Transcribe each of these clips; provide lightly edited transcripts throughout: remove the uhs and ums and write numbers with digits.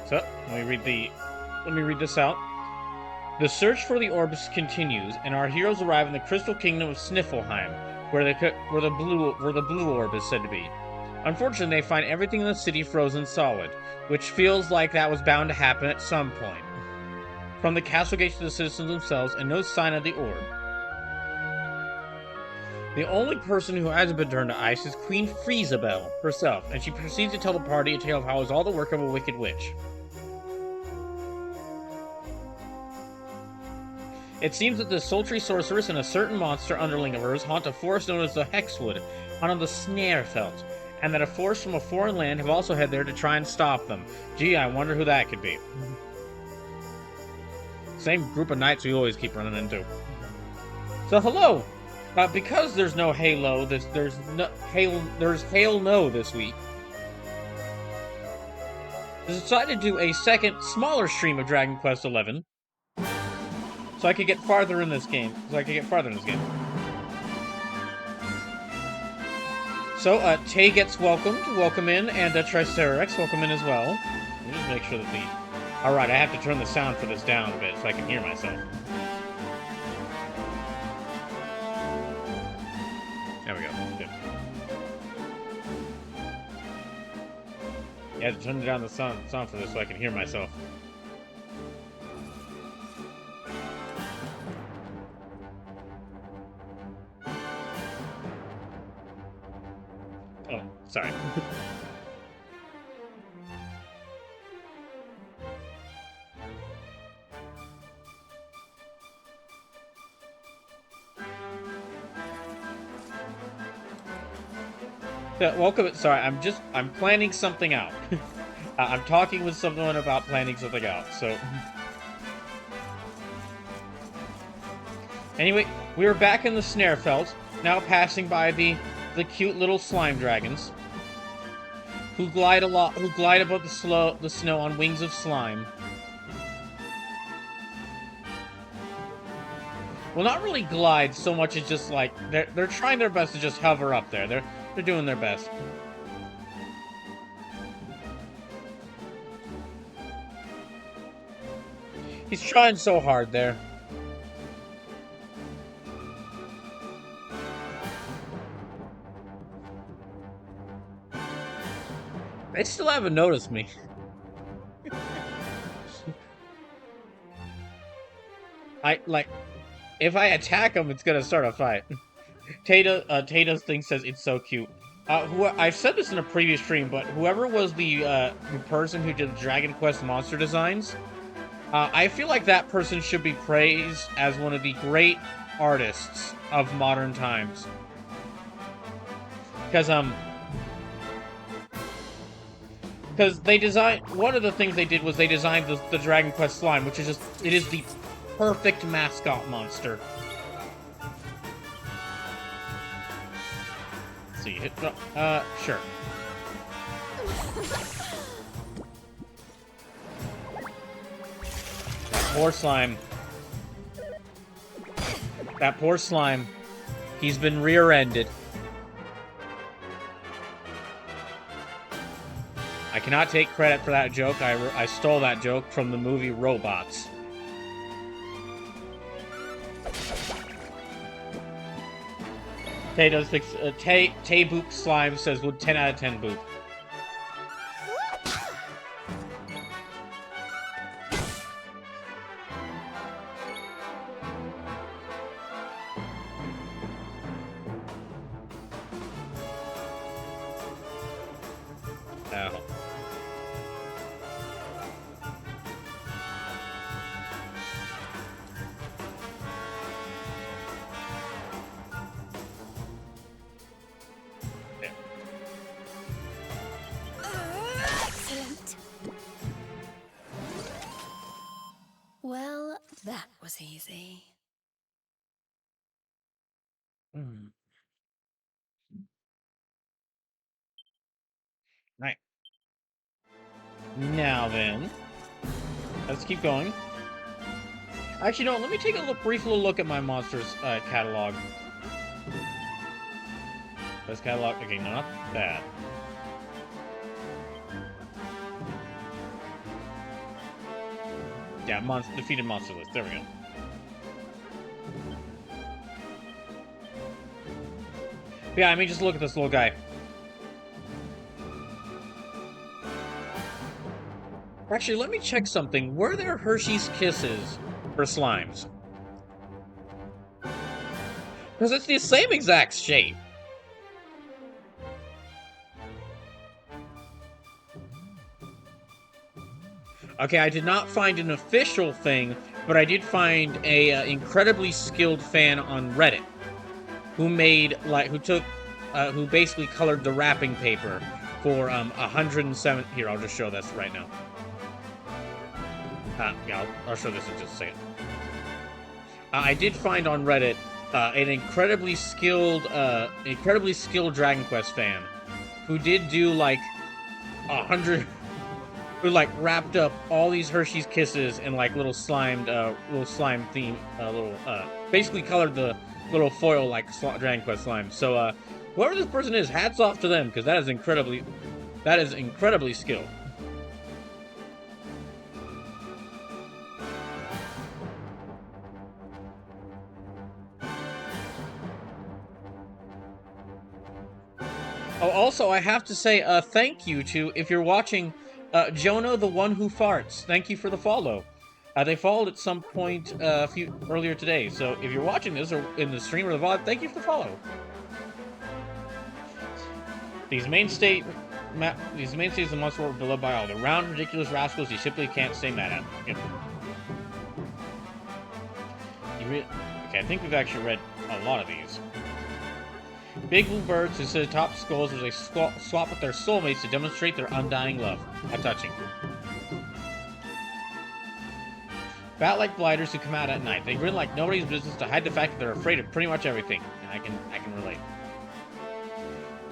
So, let me read this out. The search for the orbs continues, and our heroes arrive in the crystal kingdom of Sniffelheim, where the blue orb is said to be. Unfortunately, they find everything in the city frozen solid, which feels like that was bound to happen at some point. From the castle gates to the citizens themselves, and no sign of the orb. The only person who hasn't been turned to ice is Queen Freezy herself, and she proceeds to tell the party a tale of how it was all the work of a wicked witch. It seems that the sultry sorceress and a certain monster underling of hers haunt a forest known as the Hexwood, on the Snarefelt, and that a force from a foreign land have also headed there to try and stop them. Gee, I wonder who that could be. Same group of knights we always keep running into. So hello! Because there's no Halo, there's Hail No this week. I decided to do a second, smaller stream of Dragon Quest XI. So I could get farther in this game. So, Tay gets welcomed. Welcome in. And Triceratops, welcome in as well. Let me just make sure that the... Alright, I have to turn the sound for this down a bit so I can hear myself. There we go. Good. Yeah, I have to turn down the sound for this so I can hear myself. Oh, sorry. Yeah, welcome. Sorry, I'm planning something out. I'm talking with someone about planning something out, so... Anyway, we are back in the Snarefelt, now passing by the cute little slime dragons, who glide above the snow on wings of slime. Well, not really glide so much as just like they're trying their best to just hover up there. They're doing their best. He's trying so hard there. They still haven't noticed me. If I attack them, it's gonna start a fight. Tata's thing says it's so cute. I've said this in a previous stream, but whoever was the person who did Dragon Quest monster designs, I feel like that person should be praised as one of the great artists of modern times. Because they designed... One of the things they did was they designed the Dragon Quest slime, which is just... It is the perfect mascot monster. Let's see. Sure. That poor slime. That poor slime. He's been rear-ended. I cannot take credit for that joke. I stole that joke from the movie Robots. Tay does fix... Tay Boop Slime says, would 10 out of 10 Boop. Oh. Excellent. Well, that was easy. Right. Now then, let's keep going. Actually, no. Let me take a brief little look at my monsters catalog. This catalog, okay, not that. Yeah, defeated monster list. There we go. But yeah, I mean, just look at this little guy. Actually, let me check something. Were there Hershey's Kisses for slimes? Because it's the same exact shape. Okay, I did not find an official thing, but I did find a incredibly skilled fan on Reddit who made who basically colored the wrapping paper for 107. Here, I'll just show this right now. Yeah, I'll show this in just a second. I did find on Reddit an incredibly skilled Dragon Quest fan who did do like 100. Who like wrapped up all these Hershey's Kisses in like little slime theme, basically colored the little foil like Dragon Quest slime. So whoever this person is, hats off to them because that is incredibly skilled. Oh, also I have to say thank you to, if you're watching, Jonah, the one who farts. Thank you for the follow. They followed at some point earlier today. So if you're watching this or in the stream or the VOD, thank you for the follow. These mainstays of the monster were beloved by all. The round, ridiculous rascals you simply can't stay mad at. Yep. Okay, I think we've actually read a lot of these. Big blue birds who sit atop skulls as they swap with their soulmates to demonstrate their undying love. How touching. Bat-like gliders who come out at night. They grin like nobody's business to hide the fact that they're afraid of pretty much everything. And I can relate.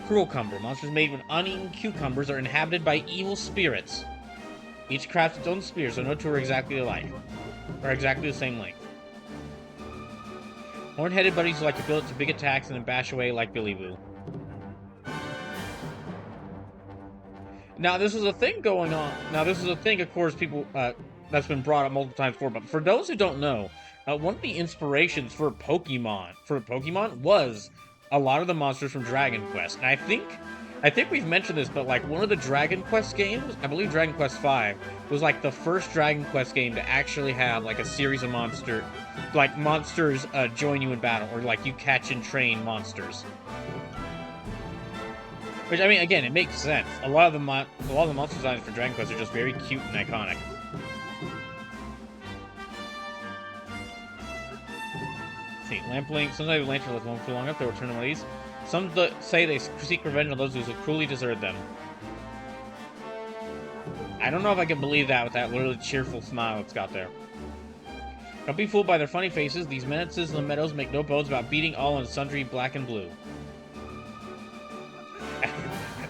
Cruel cumber. Monsters made with uneaten cucumbers are inhabited by evil spirits. Each crafts its own spear, so no two are exactly alike. Or exactly the same length. Horn-headed buddies who like to build it to big attacks and then bash away like Billy Boo. Now, this is a thing going on. Now, this is a thing, of course, people that's been brought up multiple times before. But for those who don't know, one of the inspirations for Pokemon was a lot of the monsters from Dragon Quest. And I think we've mentioned this, but like one of the Dragon Quest games, I believe Dragon Quest V, was like the first Dragon Quest game to actually have like a series of monsters join you in battle, or like you catch and train monsters. Which, I mean, again, it makes sense. A lot of the monster designs for Dragon Quest are just very cute and iconic. Let's see, Lampling. Sometimes Lantern lives one for long enough, they will turn to one of these. Some say they seek revenge on those who cruelly deserted them. I don't know if I can believe that with that really cheerful smile it's got there. Don't be fooled by their funny faces. These menaces in the meadows make no bones about beating all and sundry black and blue.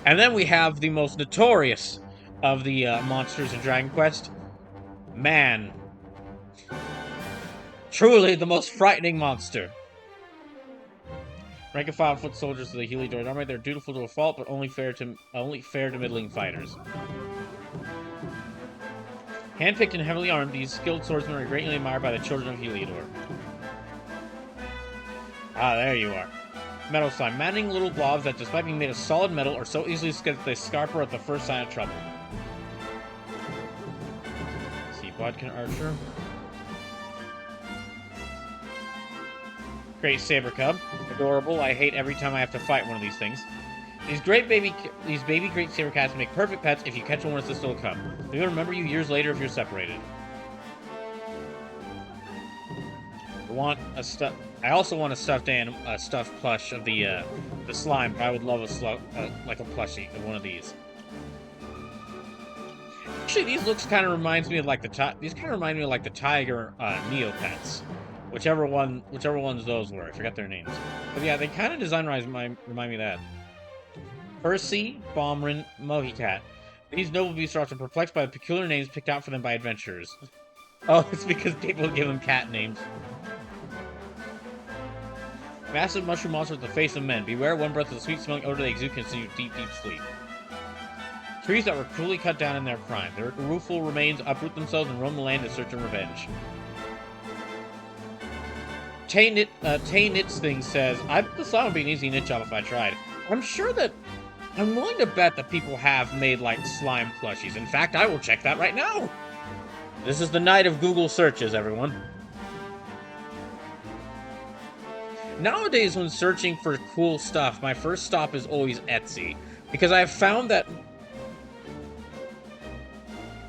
And then we have the most notorious of the monsters in Dragon Quest. Man. Truly the most frightening monster. Rank and file foot soldiers of the Heliodor army. They're dutiful to a fault, but only fair to middling fighters. Handpicked and heavily armed, these skilled swordsmen are greatly admired by the children of Heliodor. Ah, there you are. Metal slime. Maddening little blobs that, despite being made of solid metal, are so easily skid that they scarper at the first sign of trouble. Let's see, Bodkin Archer. Great Saber Cub. Adorable. I hate every time I have to fight one of these things. These baby Great Saber Cats make perfect pets if you catch one when it's still a cub. They'll remember you years later if you're separated. I also want a stuffed plush of the slime, but I would love like a plushie of one of these. Actually, these looks kind of reminds me of like the Tiger Neopets, whichever ones those were. I forgot their names, but yeah, they kind of design-wise remind me of that. Percy, Bomberin, Mohicat. These noble beasts are often perplexed by the peculiar names picked out for them by adventurers. Oh, it's because people give them cat names. Massive mushroom monster with the face of men. Beware, one breath of the sweet-smelling odor they exude can send you deep, deep sleep. Trees that were cruelly cut down in their prime. Their rueful remains uproot themselves and roam the land in search of revenge. Tay Knits Thing says, I bet the slime would be an easy knit job if I tried. I'm willing to bet that people have made, like, slime plushies. In fact, I will check that right now. This is the night of Google searches, everyone. Nowadays, when searching for cool stuff, my first stop is always Etsy. Because I've found that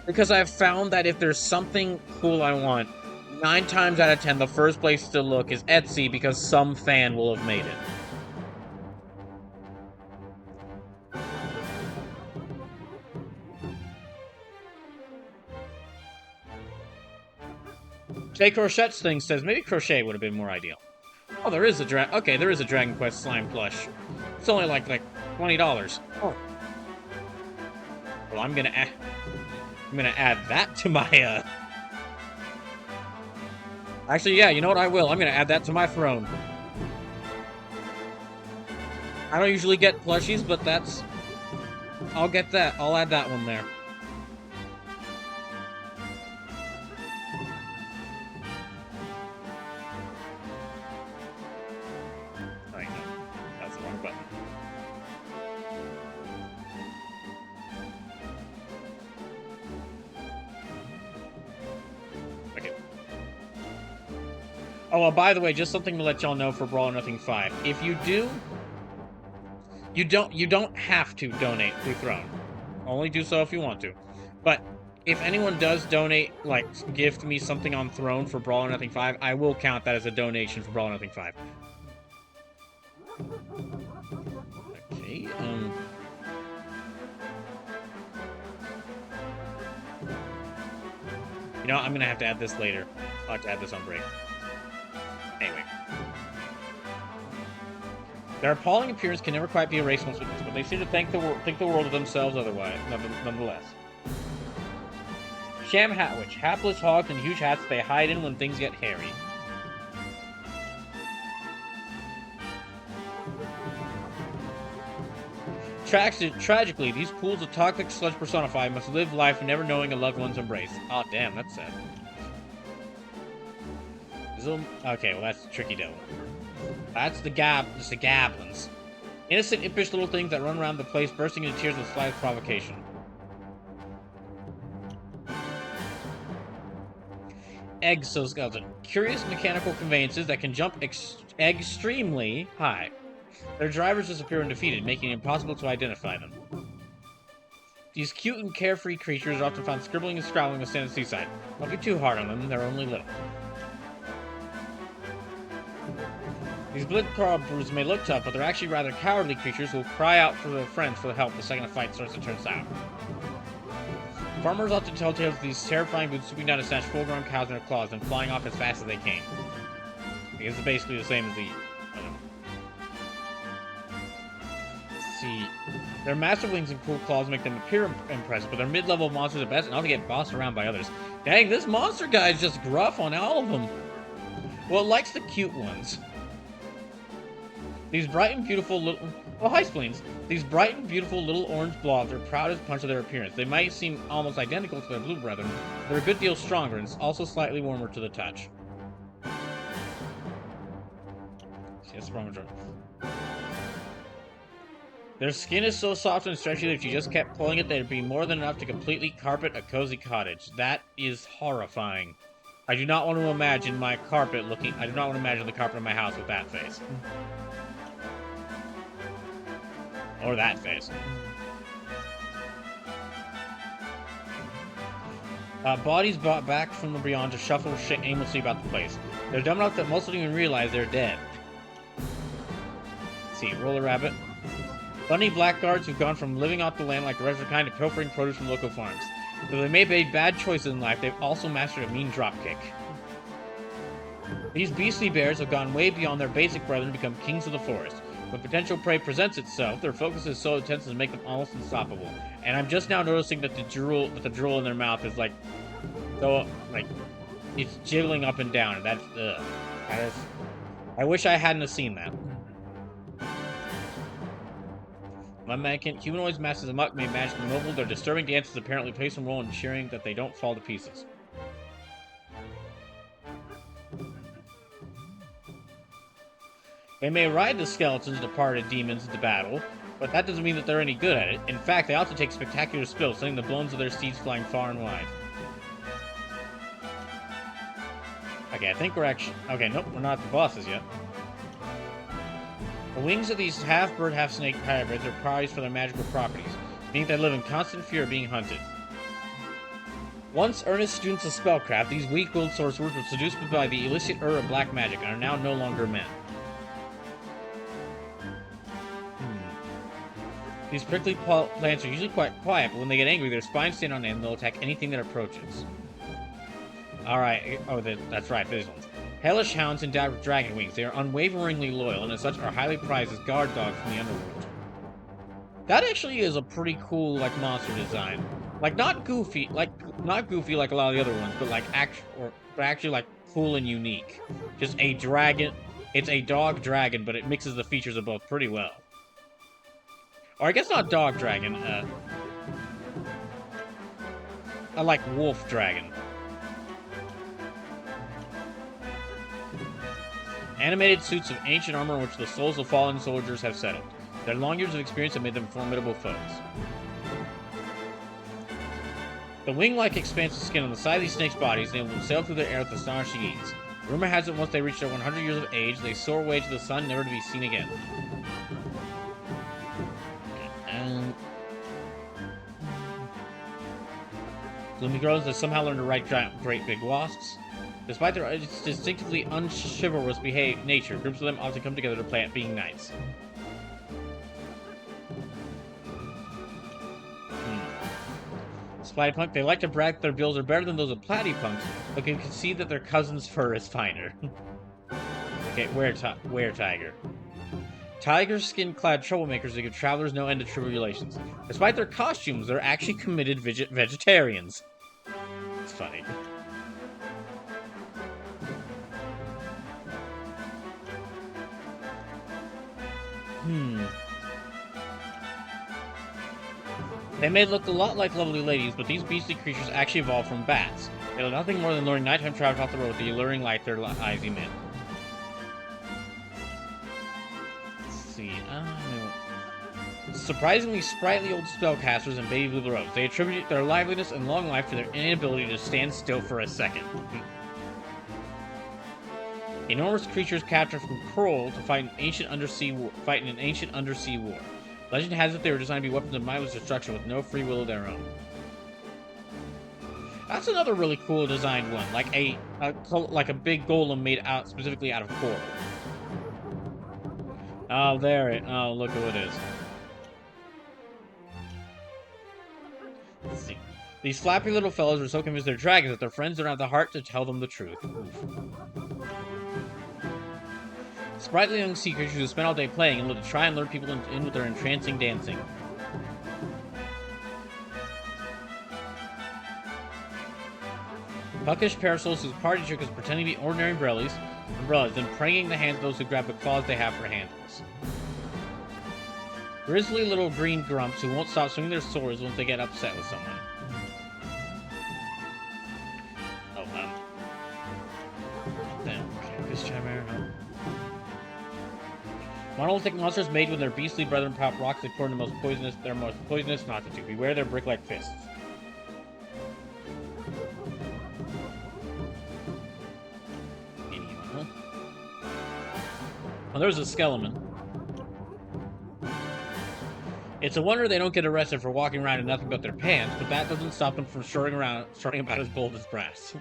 if there's something cool I want, 9 times out of 10, the first place to look is Etsy because some fan will have made it. Jay Crochet's thing says, maybe crochet would have been more ideal. Oh, there is a Dragon Quest slime plush. It's only like $20. Oh. Well, I'm gonna add that to my, Actually, yeah, you know what? I will. I'm gonna add that to my throne. I don't usually get plushies, but I'll get that. I'll add that one there. I know. That's the wrong button. Okay. Oh, well, by the way, just something to let y'all know for Brawl or Nothing 5. If you do, you don't have to donate through Throne. Only do so if you want to. But if anyone does donate, like, gift me something on Throne for Brawl or Nothing 5, I will count that as a donation for Brawl or Nothing 5. Okay, you know, I'm gonna have to add this later. I'll have to add this on break. Anyway. Their appalling appearance can never quite be erased once witnessed, but they seem to think the world of themselves otherwise, nonetheless. Sham Hat Witch. Hapless hogs and huge hats they hide in when things get hairy. Tragically, these pools of toxic sludge personified must live life never knowing a loved one's embrace. Oh, damn, that's sad. Okay, well, that's Tricky Devil. That's the Gablins. Innocent, impish little things that run around the place, bursting into tears with slightest provocation. Exoskeleton. Curious mechanical conveyances that can jump extremely high. Their drivers disappear when defeated, making it impossible to identify them. These cute and carefree creatures are often found scribbling and scrawling on the sand of the seaside. Don't be too hard on them, they're only little. These Blitcrawbers may look tough, but they're actually rather cowardly creatures who will cry out for their friends for help the second a fight starts to turn sour. Farmers often tell tales of these terrifying boots swooping down to snatch full-grown cows in their claws and flying off as fast as they came. Because it's basically the same as the... Let's see... Their massive wings and cool claws make them appear impressive, but they're mid-level monsters at best and often get bossed around by others. Dang, this monster guy is just gruff on all of them. Well, it likes the cute ones. These bright and beautiful little... Oh, hi, Spleens. These bright and beautiful little orange blobs are proud as punch of their appearance. They might seem almost identical to their blue brethren, but they're a good deal stronger and also slightly warmer to the touch. See, that's wrong. Their skin is so soft and stretchy that if you just kept pulling it, there'd be more than enough to completely carpet a cozy cottage. That is horrifying. I do not want to imagine my carpet looking... I do not want to imagine the carpet in my house with that face. Or that face. Bodies brought back from the beyond to shuffle aimlessly about the place. They're dumb enough that most don't even realize they're dead. Let's see, Roller Rabbit. Bunny blackguards who've gone from living off the land like the rest of the kind to pilfering produce from local farms. Though they may have made bad choices in life, they've also mastered a mean dropkick. These beastly bears have gone way beyond their basic brethren to become kings of the forest. When potential prey presents itself, their focus is so intense as to make them almost unstoppable. And I'm just now noticing that the drool in their mouth is like, so like, it's jiggling up and down. And that's, ugh. That is, I wish I hadn't have seen that. One mannequin, humanoids masked as a muck, made magically mobile. Their disturbing dances apparently play some role in ensuring that they don't fall to pieces. They may ride the skeletons, departed demons into battle, but that doesn't mean that they're any good at it. In fact, they also take spectacular spills, sending the bones of their steeds flying far and wide. Okay, I think we're actually... Okay, nope, we're not the bosses yet. The wings of these half-bird, half-snake hybrids are prized for their magical properties, meaning they live in constant fear of being hunted. Once earnest students of spellcraft, these weak-willed sorcerers were seduced by the illicit of black magic and are now no longer men. These prickly plants are usually quite quiet, but when they get angry, their spines stand on end and they'll attack anything that approaches. Alright, oh, that's right, these ones. Hellish hounds endowed with dragon wings. They are unwaveringly loyal, and as such are highly prized as guard dogs from the underworld. That actually is a pretty cool, like, monster design. Like, not goofy like a lot of the other ones, but like, actually, like, cool and unique. Just a dragon. It's a dog dragon, but it mixes the features of both pretty well. Or I guess not dog dragon, I like wolf dragon. Animated suits of ancient armor in which the souls of fallen soldiers have settled. Their long years of experience have made them formidable foes. The wing-like expanse of skin on the side of these snakes' bodies enable them to sail through the air with astonishing ease. Rumor has it once they reach their 100 years of age, they soar away to the sun, never to be seen again. Gloomy Girls has somehow learned to ride great big wasps. Despite their distinctively unchivalrous nature, groups of them often come together to play at being nice. Splattypunk, they like to brag that their bills are better than those of Platypunks, but can concede that their cousin's fur is finer. Okay, Were-Tiger. Tiger skin-clad troublemakers that give travelers no end to tribulations. Despite their costumes, they're actually committed vegetarians. It's funny. They may look a lot like lovely ladies, but these beastly creatures actually evolved from bats. They are nothing more than luring nighttime travelers off the road with the alluring light their eyes emit. Let's see, surprisingly sprightly old spellcasters in baby blue robes. They attribute their liveliness and long life to their inability to stand still for a second. Enormous creatures captured from Kroll to fight in an ancient undersea war. Legend has it they were designed to be weapons of mindless destruction with no free will of their own. That's another really cool designed one, like a big golem made specifically out of coral. Oh, oh, look who it is. Let's see. These flappy little fellows are so convinced they're dragons that their friends don't have the heart to tell them the truth. Sprightly young sea creatures who spend all day playing and live to try and lure people in with their entrancing dancing. Puckish parasols whose party trick is pretending to be ordinary umbrellas, then praying the hands of those who grab the claws they have for handles. Grizzly little green grumps who won't stop swinging their swords once they get upset with someone. This chimera, no. Monolithic monsters made when their beastly brethren pop rocks that core the most poisonous not to do. Beware their brick-like fists. Oh, there's a skeleton. It's a wonder they don't get arrested for walking around in nothing but their pants, but that doesn't stop them from strutting about as bold as brass.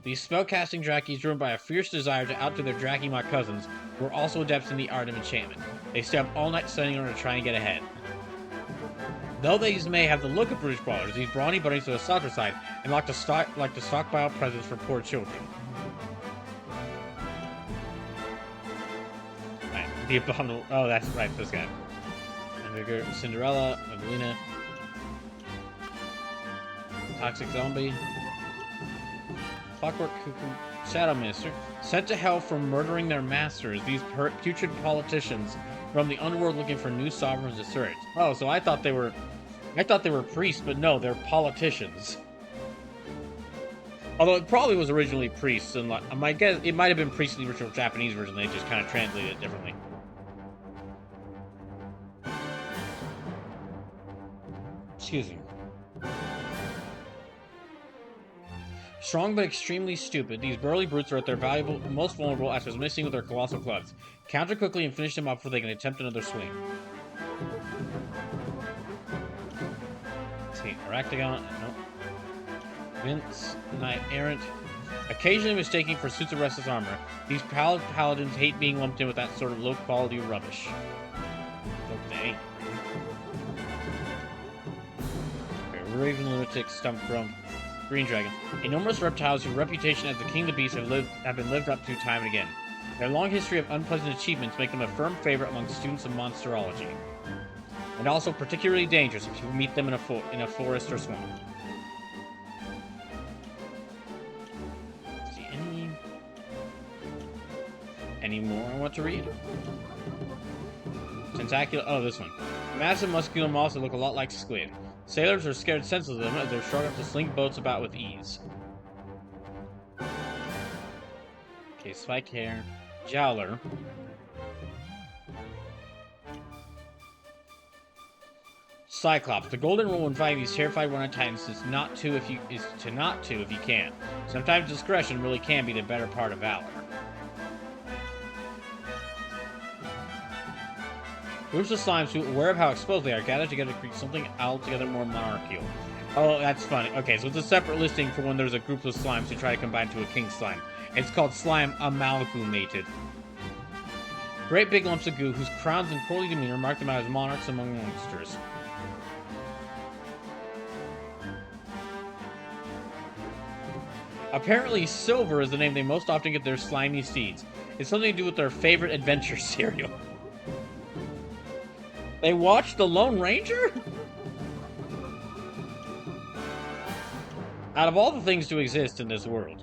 These spellcasting Drakis driven by a fierce desire to outdo their Drakimok cousins, who are also adepts in the art of enchantment. They stay up all night studying in order to try and get ahead. Though these may have the look of brutish brawlers, these brawny bunnies are the softer side and like to stockpile presents for poor children. Right, the abominable. Oh, that's right, this guy. Cinderella, Evelina, Toxic Zombie. Clockwork Cuckoo, Shadow Minister. Sent to hell for murdering their masters, these putrid politicians from the underworld looking for new sovereigns to search. Oh, so I thought they were priests, but no, they're politicians. Although it probably was originally priests, and my guess, it might have been priests in the original Japanese version. They just kind of translated it differently. Excuse me. Strong but extremely stupid, these burly brutes are at their most vulnerable after missing with their colossal clubs. Counter quickly and finish them up before they can attempt another swing. Let's see, Aractagon, nope. Vince, Knight Errant. Occasionally mistaken for suits of restless armor, these paladins hate being lumped in with that sort of low-quality rubbish. Okay. Raven Lunatic, Stump Grump, Green Dragon. Enormous reptiles whose reputation as the king of the beasts have been lived up to time and again. Their long history of unpleasant achievements make them a firm favorite among students of monsterology. And also particularly dangerous if you meet them in a forest or swamp. Let's see, any more I want to read? Tentacular, oh, this one. Massive muscular moths that look a lot like squid. Sailors are scared senseless of them as they're strong enough to sling boats about with ease. Okay, spiked hair. Jowler. Cyclops. The golden rule when fighting these terrified one-eyed titans is to not to if you can. Sometimes discretion really can be the better part of valor. Groups of slimes who, aware of how exposed they are, gather together to create something altogether more monarchical. Oh, that's funny. Okay, so it's a separate listing for when there's a group of slimes who try to combine to a king slime. It's called slime amalgamated. Great big lumps of goo whose crowns and courtly demeanor mark them out as monarchs among monsters. Apparently, Silver is the name they most often get their slimy seeds. It's something to do with their favorite adventure cereal. They watched The Lone Ranger? Out of all the things to exist in this world.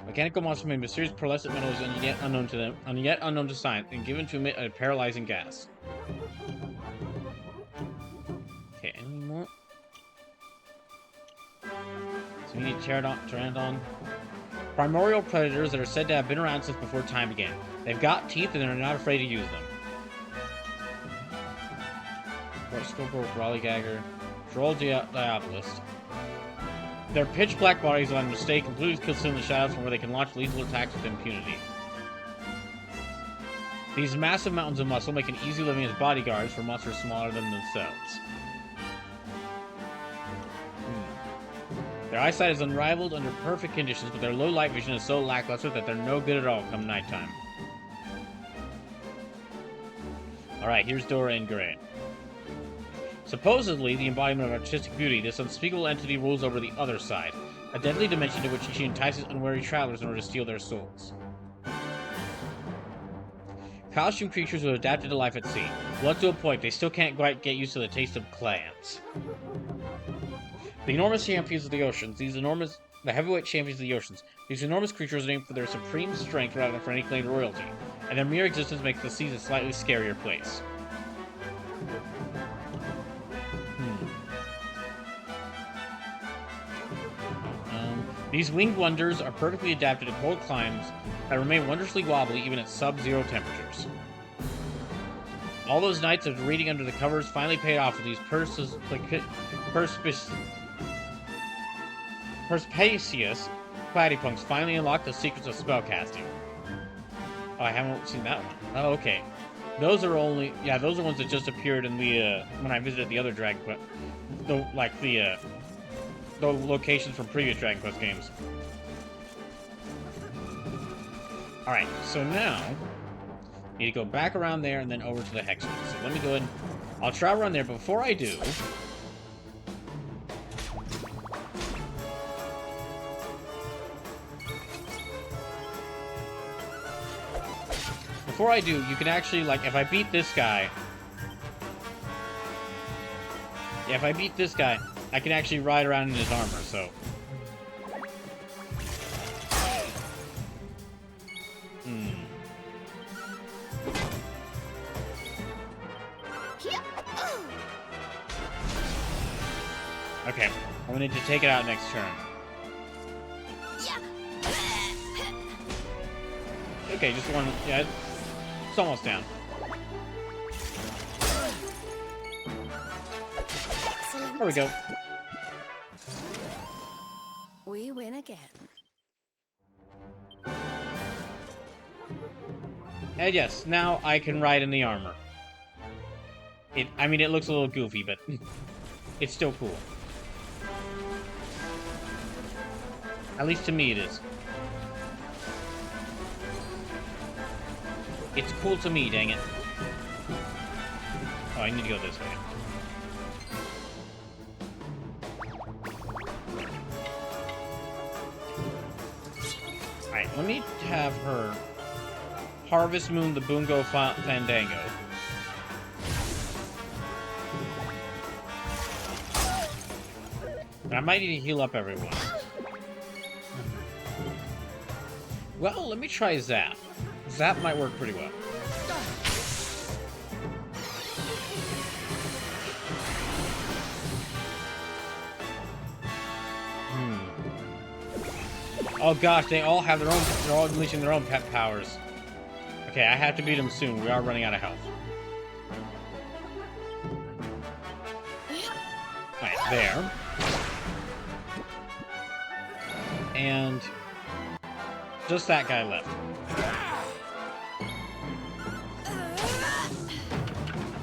Mechanical monsters made mysterious pearlescent metals and yet unknown to science, and given to emit a paralyzing gas. Okay, any more? So we need Pteranodon. Primordial predators that are said to have been around since before time began. They've got teeth and they're not afraid to use them. Scorpio, Rollygagger, Droll Diabolist. Their pitch black bodies on mistake completely conceal in the shadows from where they can launch lethal attacks with impunity. These massive mountains of muscle make an easy living as bodyguards for monsters smaller than themselves. Their eyesight is unrivaled under perfect conditions, but their low light vision is so lackluster that they're no good at all come nighttime. Alright, here's Dora in gray. Supposedly, the embodiment of artistic beauty, this unspeakable entity rules over the other side, a deadly dimension to which she entices unwary travelers in order to steal their souls. Costume creatures who have adapted to life at sea. Blood to a point, they still can't quite get used to the taste of clams. The enormous champions of the oceans, the heavyweight champions of the oceans, these enormous creatures are named for their supreme strength rather than for any claim to royalty, and their mere existence makes the seas a slightly scarier place. These winged wonders are perfectly adapted to cold climes that remain wondrously wobbly even at sub-zero temperatures. All those nights of reading under the covers finally paid off with these Perspicacious platypunks finally unlocked the secrets of spellcasting. Oh, I haven't seen that one. Oh, okay. Those are ones that just appeared in the, when I visited the other Dragon Quest. The locations from previous Dragon Quest games. Alright, so now, need to go back around there and then over to the Hexagon. So let me go ahead and, I'll travel around there, but before I do, you can actually, like, if I beat this guy, I can actually ride around in his armor, so. Okay, I'm gonna need to take it out next turn. Okay, just one. Yeah, it's almost down. Excellent. There we go. We win again. And yes, now I can ride in the armor. I mean, it looks a little goofy, but it's still cool. At least to me, it is. It's cool to me, dang it. Oh, I need to go this way. Alright, let me have her Harvest Moon the Bungo Fandango. I might need to heal up everyone. Well, let me try Zap. Zap might work pretty well. Oh gosh, they all have their own, they're all unleashing their own pet powers. Okay, I have to beat them soon. We are running out of health. Alright, there. And just that guy left.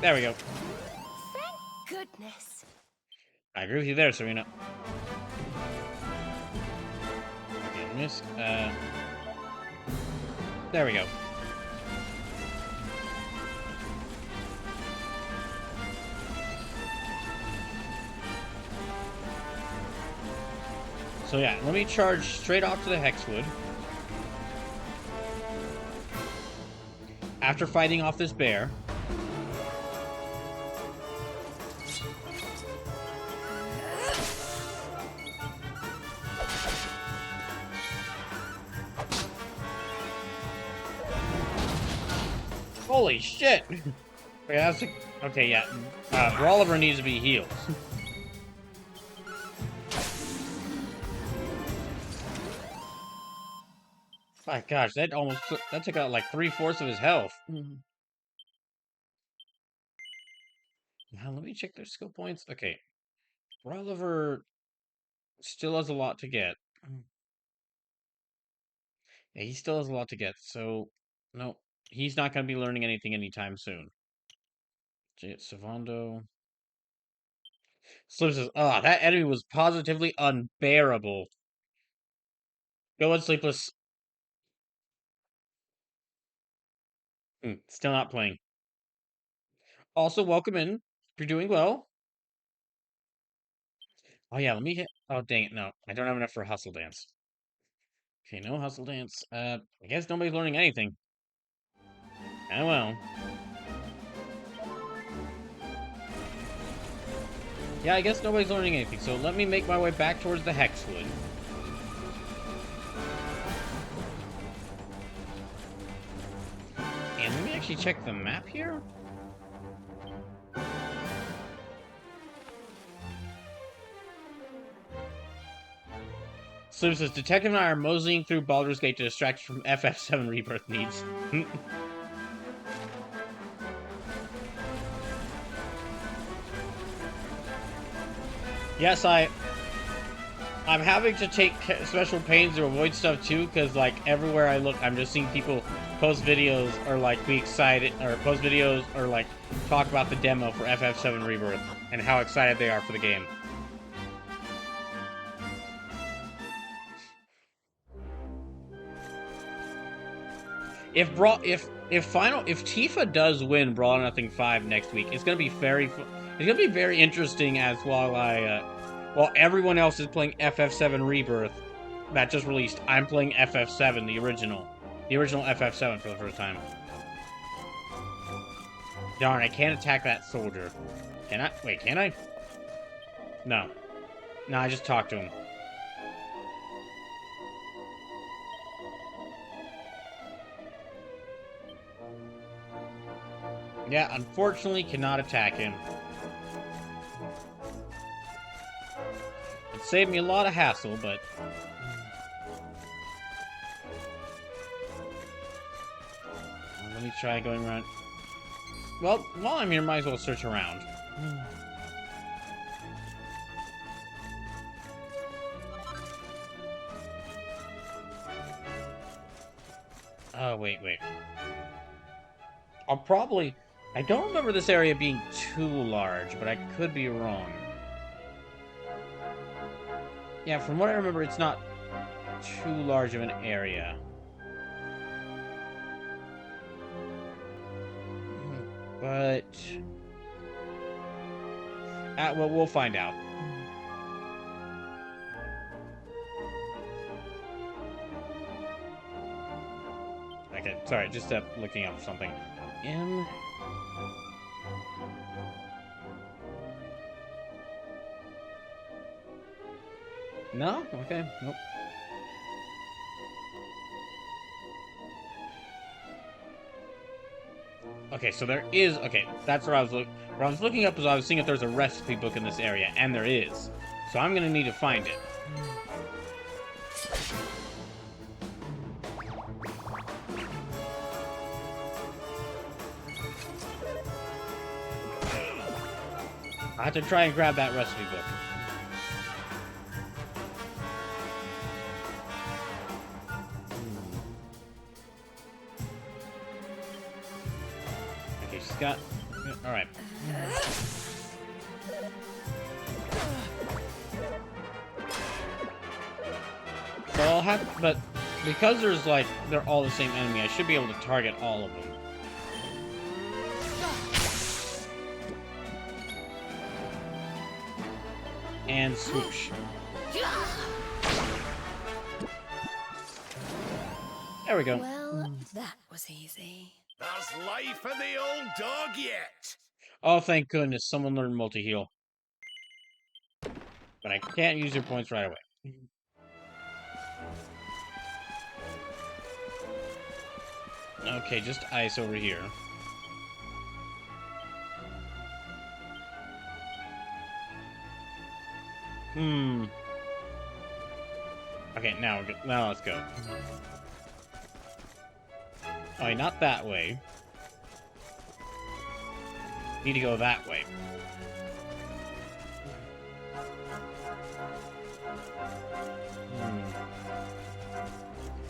There we go. Thank goodness. I agree with you there, Serena. Okay, missed. There we go. So yeah, let me charge straight off to the Hexwood. After fighting off this bear. Holy shit! Okay, that's okay, yeah. Rolliver needs to be healed. My gosh, that took out like 3/4 of his health. Now let me check their skill points. Okay, Rolliver still has a lot to get. Yeah, he still has a lot to get. So no, he's not going to be learning anything anytime soon. Savando. Slip says, "Ah, that enemy was positively unbearable." Go on, Sleepless. Still not playing. Also, welcome in. You're doing well. Oh yeah, let me hit. Oh dang it, no, I don't have enough for Hustle Dance. Okay, no Hustle Dance. I guess nobody's learning anything. Oh well. Yeah, I guess nobody's learning anything. So let me make my way back towards the Hexwood. And let me actually check the map here. So it says, Detective and I are moseying through Baldur's Gate to distract you from FF7 Rebirth needs. Yes, I'm having to take special pains to avoid stuff too, because like everywhere I look, I'm just seeing people post videos or like be excited, or post videos or like talk about the demo for FF7 Rebirth and how excited they are for the game. If Tifa does win Brawl Nothing 5 next week, it's gonna be very interesting as while everyone else is playing FF7 Rebirth that just released, I'm playing FF7, the original FF7 for the first time. Darn, I can't attack that soldier. Can I? Wait, can I? No. No, I just talked to him. Yeah, unfortunately, cannot attack him. It saved me a lot of hassle, but... Let me try going around. Well, while I'm here, might as well search around. Oh, wait. I'll probably... I don't remember this area being too large, but I could be wrong. Yeah, from what I remember, it's not too large of an area. But... well, we'll find out. Okay, sorry, just looking up something. No? Okay, nope. Okay, so there is... Okay, that's where I was looking... Where I was looking up is I was seeing if there's a recipe book in this area, and there is. So I'm gonna need to find it. I have to try and grab that recipe book. Okay, she's got... Alright. So I'll have... But because there's like... They're all the same enemy, I should be able to target all of them. And swoosh. There we go. Well, that was easy. There's life in the old dog yet. Oh, thank goodness, someone learned multi-heal. But I can't use your points right away. Okay, just ice over here. Okay, now let's go. Oh, not that way. Need to go that way.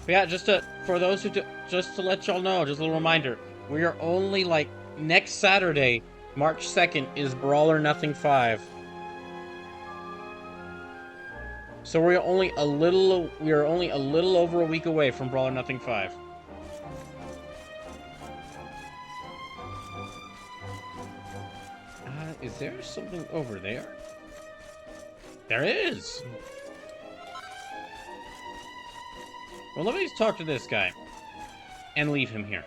But yeah, just to let y'all know, just a little reminder, we are only like next Saturday, March 2nd, is Brawl or Nothing 5. So we are only a little over a week away from Brawl or Nothing 5. Is there something over there? There is! Well, let me just talk to this guy. And leave him here.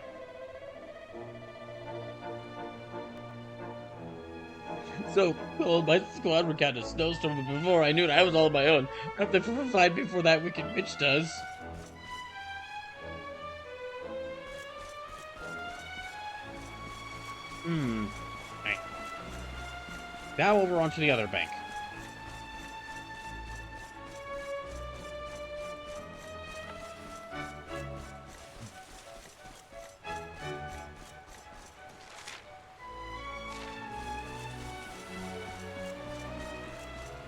So, well, my squad were kind of snowstorming before I knew it. I was all on my own. I have to provide before that wicked bitch does. Right. Now over onto the other bank.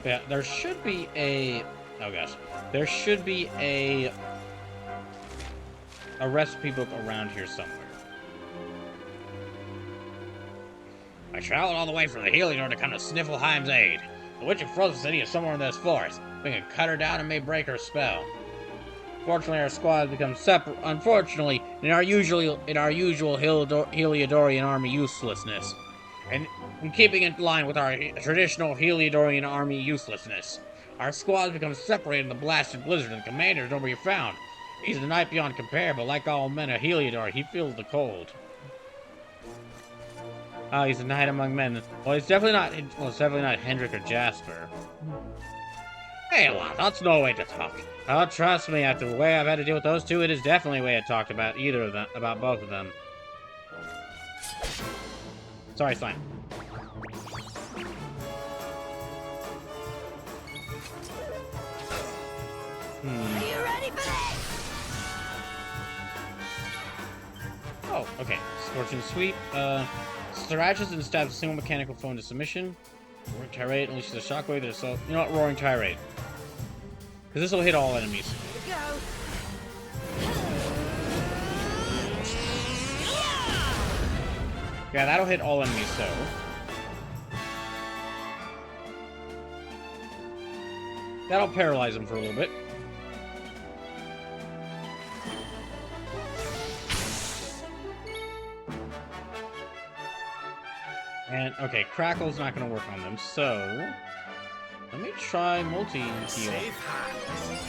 Yeah, there should be a... Oh gosh. There should be a recipe book around here somewhere. I traveled all the way from the Heliodor to come to Sniffleheim's aid. The Witch of Frozen City is somewhere in this forest. We can cut her down and may break her spell. Fortunately, our squad has become separate. Unfortunately, in our usual Heliodorian army uselessness. And in keeping in line with our traditional Heliodorian army uselessness, our squad has become separated in the blasted blizzard, and the commander is nowhere to be found. He's a knight beyond compare, but like all men of Heliodor, he feels the cold. Oh, he's a knight among men. Well, it's definitely not Hendrik or Jasper. Hey, lad, that's no way to talk. Oh, trust me, after the way I've had to deal with those two, it is definitely a way to talk about about both of them. Sorry, Slime. Are you ready for this? Oh, okay. Scorching Sweep. Scratches and stabs a single mechanical foe into submission. Roaring Tirade unleashes a shockwave that is so. You know what? Roaring Tirade. Because this will hit all enemies. Here we go. Yeah, that'll hit all enemies, so. That'll paralyze them for a little bit. And, okay, Crackle's not going to work on them, so... Let me try multi-heal. Safe hands.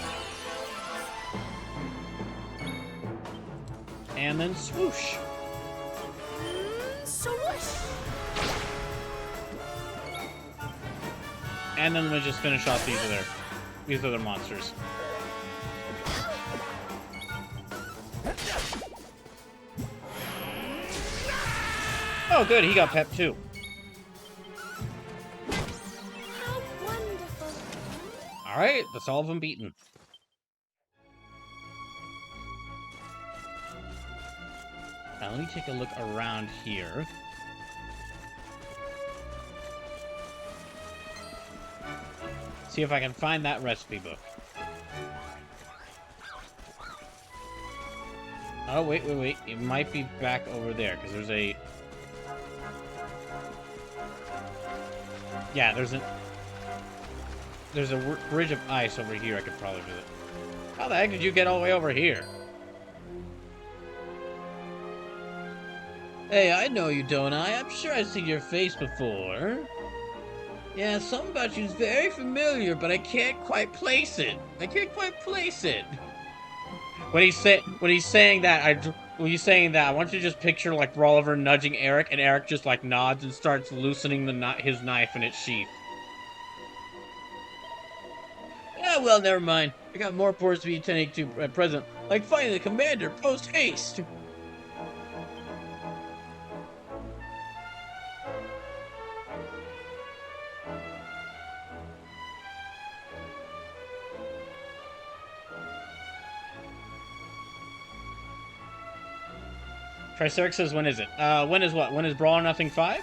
And then swoosh. Swoosh. And then we just finish off these other monsters. Oh, good, he got pep too. How wonderful. All right, that's all of them beaten. Now let me take a look around here. See if I can find that recipe book. Oh, wait. It might be back over there, because there's a... Yeah, there's a bridge of ice over here I could probably visit. How the heck did you get all the way over here? Hey, I know you, don't I? I'm sure I've seen your face before. Yeah, something about you's very familiar, but I can't quite place it. When he's saying that, I want you to just picture like Rolliver nudging Eric, and Eric just like nods and starts loosening his knife in its sheath. Yeah, well, never mind. I got more reports to be attending to at present, like finding the commander post haste. Triceratops says, when is it? When is what? When is Brawl or Nothing 5?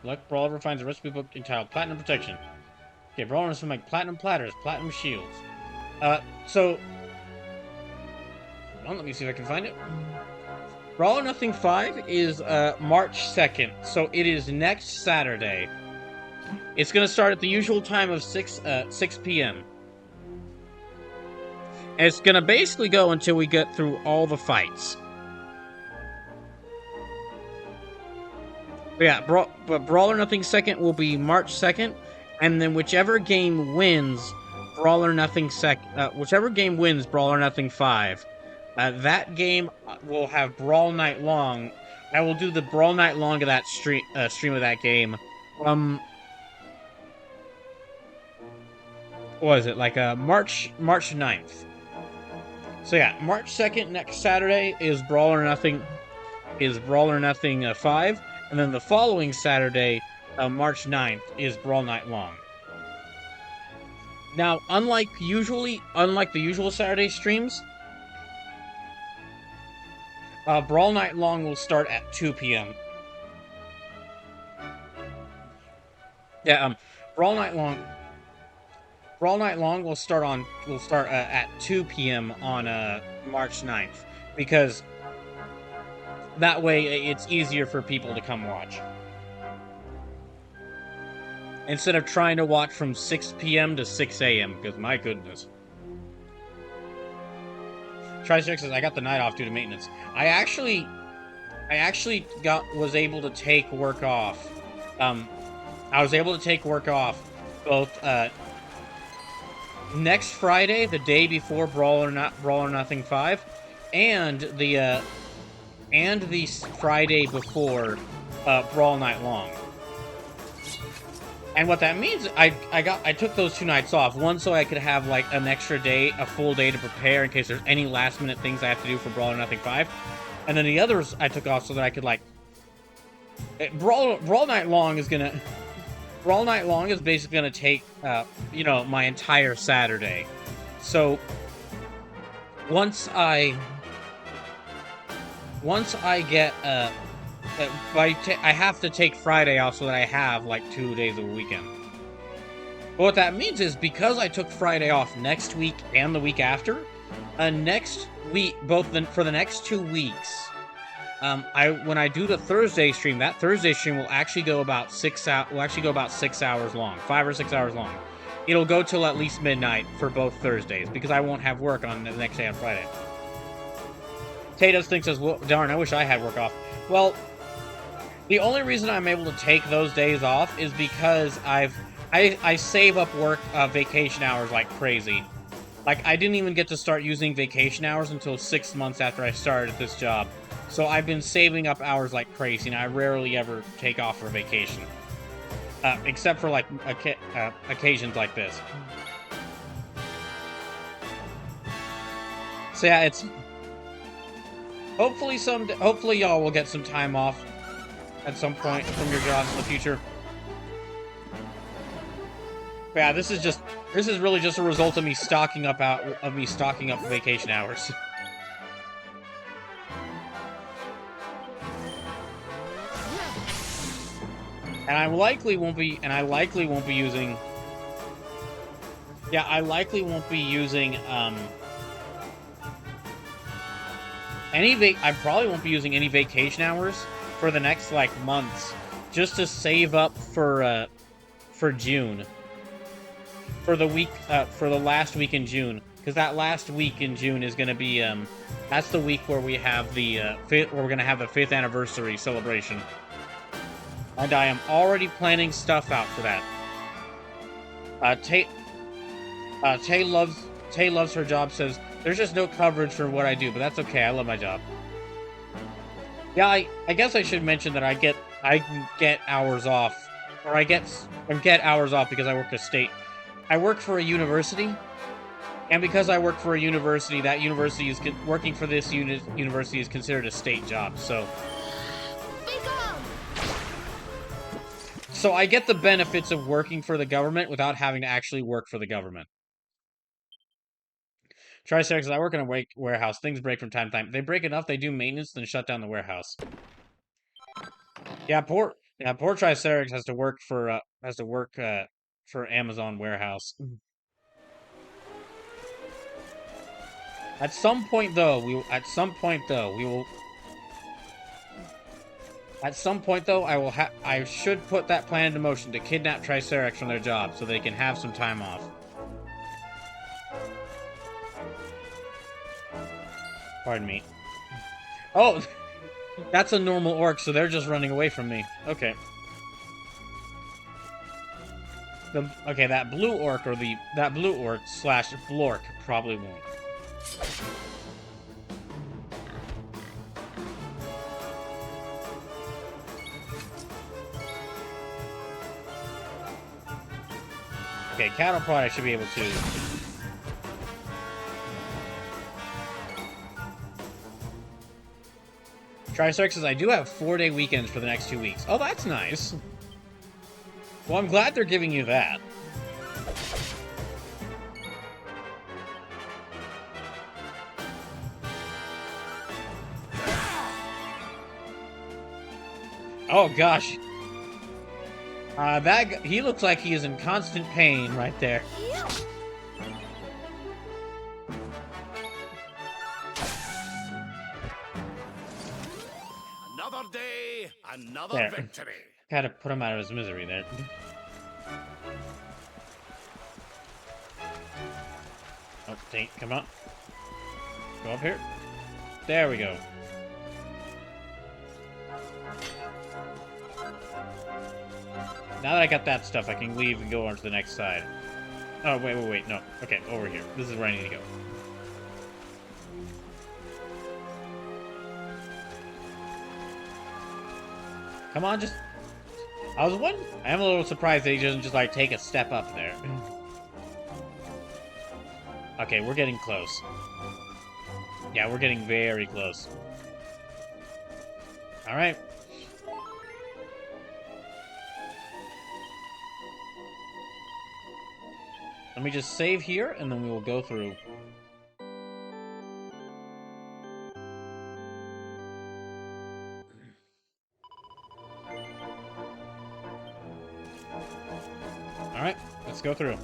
Luck, Brawler finds a recipe book entitled Platinum Protection. Okay, Brawler some like Platinum Platters, Platinum Shields. So... Well, let me see if I can find it. Brawl or Nothing 5 is, March 2nd, so it is next Saturday. It's gonna start at the usual time of 6 p.m. And it's gonna basically go until we get through all the fights. But yeah, Brawl or Nothing 2nd will be March 2nd, and then whichever game wins Brawl or Nothing whichever game wins Brawl or Nothing 5, that game will have Brawl Night Long. I will do the Brawl Night Long of that stream of that game. What was it? Like March 9th. So yeah, March 2nd, next Saturday, is Brawl or Nothing 5, and then the following Saturday, March 9th, is Brawl Night Long. Now, unlike the usual Saturday streams, Brawl Night Long will start at 2 p.m. Yeah, Brawl Night Long will start at 2 p.m. on March 9th, because that way it's easier for people to come watch. Instead of trying to watch from 6 p.m. to 6 a.m., because my goodness. Triceratops says, I got the night off due to maintenance. I actually was able to take work off. I was able to take work off both next Friday, the day before Brawl or Nothing 5, and the Friday before Brawl Night Long. And what that means, I took those 2 nights off. One, so I could have like an extra day, a full day to prepare in case there's any last minute things I have to do for Brawl or Nothing 5. And then the others I took off so that I could like Brawl Night Long is gonna For All Night Long is basically gonna take, you know, my entire Saturday. So once I get I have to take Friday off so that I have like 2 days of a weekend. But what that means is because I took Friday off next week and the week after, next week for the next 2 weeks, when I do the Thursday stream, that Thursday stream will actually go about 6 hours long, 5 or 6 hours long. It'll go till at least midnight for both Thursdays because I won't have work on the next day on Friday. Tatos thinks says, well, darn, I wish I had work off. Well, the only reason I'm able to take those days off is because I save up work vacation hours like crazy. Like, I didn't even get to start using vacation hours until 6 months after I started this job. So I've been saving up hours like crazy, and I rarely ever take off for vacation. Except for, like, occasions like this. So yeah, it's... Hopefully y'all will get some time off at some point from your jobs in the future. But yeah, this is really just a result of me stocking up vacation hours. And I likely won't be using I probably won't be using any vacation hours for the next like months, just to save up for June, for the last week in June, because that last week in June is gonna be that's the week where we have the we're gonna have the 5th anniversary celebration, and I am already planning stuff out for that. Tay loves her job. Says there's just no coverage for what I do, but that's okay. I love my job. Yeah, I guess I should mention that I get hours off, or I get hours off because I work for a university, and because I work for a university, that university is working for this university is considered a state job. So I get the benefits of working for the government without having to actually work for the government. Triceratops says, I work in a warehouse. Things break from time to time. If they break enough, they do maintenance, then shut down the warehouse. Yeah, poor Triceratops has to work for Amazon warehouse. At some point though, I should put that plan into motion to kidnap Triceratops from their job so they can have some time off. Pardon me. Oh, that's a normal orc, so they're just running away from me. Okay. That blue orc slash blork probably won't. Okay, cattle prod I should be able to. Triceratops says, I do have 4-day weekends for the next 2 weeks. Oh, that's nice. Well, I'm glad they're giving you that. Oh, gosh. He looks like he is in constant pain right there. Another day, another victory. Had to put him out of his misery there. Oh, dang, come on. Go up here. There we go. Now that I got that stuff, I can leave and go on to the next side. Oh, wait, no. Okay, over here. This is where I need to go. Come on, just... I am a little surprised that he doesn't just, like, take a step up there. Okay, we're getting close. Yeah, we're getting very close. Alright. Let me just save here, and then we will go through. Alright, let's go through.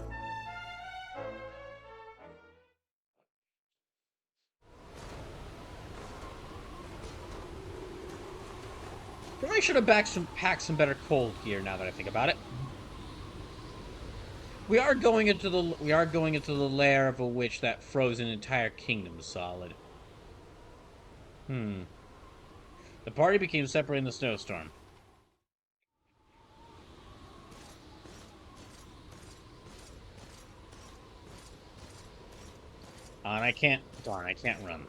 Probably should have packed some better cold gear now that I think about it. We are going into the lair of a witch that froze an entire kingdom solid. The party became separated in the snowstorm. And I can't... Darn, I can't run.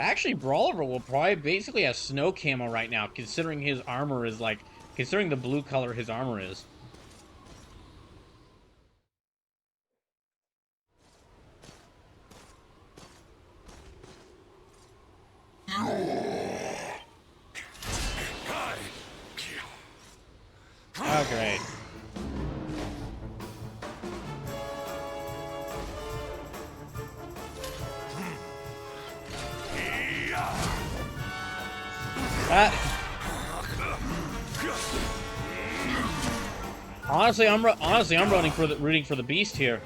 Actually, Brawler will probably basically have snow camo right now, considering his armor is like... Considering the blue color his armor is. Oh, great. Honestly, I'm rooting for the beast here.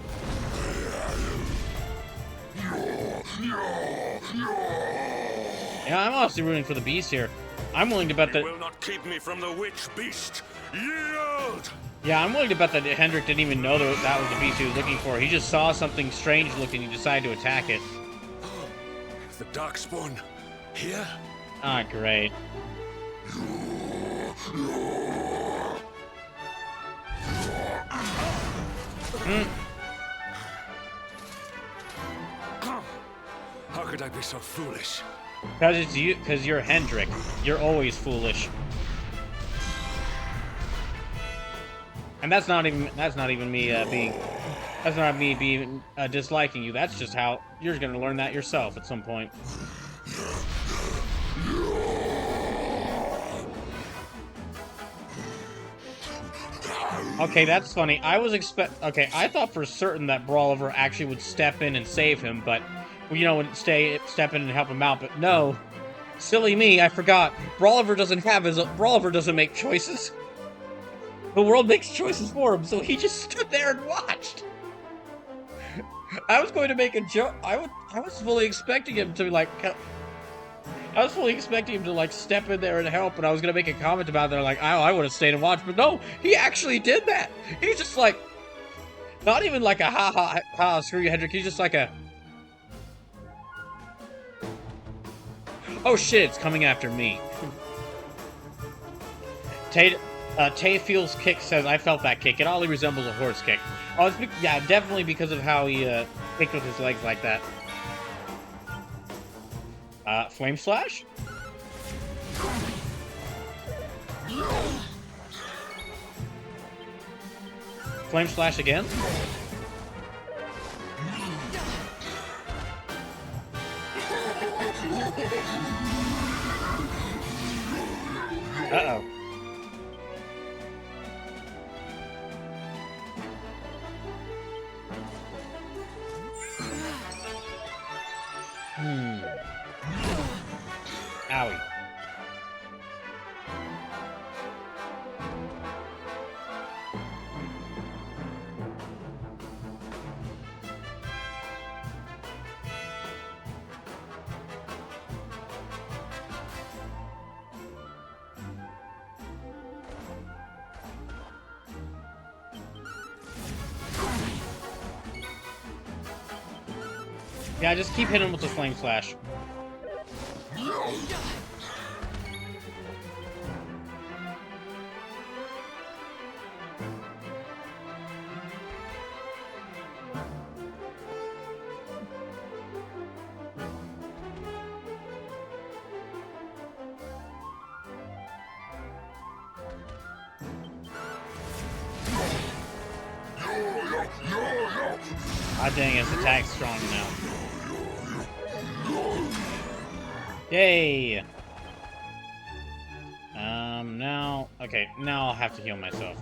Yeah, I'm honestly rooting for the beast here. I'm willing to bet that. You will not keep me from the witch beast. Yield! Yeah, I'm willing to bet that Hendrik didn't even know that was the beast he was looking for. He just saw something strange looking and decided to attack it. The Darkspawn here? Ah, great. How could I be so foolish? Because you're Hendrik. You're always foolish. And that's not even me that's not me being disliking you. That's just how you're gonna learn that yourself at some point. Okay, that's funny. Okay, I thought for certain that Brawler actually would step in and save him, but you know, would step in and help him out. But no, silly me, I forgot. Brawler doesn't make choices. The world makes choices for him, so he just stood there and watched. I was going to make a joke. I was fully expecting him to step in there and help, and I was gonna make a comment about that, like, I would have stayed and watched, but no, he actually did that. He's just like, not even like a ha, screw you, Hendrik. He's just like a, oh shit, it's coming after me. Tay feels kick says, I felt that kick. It oddly resembles a horse kick. Oh, yeah, definitely because of how he kicked with his legs like that. Flame Slash? Flame Slash again? Uh-oh. Owie. Yeah, just keep hitting him with the Flame Slash. Ah, dang, his attack's strong now. Yay! Now... Okay, now I'll have to heal myself.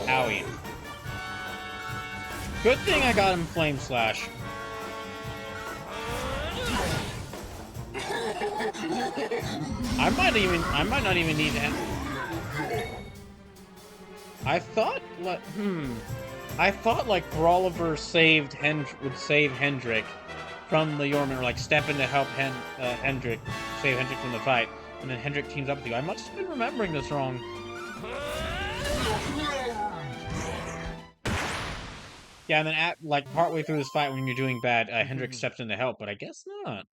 Owie. Good thing I got him Flame Slash. I might not even need him. I thought like Brawliver would save Hendrik from the Yorman, or like step in to help Hendrik save Hendrik from the fight, and then Hendrik teams up with you. I must have been remembering this wrong. Yeah, and then like partway through this fight when you're doing bad, Hendrik steps in to help, but I guess not.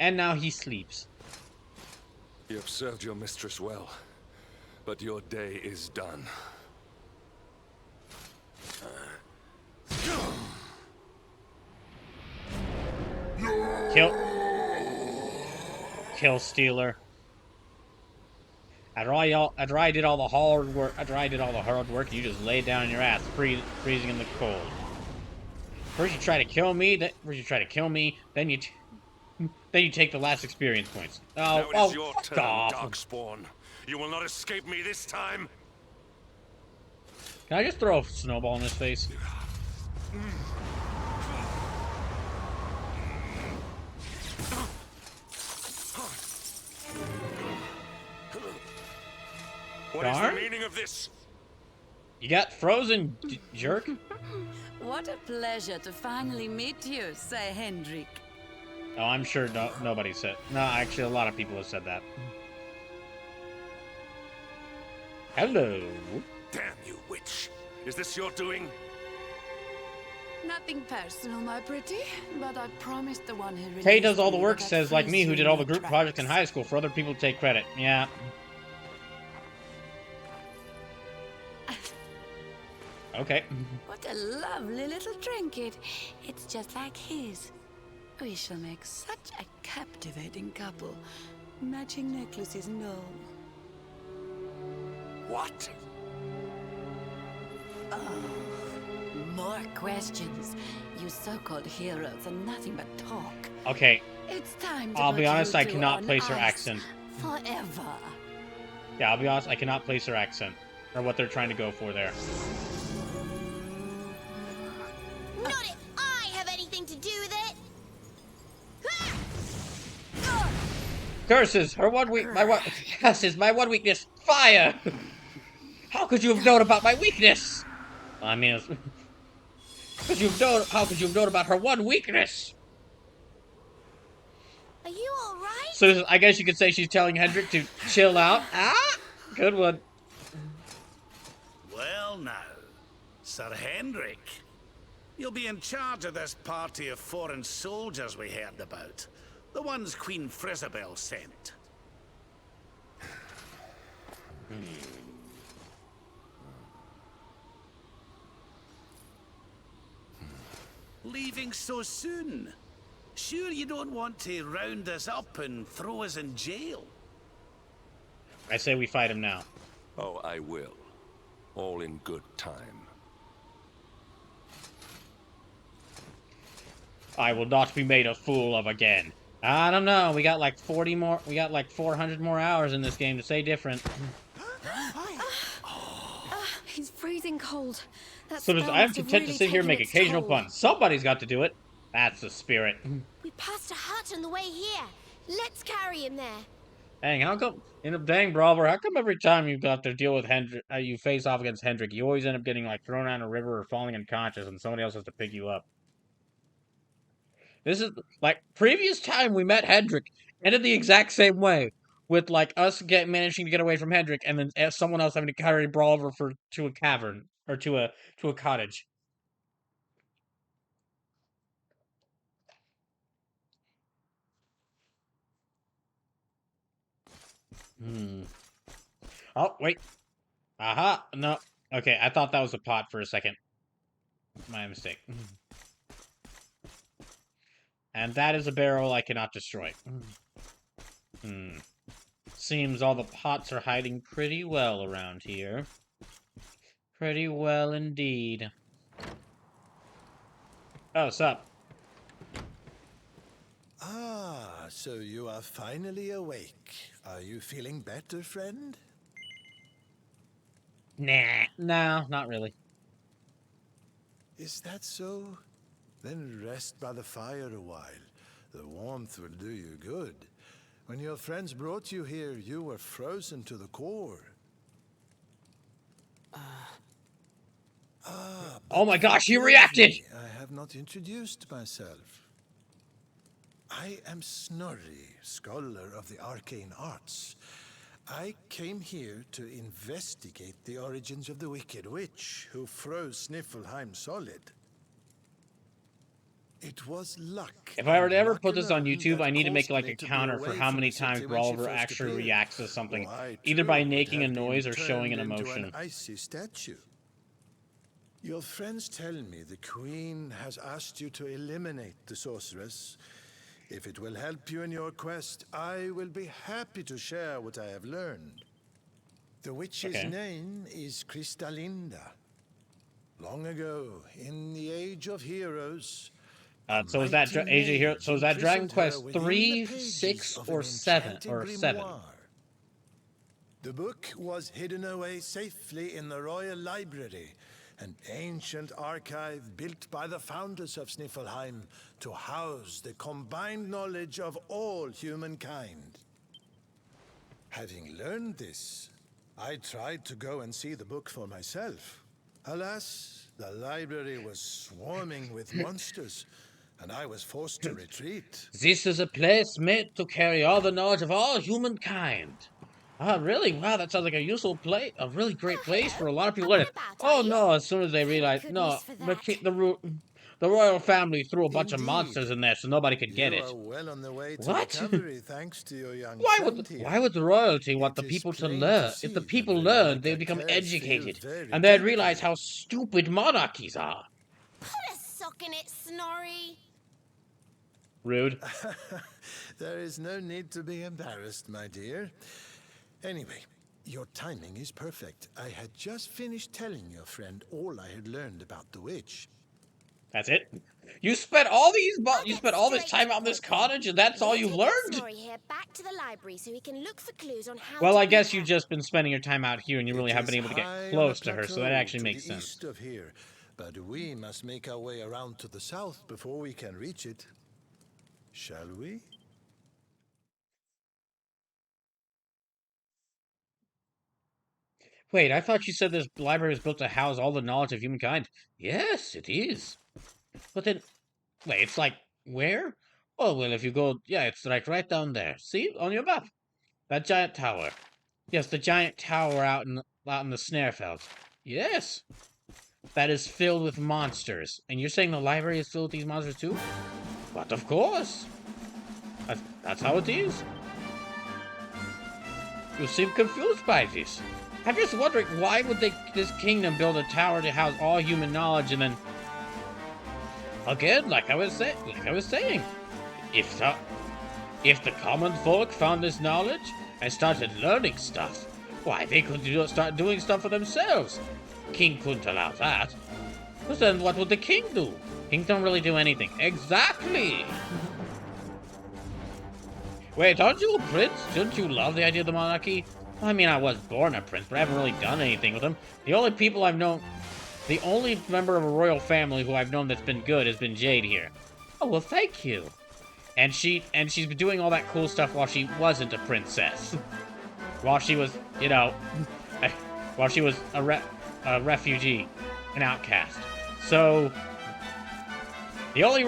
And now he sleeps. You have served your mistress well, but your day is done. Kill Stealer. After I did all the hard work, you just laid down in your ass, freezing in the cold. First you try to kill me, then you take the last experience points. Now it is your fuck turn, off. Darkspawn. You will not escape me this time. Can I just throw a snowball in his face? What is the meaning of this? You got frozen, jerk. What a pleasure to finally meet you, Sir Hendrik. Oh, I'm sure nobody said. No, actually, a lot of people have said that. Hello. Damn you, witch! Is this your doing? Nothing personal, my pretty, but I promised the one who Tay does all the work, that says, like me, who did all the group tracks. projects in high school for other people to take credit. Yeah. Okay. What a lovely little trinket. It's just like his. We shall make such a captivating couple. Matching necklaces and all. What? Oh, more questions. You so-called heroes are nothing but talk. Okay. It's time to I'll be put honest, you I two cannot on place her ice accent. Forever. Yeah, I'll be honest, I cannot place her accent. Or what they're trying to go for there. Not if I have anything to do with it. Curses! My one weakness! Fire! How could you have known about my weakness? I mean, how could you have known about her one weakness? Are you all right? So I guess you could say she's telling Hendrik to chill out. Ah! Good one. Well now, Sir Hendrik, you'll be in charge of this party of foreign soldiers we heard about. The ones Queen Frizabel sent. Leaving so soon? Sure you don't want to round us up and throw us in jail? I say we fight him now. Oh, I will. All in good time. I will not be made a fool of again. I don't know. We got like 40 more. We got like 400 more hours in this game to say different. He's freezing cold. That So spell I'm must have content to really sit here and make taken its occasional toll. puns. Somebody's got to do it. That's the spirit. We passed a hut on the way here. Let's carry him there. Dang, how come in a dang brawler? How come every time you got to deal with Hendrik, you face off against Hendrik, you always end up getting like thrown down a river or falling unconscious, and somebody else has to pick you up? This is like previous time we met Hendrik ended the exact same way, with like us managing to get away from Hendrik, and then someone else having to carry Brawler to a cavern or to a cottage. Oh wait, aha, no, okay, I thought that was a pot for a second. My mistake. And that is a barrel I cannot destroy. Seems all the pots are hiding pretty well around here. Pretty well indeed. Oh, what's up? Ah, so you are finally awake. Are you feeling better, friend? Nah, no, not really. Is that so? Then rest by the fire a while. The warmth will do you good. When your friends brought you here, you were frozen to the core. Oh my gosh, he Forgive reacted! me, I have not introduced myself. I am Snorri, scholar of the arcane arts. I came here to investigate the origins of the Wicked Witch who froze Sniffelheim solid. It was luck. If I were and to ever luck put this on alone YouTube, that I need to make caused like me a to be counter for away how from many the times city when she Brawler first actually appeared. reacts to something, I, either by too, would making a have been noise or showing an turned into emotion. an icy statue. Your friends tell me the Queen has asked you to eliminate the sorceress. If it will help you in your quest, I will be happy to share what I have learned. The witch's Okay. name is Cristalinda. Long ago, in the Age of Heroes, a So is that mighty AJ here? mage So is that Dragon imprisoned her Quest within the 3, pages 6, of or an 7? enchanted Or 7? grimoire. The book was hidden away safely in the Royal Library, an ancient archive built by the founders of Sniffelheim to house the combined knowledge of all humankind. Having learned this, I tried to go and see the book for myself. Alas, the library was swarming with monsters, and I was forced to retreat. This is a place made to carry all the knowledge of all humankind. Ah, really? Wow, that sounds like a useful place, a really great place for a lot of people. Up and To about, are Oh you? no! As soon as they Thank realize, no, goodness for the that. the royal family threw a bunch of Indeed. monsters in there, so nobody could get You it. are well on the way to What? recovery, thanks to your young Why friend would here. why would the royalty want It the is people to plain to learn? If the see that people learned, they'd Veronica become cares for you educated, very and they'd deeply. realize how stupid monarchies are. Put a sock in it, Snorri. Rude. There is no need to be embarrassed, my dear. Anyway, your timing is perfect. I had just finished telling your friend all I had learned about the witch. That's it. You spent all I'll you get spent all this straight to time on the this point then. cottage, and that's all We're you've to get learned? Snorri here back to the library so he can look for clues on how Well, to I beat guess her. you've just been spending your time out here, and you really It haven't been is able to get high on a close to her, so that plateau actually to makes the sense. east of here, but we must make our way around to the south before we can reach it. Shall we? Wait, I thought you said this library was built to house all the knowledge of humankind. Yes, it is. But then, wait, it's like, where? Oh, well, if you go, yeah, it's like right down there. See, on your map. That giant tower. Yes, the giant tower out in the Snarefeld. Yes. That is filled with monsters. And you're saying the library is filled with these monsters too? But of course. That's how it is. You seem confused by this. I'm just wondering, why would this kingdom build a tower to house all human knowledge and then... Again, like I was saying, if the common folk found this knowledge and started learning stuff, why, they could start doing stuff for themselves. King couldn't allow that. But then what would the king do? King don't really do anything. Exactly! Wait, aren't you a prince? Shouldn't you love the idea of the monarchy? I mean, I was born a prince, but I haven't really done anything with them. The only people I've known... The only member of a royal family who I've known that's been good has been Jade here. Oh, well, thank you. And she's been doing all that cool stuff while she wasn't a princess. While she was, you know... while she was a refugee. An outcast. So... The only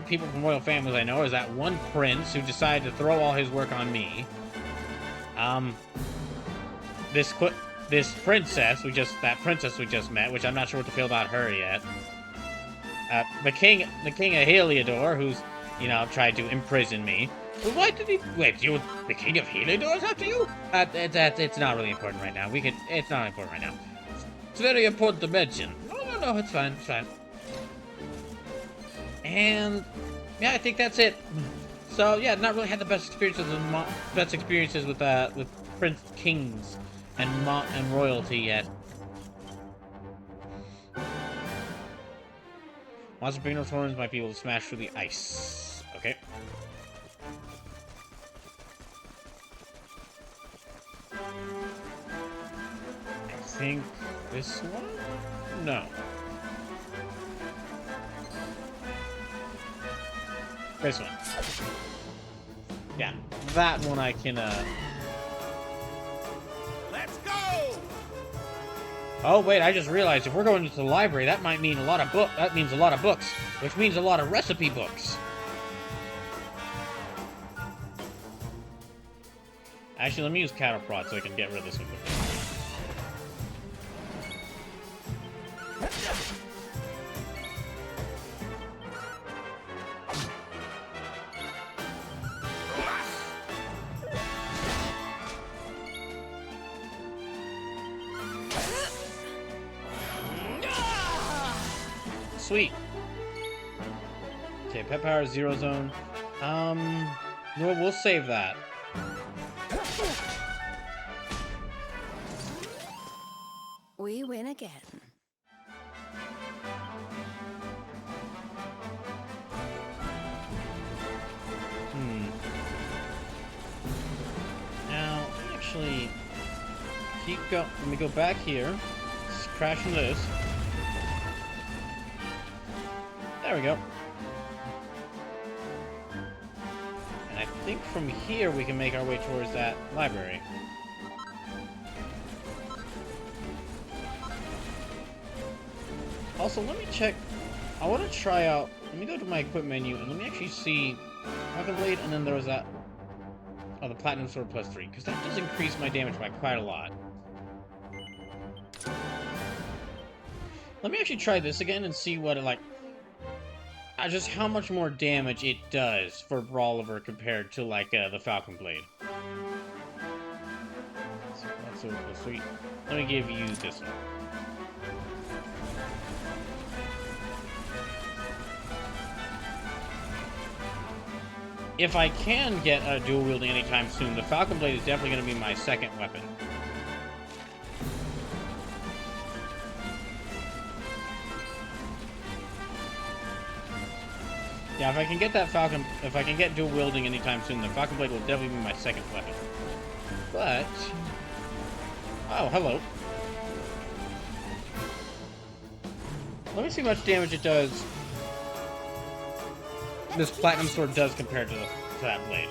people from royal families I know is that one prince who decided to throw all his work on me. This princess that princess we just met, which I'm not sure what to feel about her yet. The king of Heliodor, who's, you know, tried to imprison me. Well, why did he? Wait, the king of Heliodor is after you? It's not really important right now. It's not important right now. It's very important to mention. No, it's fine. And yeah, I think that's it. So yeah, not really had the best experiences with Prince Kings and royalty yet. Monster big enough horns might be able to smash through the ice. Okay. I think this one? No. This one. Yeah, that one I can, Let's go! Oh, wait, I just realized if we're going into the library, that might mean a lot of that means a lot of books, which means a lot of recipe books. Actually, let me use cattle prod so I can get rid of this one quickly. Sweet. Okay, pet power, zero zone. No, we'll save that. We win again. Now, actually, let me go back here. Let's crash into this. There we go. And I think from here we can make our way towards that library. Also, let me check. I want to try out. Let me go to my equip menu and let me actually see Rocket Blade, and then there was that. Oh, the Platinum Sword +3, because that does increase my damage by quite a lot. Let me actually try this again and see what it like. Just how much more damage it does for Brawliver compared to like the Falcon Blade. So that's so sweet. Let me give you this one. If I can get a dual wielding anytime soon, the Falcon Blade is definitely going to be my second weapon. Yeah, if I can get if I can get dual wielding anytime soon, the Falcon Blade will definitely be my second weapon. But, oh, hello. Let me see how much damage it does. This Platinum Sword does compared to that blade.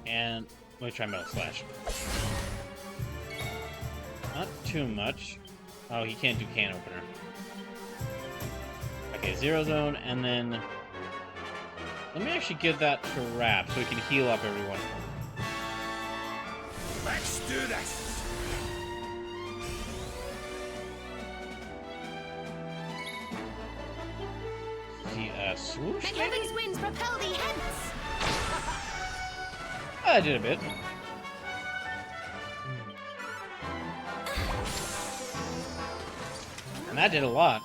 And let me try Metal Slash. Not too much. Oh, he can't do can opener. Okay, zero zone, and then let me actually give that to Rap so we can heal up everyone. Let's do this! The swoosh, Make maybe? heaven's winds propel thee hence! I did a bit. And that did a lot.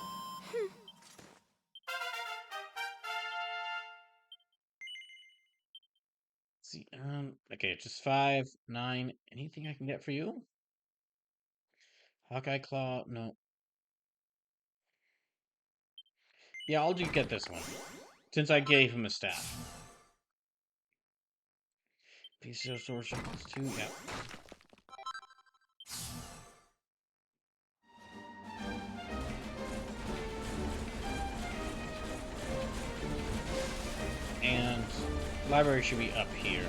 Let's see, okay, just 5, 9. Anything I can get for you? Hawkeye Claw, no. Yeah, I'll get this one. Since I gave him a staff. Piece of sorcery +2, yeah. And library should be up here.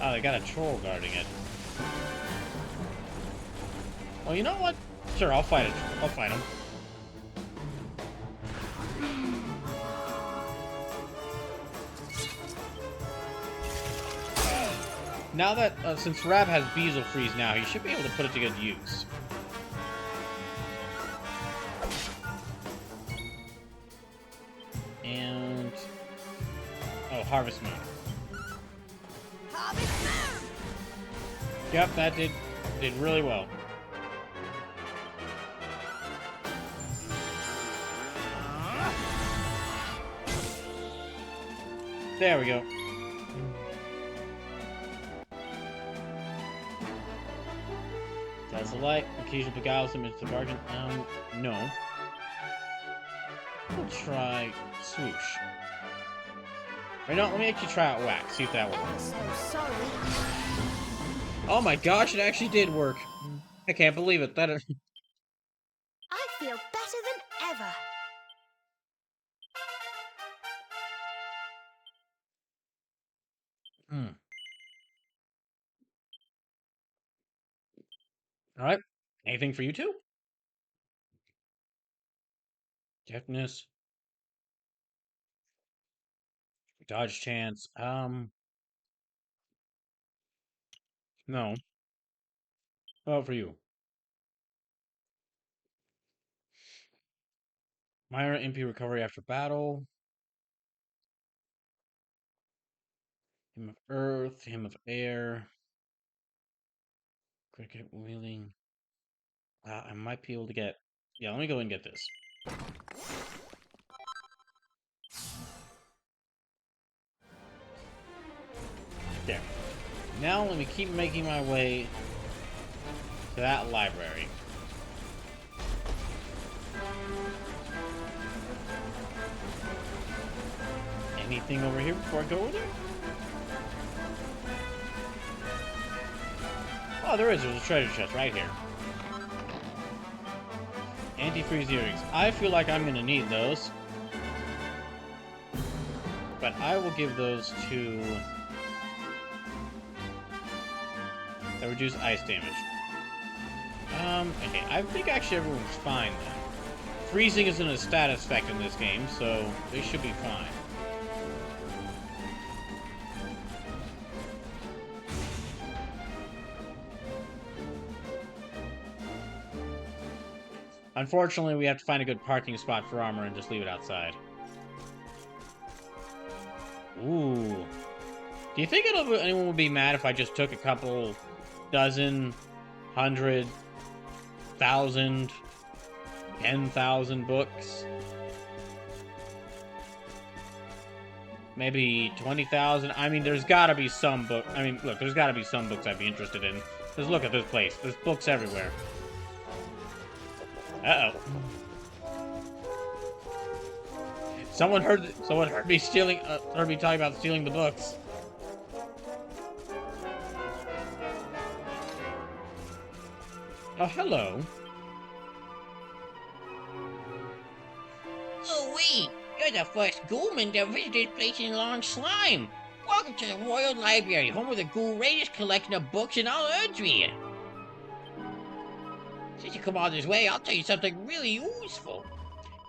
Oh, they got a troll guarding it. Well, you know what? Sure, I'll fight it. I'll fight him. Now that, since Rab has Beezle Freeze now, he should be able to put it to good use. And... oh, Harvest Moon. Harvest Moon! Yep, that did really well. There we go. As a light, occasional beguiles into the bargain. No. We'll try swoosh. Right now, let me actually try out wax, see if that works. So sorry. Oh my gosh, it actually did work. I can't believe it. That I feel better than ever. Alright. Anything for you two? Deafness. Dodge chance. No. How about for you? Minor MP recovery after battle. Hymn of Earth. Hymn of Air. Cricket wheeling. I might be able to get... Yeah, let me go and get this. There. Now let me keep making my way to that library. Anything over here before I go over there? Oh, there is. There's a treasure chest right here. Anti-freeze earrings. I feel like I'm gonna need those. But I will give those to... that reduce ice damage. Okay, I think actually everyone's fine then. Freezing isn't a status effect in this game, so they should be fine. Unfortunately, we have to find a good parking spot for armor and just leave it outside. Ooh. Do you think anyone would be mad if I just took a couple dozen, 100, 1,000, 10,000 books? Maybe 20,000? I mean, there's gotta be some book. I mean, look, there's gotta be some books I'd be interested in. Just look at this place. There's books everywhere. Uh-oh. Someone heard me stealing, heard me talking about stealing the books. Oh, hello. Oh, wait. You're the first ghoulman to visit this place in a long slime. Welcome to the Royal Library, home of the ghoul greatest collection of books in all Erdrea. Since you come all this way, I'll tell you something really useful.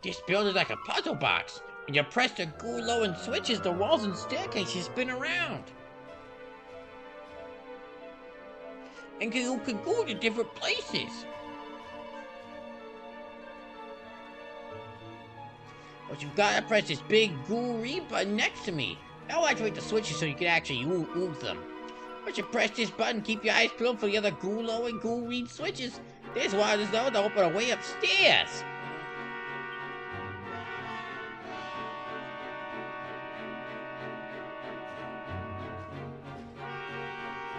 This building's like a puzzle box. When you press the ghoul low and switches, the walls and staircases spin around. And you can go to different places. But you've got to press this big ghoul read button next to me. That'll activate the switches so you can actually move them. Once you press this button, keep your eyes peeled for the other ghoul low and ghoul read switches. There's one of those to open a way upstairs.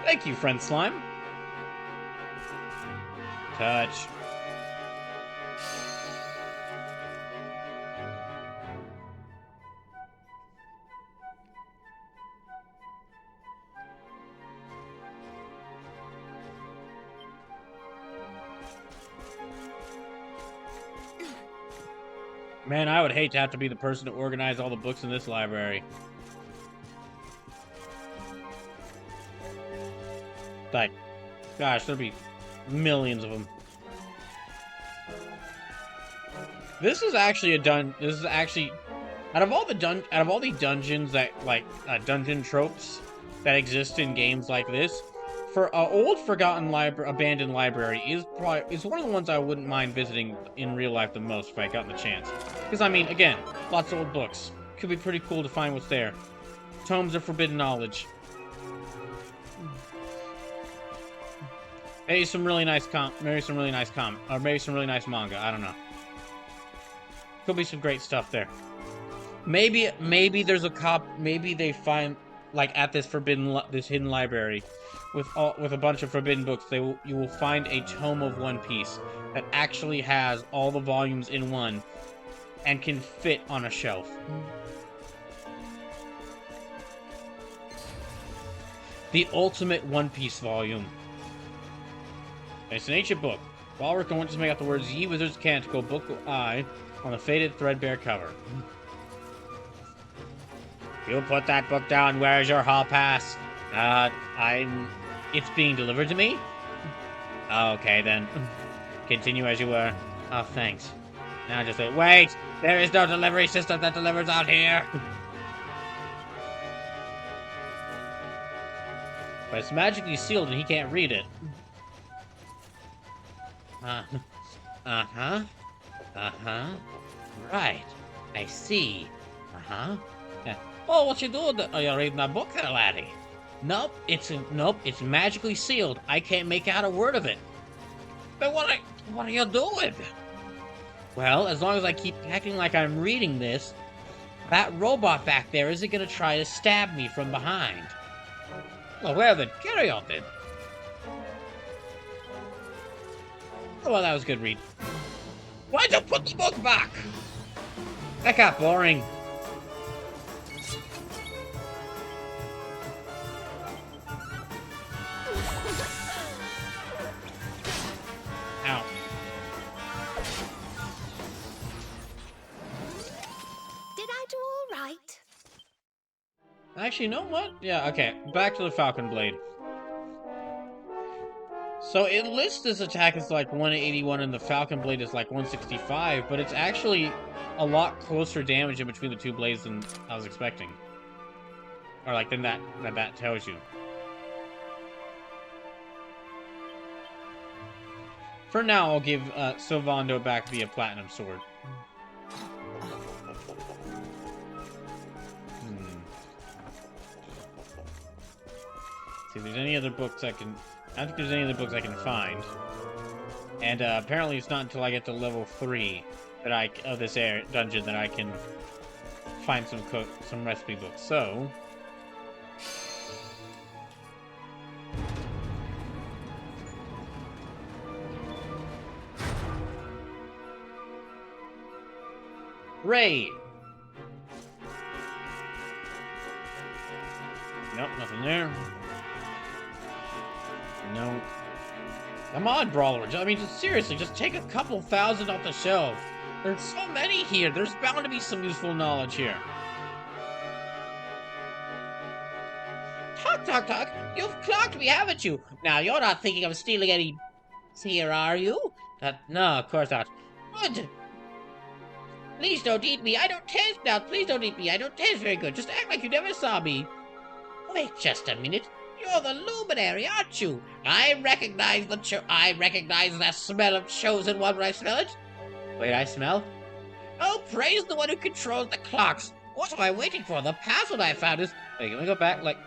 Thank you, friend slime. Touch. Man, I would hate to have to be the person to organize all the books in this library. Like, gosh, there'd be millions of them. This is actually out of all the dungeons that dungeon tropes that exist in games like this, for an old forgotten abandoned library is one of the ones I wouldn't mind visiting in real life the most if I got the chance. Because I mean, again, lots of old books. Could be pretty cool to find what's there. Tomes of forbidden knowledge. Maybe some really nice maybe some really nice manga. I don't know. Could be some great stuff there. Maybe there's maybe they find, like, at this hidden library, with a bunch of forbidden books, you will find a tome of One Piece that actually has all the volumes in one and can fit on a shelf. The ultimate One Piece volume. It's an ancient book. Walrick wants to make out the words "Ye Wizards Canticle, Book I" on the faded threadbare cover. You put that book down. Where's your hall pass? It's being delivered to me? Okay, then. Continue as you were. Oh, thanks. Now just say, wait! There is no delivery system that delivers out here! But it's magically sealed and he can't read it. Uh-huh. Right. I see. Uh-huh. Yeah. Oh, what you doing? Are you reading that book there, laddie? Nope, it's magically sealed. I can't make out a word of it. But what are you doing? Well, as long as I keep acting like I'm reading this, that robot back there isn't gonna try to stab me from behind. Well then, carry on then. Oh, well, that was a good read. Why'd you put the book back? That got boring. Ow. Did I do all right? Actually, you know what? Yeah, okay. Back to the Falcon Blade. So it lists this attack as like 181 and the Falcon Blade is like 165, but it's actually a lot closer damage in between the two blades than I was expecting. Or like than that tells you. For now, I'll give Sylvando back via Platinum Sword. See if there's any other books I can... I don't think there's any other books I can find. And apparently it's not until I get to level 3 that of this dungeon that I can find some recipe books. So... Ray! Nope, nothing there. No. Come on, Brawler. I mean, seriously, just take a couple thousand off the shelf. There's so many here. There's bound to be some useful knowledge here. Talk. You've clocked me, haven't you? Now, you're not thinking of stealing any... here, are you? No, of course not. Good. Please don't eat me. I don't taste now. Please don't eat me. I don't taste very good. Just act like you never saw me. Wait just a minute. You're the luminary, aren't you? I recognize the smell of chosen one when I smell it. Wait, I smell? Oh, praise the one who controls the clocks. What am I waiting for? The password I found is... Wait, can we go back? Like,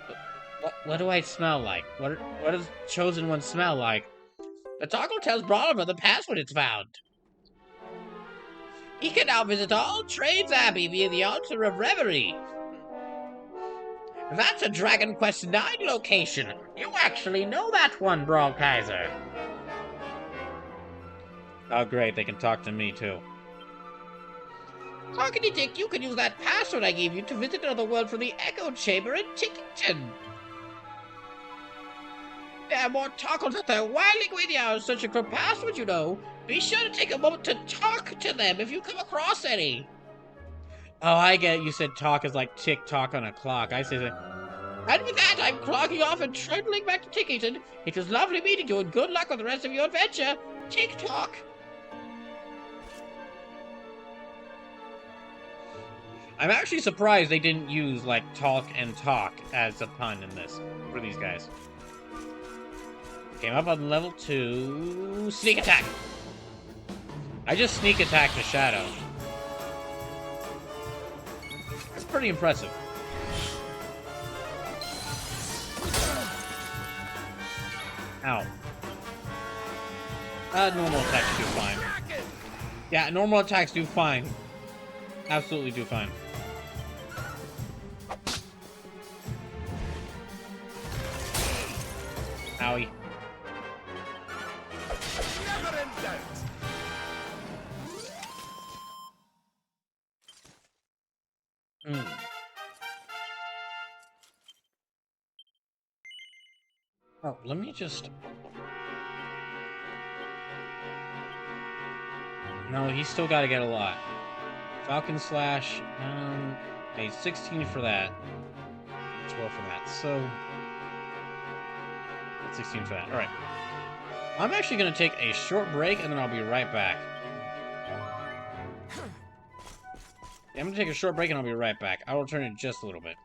what do I smell like? What does chosen one smell like? The toggle tells Brawler the password it's found. He can now visit all Trades Abbey via the Altar of Reverie. That's a Dragon Quest 9 location. You actually know that one, Brawl Kaiser. Oh, great. They can talk to me, too. Talkity Dick, you can use that password I gave you to visit another world from the Echo Chamber in Tickington. There are more Tockles out there wilding with you searching for passwords, you know. Be sure to take a moment to talk to them if you come across any. Oh, I get it. You said talk is like tick-tock on a clock. I say that. And with that, I'm clocking off and trundling back to Tickington. It was lovely meeting you, and good luck with the rest of your adventure. Tick-tock. I'm actually surprised they didn't use, like, talk and talk as a pun in this, for these guys. Came up on level 2. Sneak attack! I just sneak attacked a shadow. That's pretty impressive. Ow. Normal attacks do fine. Yeah, normal attacks do fine. Absolutely do fine. Owie. Never in doubt. Mm. Oh, let me just... No, he's still got to get a lot. Falcon Slash, a 16 for that. 12 for that, so... 16 for that, alright. I'm actually going to take a short break, and then I'll be right back. Yeah, I'm going to take a short break, and I'll be right back. I'll return in just a little bit.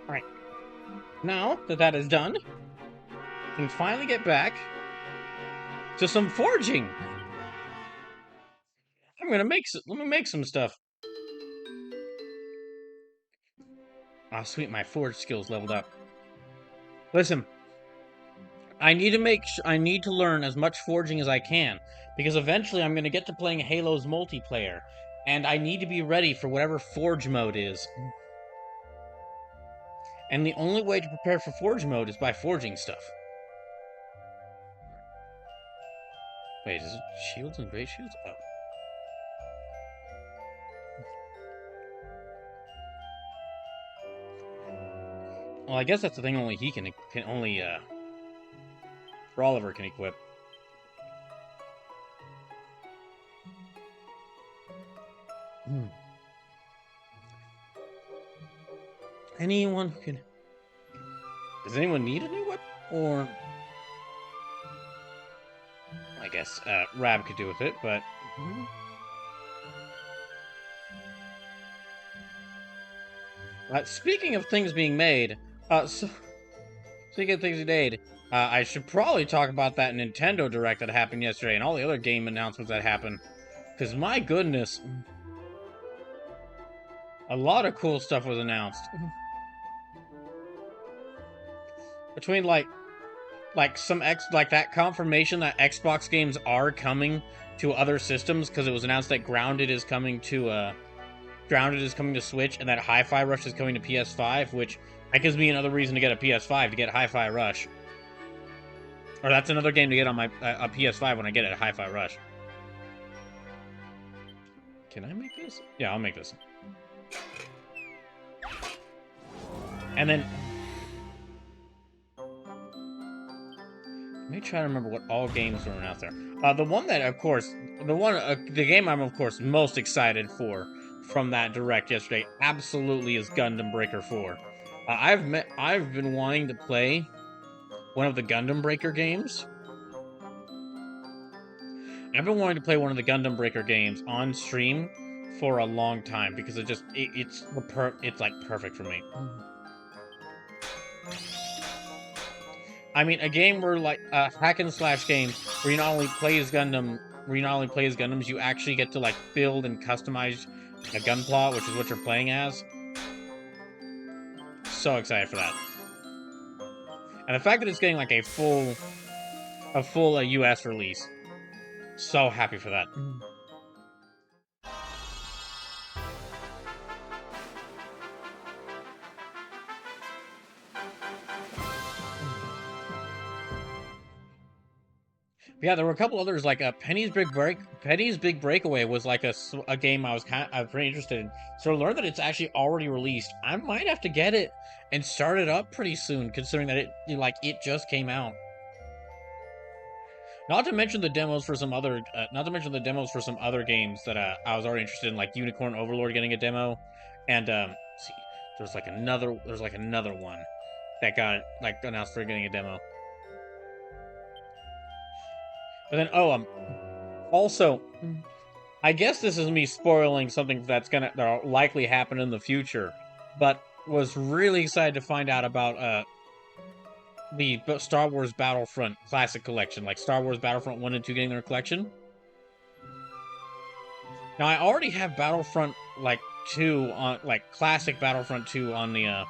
Alright. Now that that is done, we can finally get back to some forging. Let me make some stuff. Ah, sweet, my forge skills leveled up. Listen, I need to learn as much forging as I can, because eventually I'm going to get to playing Halo's multiplayer, and I need to be ready for whatever forge mode is. And the only way to prepare for forge mode is by forging stuff. Wait, is it shields and great shields? Oh. Well, I guess that's the thing only he can only, Oliver can equip. Anyone who can... Does anyone need a new weapon? Or... I guess, Rab could do with it, but... Speaking of things being made, speaking of things being made, I should probably talk about that Nintendo Direct that happened yesterday and all the other game announcements that happened. Because, my goodness, a lot of cool stuff was announced. Between, like that confirmation that Xbox games are coming to other systems, because it was announced that Grounded is coming to Switch, and that Hi-Fi Rush is coming to PS5, which that gives me another reason to get a PS5 to get Hi-Fi Rush. Or that's another game to get on my a PS5 when I get it, Hi-Fi Rush. Can I make this? Yeah, I'll make this. And then... Let me try to remember what all games were announced there. The one that, of course... the game I'm, of course, most excited for from that Direct yesterday absolutely is Gundam Breaker 4. I've been wanting to play one of the Gundam Breaker games. I've been wanting to play one of the Gundam Breaker games on stream for a long time because it's like perfect for me. I mean, a game where like a hack and slash game where you not only play as Gundams, you actually get to like build and customize a gunpla, which is what you're playing as. So excited for that. And the fact that it's getting like a full US release. So happy for that. Yeah, there were a couple others, like Penny's Big Breakaway was like a game I was pretty interested in. So to learn that it's actually already released, I might have to get it and start it up pretty soon, considering that it just came out. Not to mention the demos for some other games that I was already interested in, like Unicorn Overlord getting a demo, and see, there's like another one that got like announced for getting a demo. But then, also, I guess this is me spoiling something that'll likely happen in the future, but was really excited to find out about the Star Wars Battlefront Classic Collection, like Star Wars Battlefront 1 and 2 getting their collection. Now, I already have Battlefront, 2 on, Classic Battlefront 2 on the,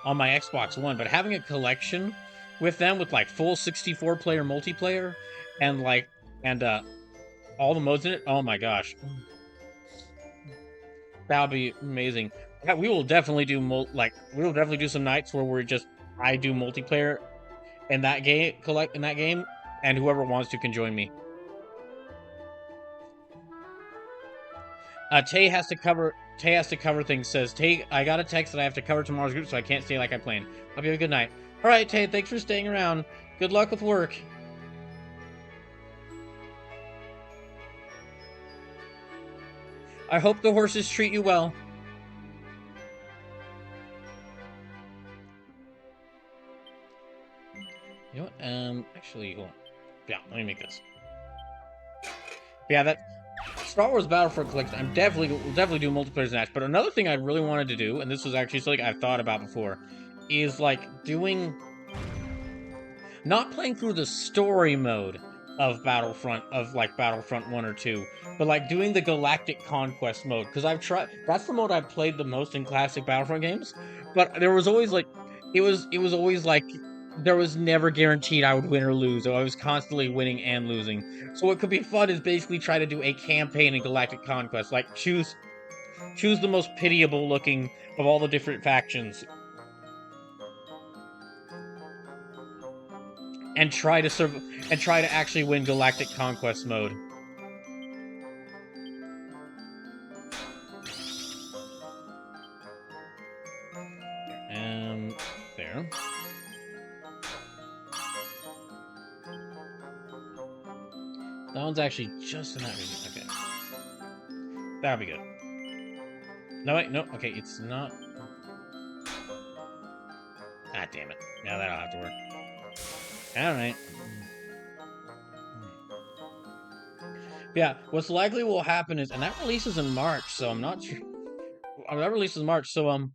on my Xbox One, but having a collection with them with, full 64-player multiplayer and, all the modes in it, oh my gosh. That would be amazing. Yeah, we will definitely do, some nights where I do multiplayer in that game, and whoever wants to can join me. Tay has to cover things. Says, Tay, I got a text that I have to cover tomorrow's group, so I can't stay like I planned. Hope you have a good night. Alright, Tay, thanks for staying around. Good luck with work. I hope the horses treat you well. You know what? Actually, hold on. Yeah, let me make this. Yeah, Star Wars Battlefront Collection, we'll definitely do multiplayer match. But another thing I really wanted to do, and this was actually something I've thought about before, is like not playing through the story mode of Battlefront 1 or 2, but like doing the Galactic Conquest mode, because I've tried. That's the mode I've played the most in classic Battlefront games. But there was always like, it was always like there was never guaranteed I would win or lose, so I was constantly winning and losing. So what could be fun is basically try to do a campaign in Galactic Conquest, like choose the most pitiable looking of all the different factions, and try to actually win Galactic Conquest mode. There. That one's actually just in that region. Okay. That'll be good. No, wait, no. Okay, it's not. Ah, damn it. Now that'll have to work. Alright. Yeah, what's likely will happen is, and that releases in March, so I'm not sure. That releases in March, so,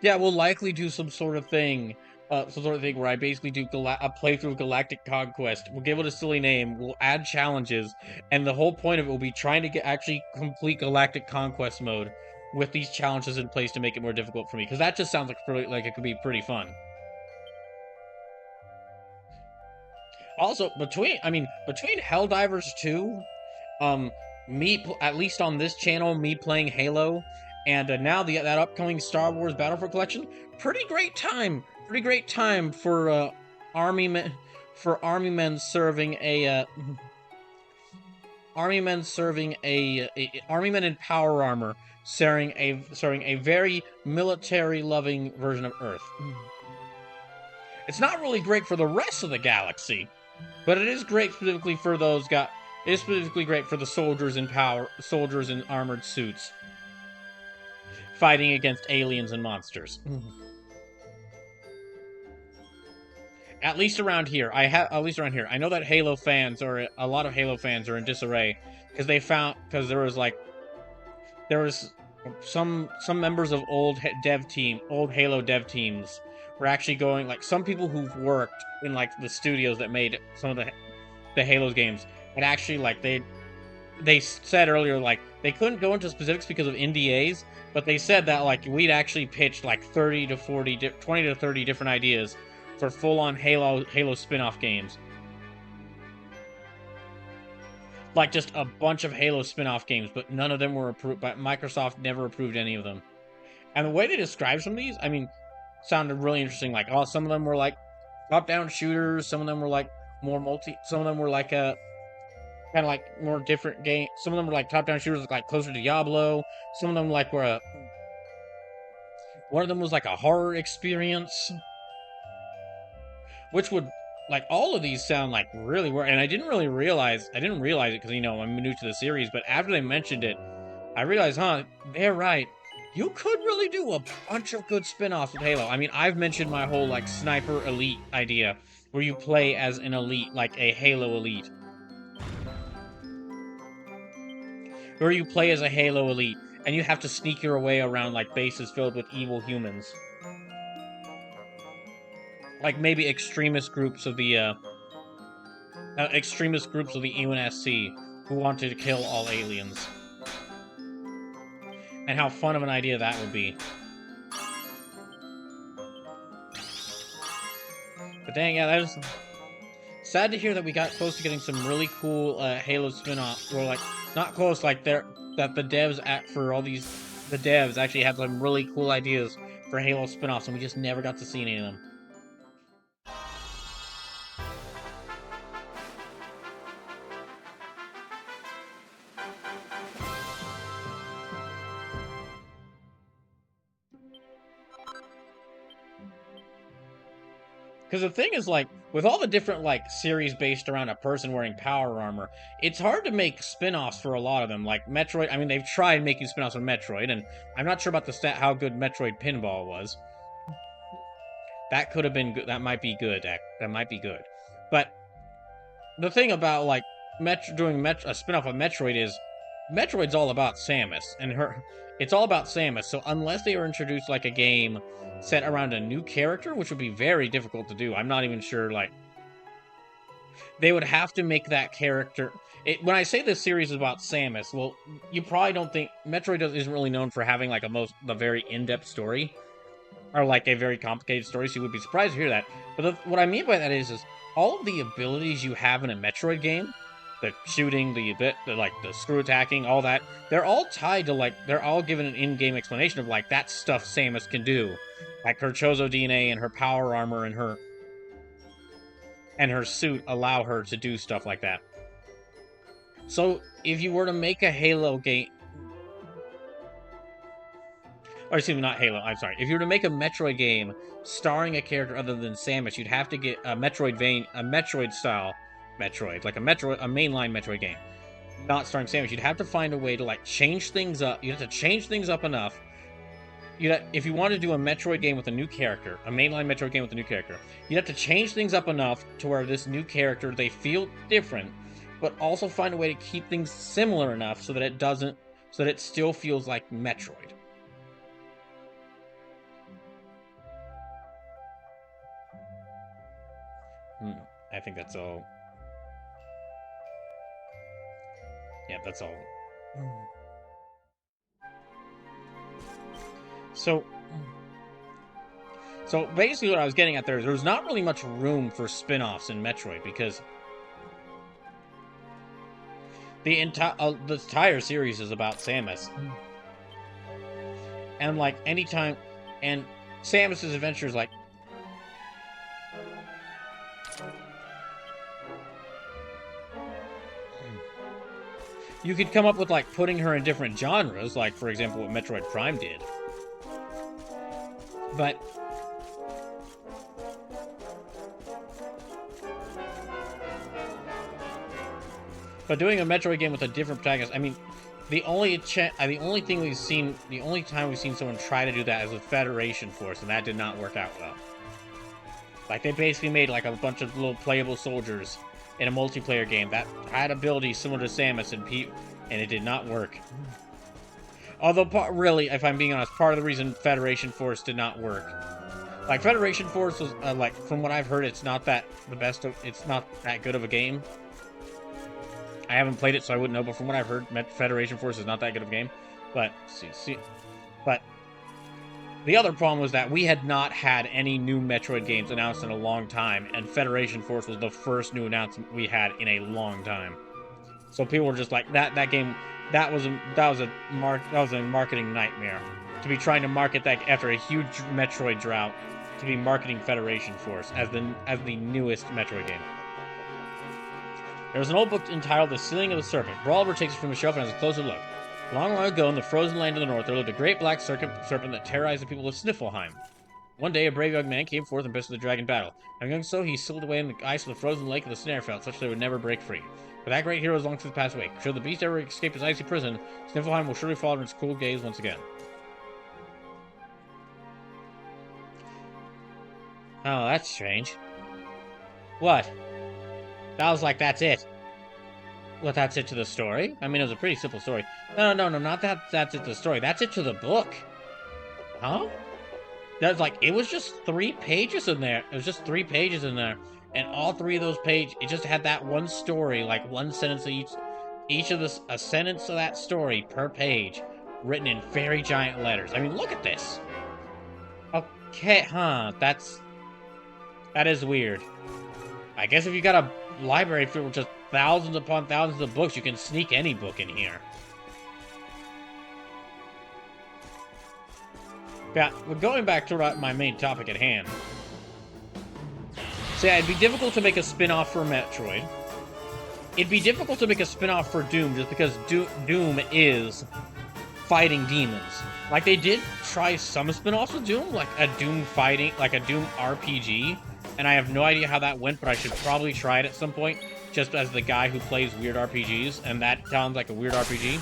yeah, we'll likely do some sort of thing where I basically do a playthrough of Galactic Conquest. We'll give it a silly name, we'll add challenges, and the whole point of it will be trying to actually complete Galactic Conquest mode with these challenges in place to make it more difficult for me, because that just sounds like it could be pretty fun. Also, between Helldivers 2, at least on this channel, me playing Halo, and now that upcoming Star Wars Battlefront Collection, pretty great time for army men serving army men in power armor, serving a very military-loving version of Earth. It's not really great for the rest of the galaxy, but it is great specifically for those guys. It is specifically great for the soldiers in armored suits, fighting against aliens and monsters. At least around here, I know that a lot of Halo fans are in disarray because there was some members of old Halo dev teams were actually going, like, some people who've worked in like the studios that made some of the Halo games, and actually like they said earlier, like, they couldn't go into specifics because of NDAs, but they said that like we'd actually pitched like 20 to 30 different ideas for full-on Halo spin-off games. Like, just a bunch of Halo spin-off games, but none of them were approved. But Microsoft never approved any of them. And the way they describe some of these, I mean, sounded really interesting. Like, some of them were like top-down shooters. Some of them were like some of them were like kind of like more different game. Some of them were like top-down shooters, like closer to Diablo. Some of them like one of them was like a horror experience, which would, like, all of these sound like really weird. And I didn't realize it because, you know, I'm new to the series, but after they mentioned it, I realized, they're right. You could really do a bunch of good spin-offs with Halo. I mean, I've mentioned my whole, like, sniper elite idea, where you play as an elite, like a Halo elite. Where you play as a Halo elite, and you have to sneak your way around, like, bases filled with evil humans. Like, maybe extremist groups of the UNSC who wanted to kill all aliens. And how fun of an idea that would be. But dang, yeah, that was sad to hear that we got close to getting some really cool Halo spin-off. Or, like, not close, like, that the devs actually had some really cool ideas for Halo spin-offs, and we just never got to see any of them. Because the thing is, like, with all the different, like, series based around a person wearing power armor, it's hard to make spin-offs for a lot of them. Like, Metroid, I mean, they've tried making spin-offs on Metroid, and I'm not sure about how good Metroid Pinball was. That could have been good. That might be good. That might be good. But the thing about, like, a spin-off of Metroid is Metroid's all about Samus and her. It's all about Samus. So unless they were introduced like a game set around a new character, which would be very difficult to do, I'm not even sure. Like they would have to make that character. When I say this series is about Samus, well, you probably don't think Metroid isn't really known for having like a very in-depth story. Or like a very complicated story, so you would be surprised to hear that. But what I mean by that is all of the abilities you have in a Metroid game, the shooting, the screw attacking, all that, they're all tied to like, they're all given an in-game explanation of like, that stuff Samus can do. Like her Chozo DNA and her power armor and her suit allow her to do stuff like that. So if you were to make a Halo game, or excuse me, not Halo, I'm sorry. If you were to make a Metroid game starring a character other than Samus, you'd have to get a Metroid-style Metroid, like a mainline Metroid game, not starring Samus. You'd have to find a way to like change things up. You'd have to change things up enough. If you want to do a Metroid game with a new character, a mainline Metroid game with a new character, you'd have to change things up enough to where this new character, they feel different, but also find a way to keep things similar enough so that it still feels like Metroid. I think that's all. Yeah, that's all. So basically what I was getting at there is there's not really much room for spin-offs in Metroid because the entire series is about Samus. And like anytime, and Samus's adventures, like you could come up with like putting her in different genres, like for example what Metroid Prime did. But doing a Metroid game with a different protagonist, I mean, the only time we've seen someone try to do that is with Federation Force, and that did not work out well. Like they basically made like a bunch of little playable soldiers in a multiplayer game that had abilities similar to Samus and it did not work. Although, really, if I'm being honest, part of the reason Federation Force did not work, like Federation Force was like, from what I've heard, it's not that it's not that good of a game. I haven't played it, so I wouldn't know. But from what I've heard, Federation Force is not that good of a game. But but the other problem was that we had not had any new Metroid games announced in a long time, and Federation Force was the first new announcement we had in a long time. So people were just like, that game, that was a marketing nightmare to be trying to market that after a huge Metroid drought, to be marketing Federation Force as the newest Metroid game. There was an old book entitled The Sealing of the Serpent. Brawler takes it from the shelf and has a closer look. Long, long ago, in the frozen land of the north, there lived a great black serpent that terrorized the people of Sniffelheim. One day, a brave young man came forth and bested the dragon battle. Having done so, he sealed away in the ice of the frozen lake of the snare felt, such that they would never break free. But that great hero has long since passed away. Should the beast ever escape his icy prison, Sniffelheim will surely fall under its cruel gaze once again. Oh, that's strange. What? That was like, that's it. Well, that's it to the story? I mean, it was a pretty simple story. No, not that's it to the story. That's it to the book. Huh? That's like, it was just 3 pages in there. It was just 3 pages in there. And all 3 of those pages, it just had that one story, like one sentence of a sentence of that story per page, written in very giant letters. I mean, look at this. Okay, huh, that is weird. I guess if you got a library filled with just thousands upon thousands of books, you can sneak any book in here. Yeah, but going back to my main topic at hand. So yeah, it'd be difficult to make a spin-off for Metroid. It'd be difficult to make a spin-off for Doom, just because Doom is fighting demons. Like, they did try some spin-offs with Doom, like a Doom RPG, and I have no idea how that went, but I should probably try it at some point, just as the guy who plays weird RPGs, and that sounds like a weird RPG.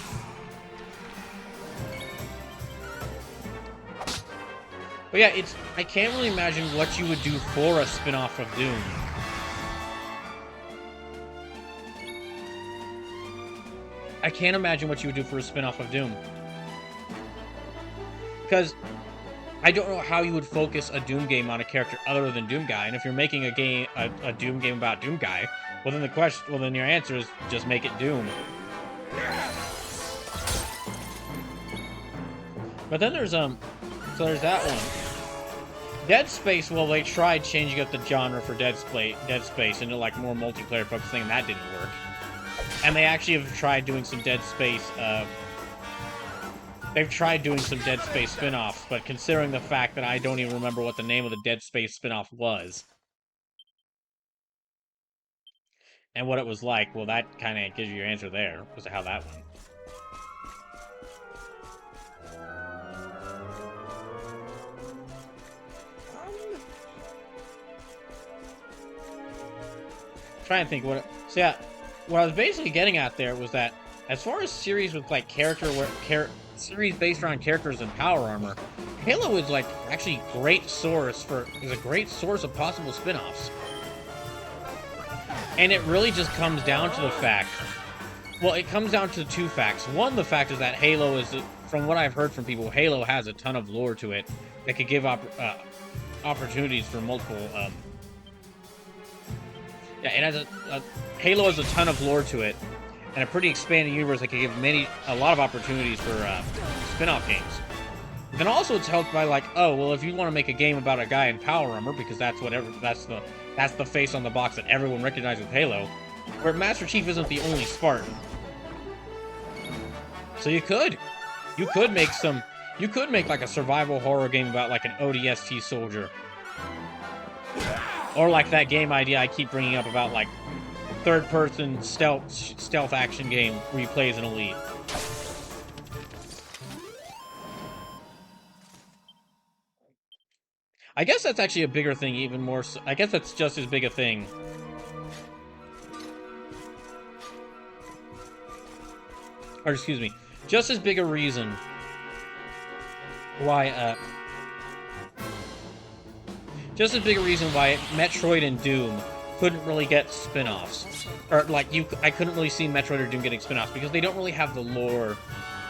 But yeah, I can't really imagine what you would do for a spin-off of Doom. I can't imagine what you would do for a spin-off of Doom. Because I don't know how you would focus a Doom game on a character other than Doom Guy. And if you're making a game, a Doom game about Doom Guy, well then your answer is just make it Doom. But then there's so there's that one. Dead Space, well, they tried changing up the genre for Dead Space into like more multiplayer focused thing, and that didn't work. And they actually have tried doing some Dead Space. They've tried doing some Dead Space spin-offs, but considering the fact that I don't even remember what the name of the Dead Space spin-off was and what it was like, well, that kind of gives you your answer there as to how that went. Trying to think what. So yeah, what I was basically getting at there was that as far as series with like series based around characters and power armor, Halo is like actually a great source of possible spin-offs. And it really just comes down to the fact. Well, it comes down to two facts. One, the fact is that Halo is, from what I've heard from people, Halo has a ton of lore to it that could give opportunities for multiple. Yeah, it has Halo has a ton of lore to it, and a pretty expanded universe that could give a lot of opportunities for spin-off games. Then also it's helped by like, oh well, if you want to make a game about a guy in power armor, because that's the face on the box that everyone recognizes with Halo, where Master Chief isn't the only Spartan. So you could make like a survival horror game about like an ODST soldier. Or like that game idea I keep bringing up about like third-person stealth action game where you play as an elite. I guess that's actually a bigger thing, even more so. I guess that's just as big a thing. Or excuse me, just as big a reason why just as big a reason why Metroid and Doom couldn't really get spin-offs. Or, like, I couldn't really see Metroid or Doom getting spin-offs, because they don't really have the lore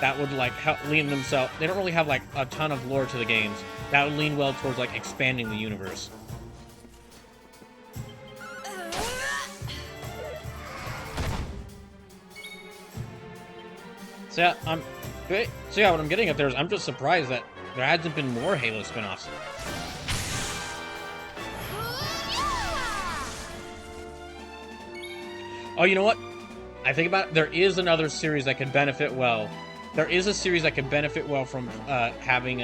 that would, like, help lean themselves... They don't really have, like, a ton of lore to the games that would lean well towards, like, expanding the universe. So, yeah, what I'm getting at there is I'm just surprised that there hasn't been more Halo spin-offs. Oh, you know what? I think about it. There is another series that could benefit well. There is a series that could benefit well from having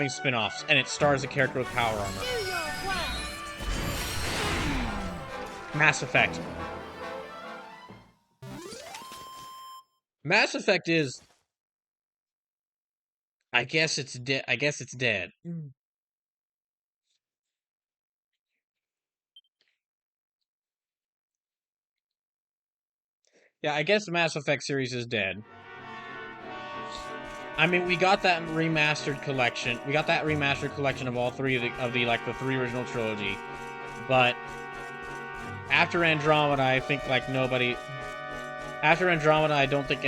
spin-offs, and it stars a character with power armor. Mass Effect. Mass Effect is... I guess it's dead. I guess it's dead. Yeah, I guess the Mass Effect series is dead. I mean, we got that remastered collection. We got that remastered collection of all three of the three original trilogy. But after Andromeda, I think like nobody. After Andromeda, I don't think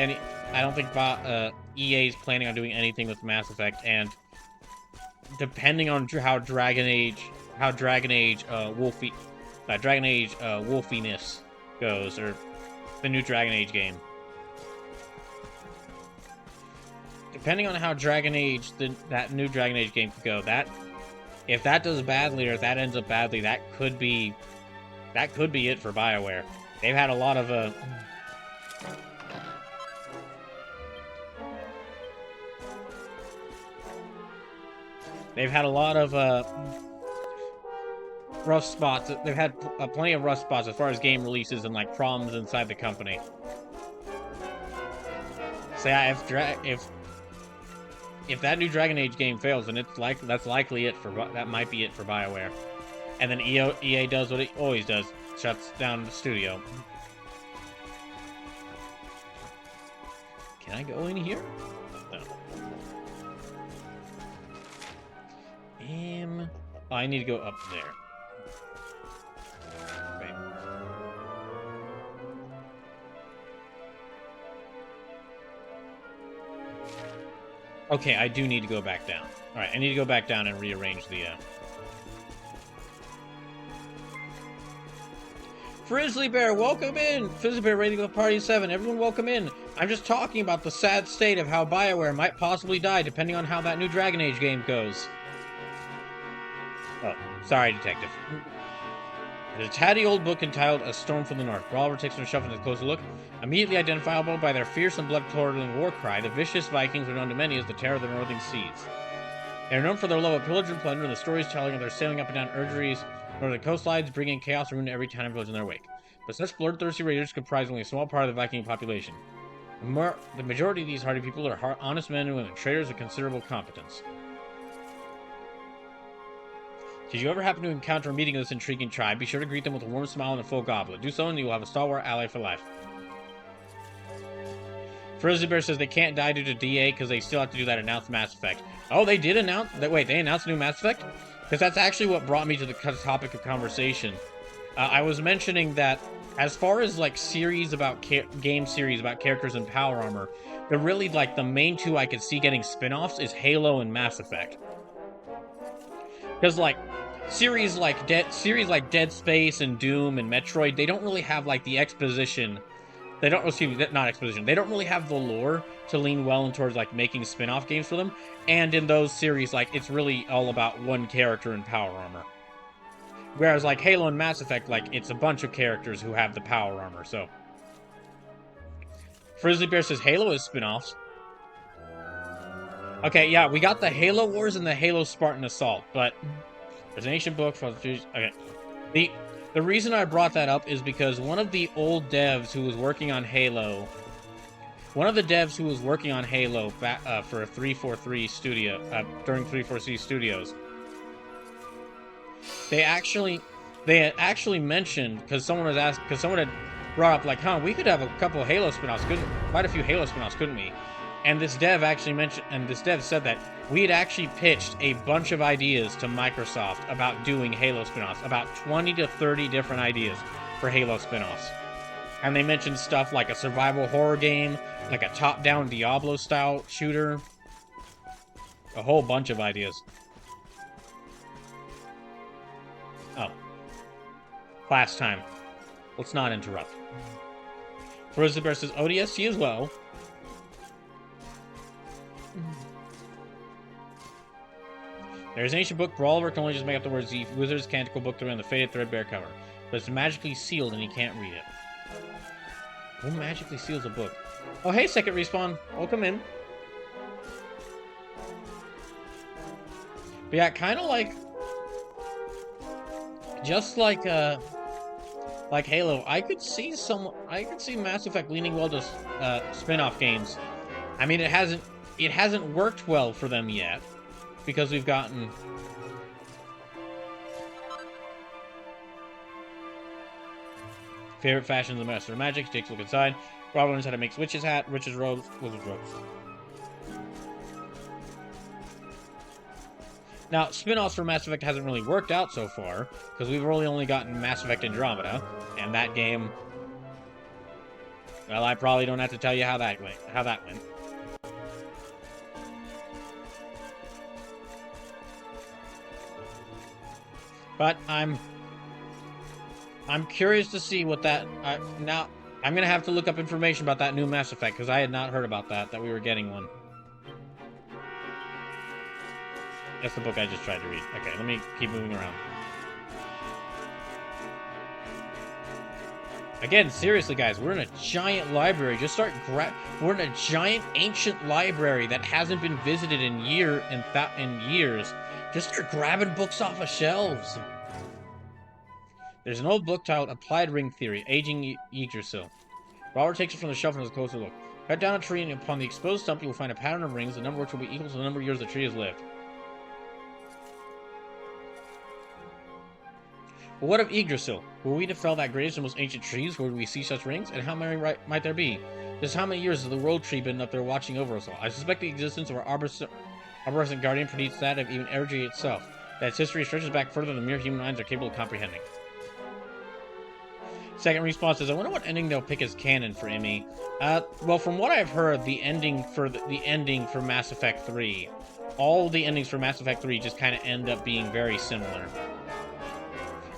EA is planning on doing anything with Mass Effect, and depending on how Dragon Age wolfiness goes, or the new Dragon Age game. Depending on how Dragon Age, that new Dragon Age game could go, if that does badly or if that ends up badly, that could be it for BioWare. They've had a lot of rough spots. They've had plenty of rough spots as far as game releases and like problems inside the company. So yeah, if that new Dragon Age game fails, then that's likely it for that might be it for BioWare. And then EA does what it always does, shuts down the studio. Can I go in here? No. Oh, I need to go up there. Wait. Okay, I do need to go back down. Alright, I need to go back down and rearrange the, Frizzly Bear, welcome in! Frizzly Bear rating the party 7. Everyone welcome in. I'm just talking about the sad state of how BioWare might possibly die depending on how that new Dragon Age game goes. Oh, sorry, Detective. There's a tatty old book entitled A Storm from the North. Brawler takes from the shelf and takes a closer look. Immediately identifiable by their fierce and blood-curdling war cry, the vicious Vikings are known to many as the terror of the northern seas. They are known for their love of pillage and plunder and the stories telling of their sailing up and down Erdree's northern coastlines, bringing chaos and ruin to every town and village in their wake. But such bloodthirsty raiders comprise only a small part of the Viking population. The majority of these hardy people are honest men and women, traders of considerable competence. Should you ever happen to encounter a meeting of this intriguing tribe, be sure to greet them with a warm smile and a full goblet. Do so and you will have a stalwart ally for life. Frizzly Bear says they can't die due to DA because they still have to do that announced Mass Effect. Oh, they did announce that. Wait, they announced a new Mass Effect? Because that's actually what brought me to the topic of conversation. I was mentioning that as far as like series about game series about characters in power armor, they're really like the main two I could see getting spin-offs is Halo and Mass Effect. Because like series like Dead Space and Doom and Metroid, they don't really have like the exposition. They don't, excuse me, not exposition. They don't really have the lore to lean well in towards like making spin-off games for them. And in those series, like it's really all about one character in power armor. Whereas like Halo and Mass Effect, like it's a bunch of characters who have the power armor. So Frizzly Bear says Halo is spin-offs. Okay, yeah, we got the Halo Wars and the Halo Spartan Assault, but there's an ancient book for okay. The reason I brought that up is because one of the old devs who was working on Halo, for a 343 studio, during 343 Studios, they had actually mentioned, because someone had brought up like, we could have a couple of Halo spin-offs, quite a few Halo spin-offs, couldn't we? And this dev said that we had actually pitched a bunch of ideas to Microsoft about doing Halo spin-offs, about 20 to 30 different ideas for Halo spin-offs. And they mentioned stuff like a survival horror game, like a top-down Diablo-style shooter, a whole bunch of ideas. Oh. Class time. Let's not interrupt. Frizzly Bear says ODST as well. There's an ancient book. Brawler can only just make up the words the Wizard's Canticle book through on the faded threadbare cover. But it's magically sealed and he can't read it. Who magically seals a book? Oh, hey, Second Respawn. Welcome in. But yeah, kind of like... Just like Halo, I could see Mass Effect leaning well to spin-off games. I mean, it hasn't worked well for them yet, because we've gotten... Favorite fashion of the Master of Magic, takes a look inside. Robin learns how to make witch's hat, witch's robes, wizard's robes. Now, spin-offs for Mass Effect hasn't really worked out so far, because we've really only gotten Mass Effect Andromeda, and that game... Well, I probably don't have to tell you how that went. But I'm curious to see what that... now, I'm going to have to look up information about that new Mass Effect, because I had not heard about that we were getting one. That's the book I just tried to read. Okay, let me keep moving around. Again, seriously, guys, we're in a giant library. We're in a giant ancient library that hasn't been visited in years. Just start grabbing books off of shelves. There's an old book titled Applied Ring Theory, Aging Yggdrasil. Robert takes it from the shelf and has a closer look. Cut down a tree, and upon the exposed stump, you will find a pattern of rings, the number of which will be equal to the number of years the tree has lived. But what of Yggdrasil? Were we to fell that greatest and most ancient trees, where would we see such rings? And how many might there be? Just how many years has the world tree been up there watching over us all? I suspect the existence of our arborescent guardian precedes that of even Erdree itself. That its history stretches back further than mere human minds are capable of comprehending. Second response is, I wonder what ending they'll pick as canon for Emmy. Well, from what I've heard, the ending for Mass Effect 3, all the endings for Mass Effect 3 just kind of end up being very similar.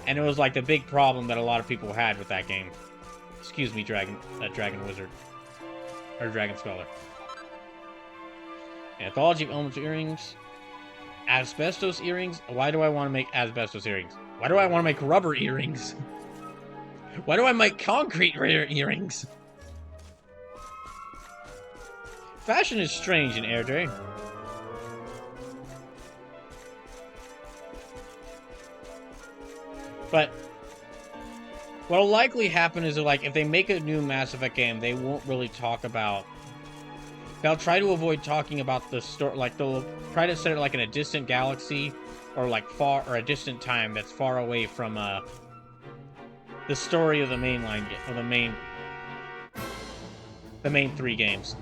And it was like the big problem that a lot of people had with that game. Excuse me, Dragon Wizard. Or Dragon Scholar. Anthology of Elemental Earrings. Asbestos earrings? Why do I want to make asbestos earrings? Why do I want to make rubber earrings? Why do I make concrete earrings? Fashion is strange in Airdrie. But what'll likely happen is that, like, if they make a new Mass Effect game, they won't really talk about... They'll try to avoid talking about the story, like, they'll try to set it, like, in a distant galaxy, or, like, or a distant time that's far away from, the story of the mainline, or the main 3 games.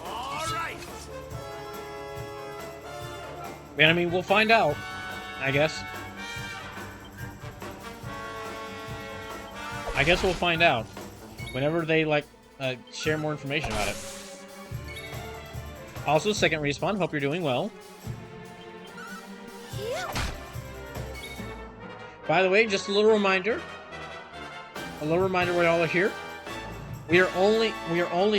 All right. And, I mean, we'll find out, I guess. I guess we'll find out whenever they, like, share more information about it. Also, second respawn, hope you're doing well. By the way, just a little reminder while y'all are here. We are only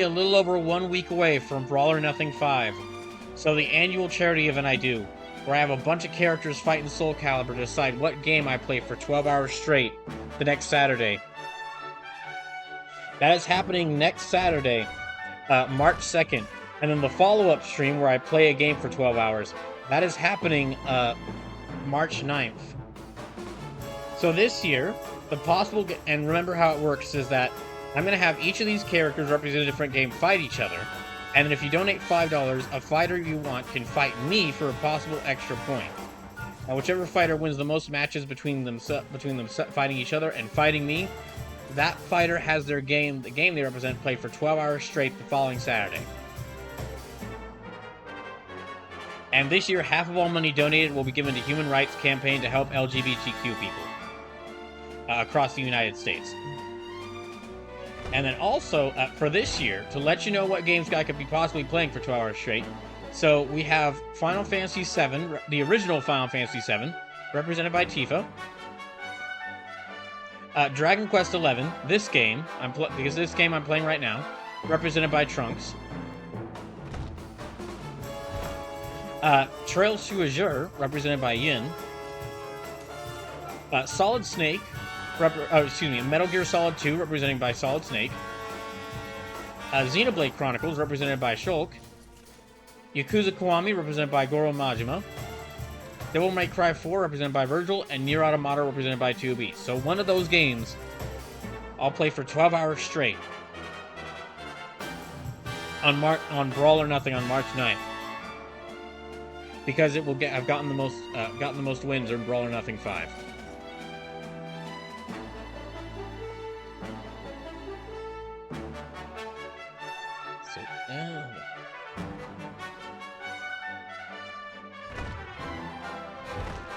a little over 1 week away from Brawl or Nothing 5. So the annual charity event I do, where I have a bunch of characters fighting Soul Calibur to decide what game I play for 12 hours straight the next Saturday. That is happening next Saturday, March 2nd. And then the follow-up stream where I play a game for 12 hours, that is happening March 9th. So this year, the possible... And remember how it works is that I'm going to have each of these characters represent a different game fight each other. And then if you donate $5, a fighter you want can fight me for a possible extra point. Now, whichever fighter wins the most matches between them fighting each other and fighting me, that fighter has the game they represent, played for 12 hours straight the following Saturday. And this year, half of all money donated will be given to Human Rights Campaign to help LGBTQ people across the United States. And then also, for this year, to let you know what games I could be possibly playing for 12 hours straight, so we have Final Fantasy VII, the original Final Fantasy VII, represented by Tifa. Dragon Quest XI, this game, because this game I'm playing right now, represented by Trunks. Trails to Azure, represented by Yin. Solid Snake, Metal Gear Solid 2, represented by Solid Snake. Xenoblade Chronicles, represented by Shulk. Yakuza Kiwami, represented by Goro Majima. Devil May Cry 4, represented by Virgil, and Nier Automata, represented by 2B. So one of those games, I'll play for 12 hours straight. On Brawl or Nothing on March 9th. Because I've gotten the most wins in Brawl or Nothing 5. So, I'm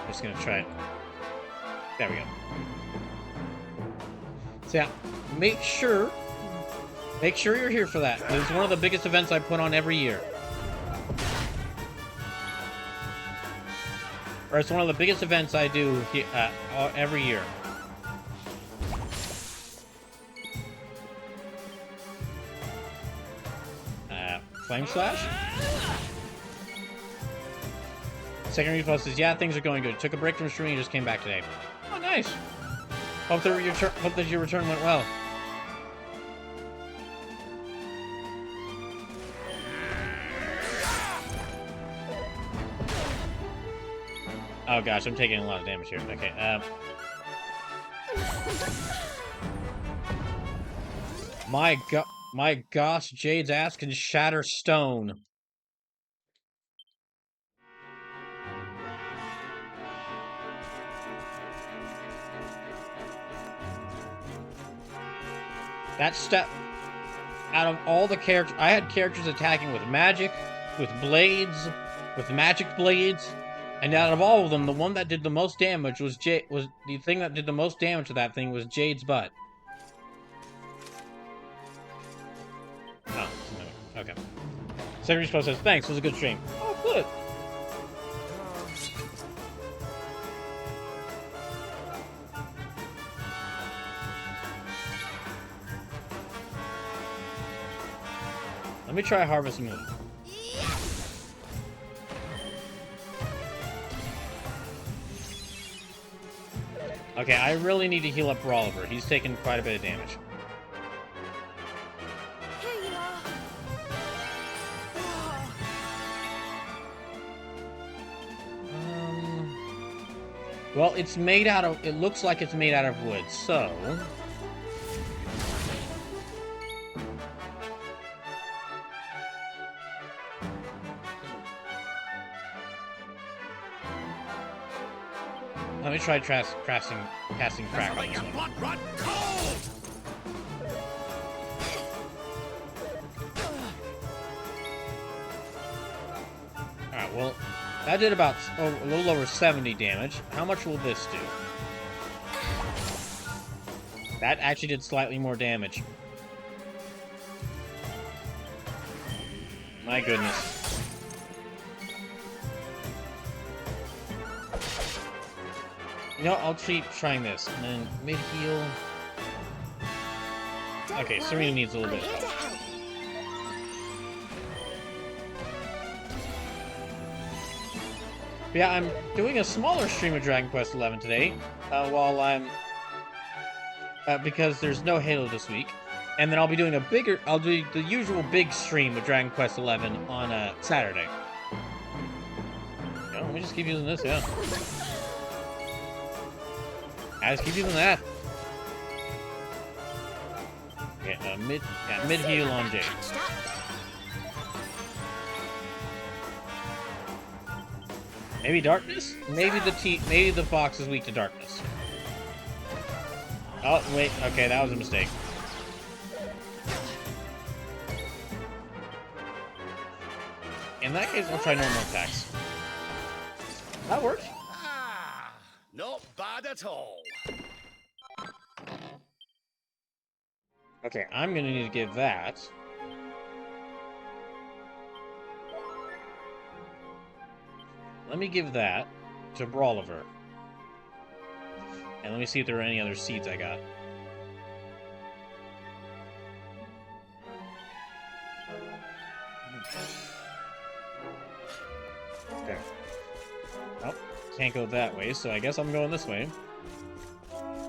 just gonna try it. There we go. So yeah, make sure you're here for that. It's one of the biggest events I put on every year. Or it's one of the biggest events I do every year. Flame Slash? Second response says, yeah, things are going good. Took a break from streaming and just came back today. Oh, nice. Hope that your return went well. Oh gosh, I'm taking a lot of damage here. Okay, my gosh, Jade's ass can shatter stone. That step, out of all the characters, I had characters attacking with magic, with blades, with magic blades, And out of all of them, the one that did the most damage was the thing that did the most damage to that thing was Jade's butt. Oh, okay. Secretary Post says, thanks, it was a good stream. Oh, good. Let me try Harvest Moon. Okay, I really need to heal up Rolliver. He's taking quite a bit of damage. Here you are. Well, it's made out of... It looks like it's made out of wood, so... Let me try casting crack on this one. Blood run cold! Alright, well, that did about a little over 70 damage. How much will this do? That actually did slightly more damage. My goodness. You know, I'll keep trying this. And then mid-heal. Okay, Serena needs a little bit of help. Yeah, I'm doing a smaller stream of Dragon Quest XI today, while I'm... because there's no Halo this week. And then I'll be doing a bigger... I'll do the usual big stream of Dragon Quest XI on Saturday. Oh, let me just keep using this, yeah. I just keep using that. Okay, mid heal on Jade. Maybe darkness? Maybe the fox is weak to darkness. Oh wait, okay, that was a mistake. In that case, I'll try normal attacks. That works. Ah, not bad at all. Okay, I'm gonna need to give that. Let me give that to Brawliver. And let me see if there are any other seeds I got. Okay. Well, can't go that way, so I guess I'm going this way.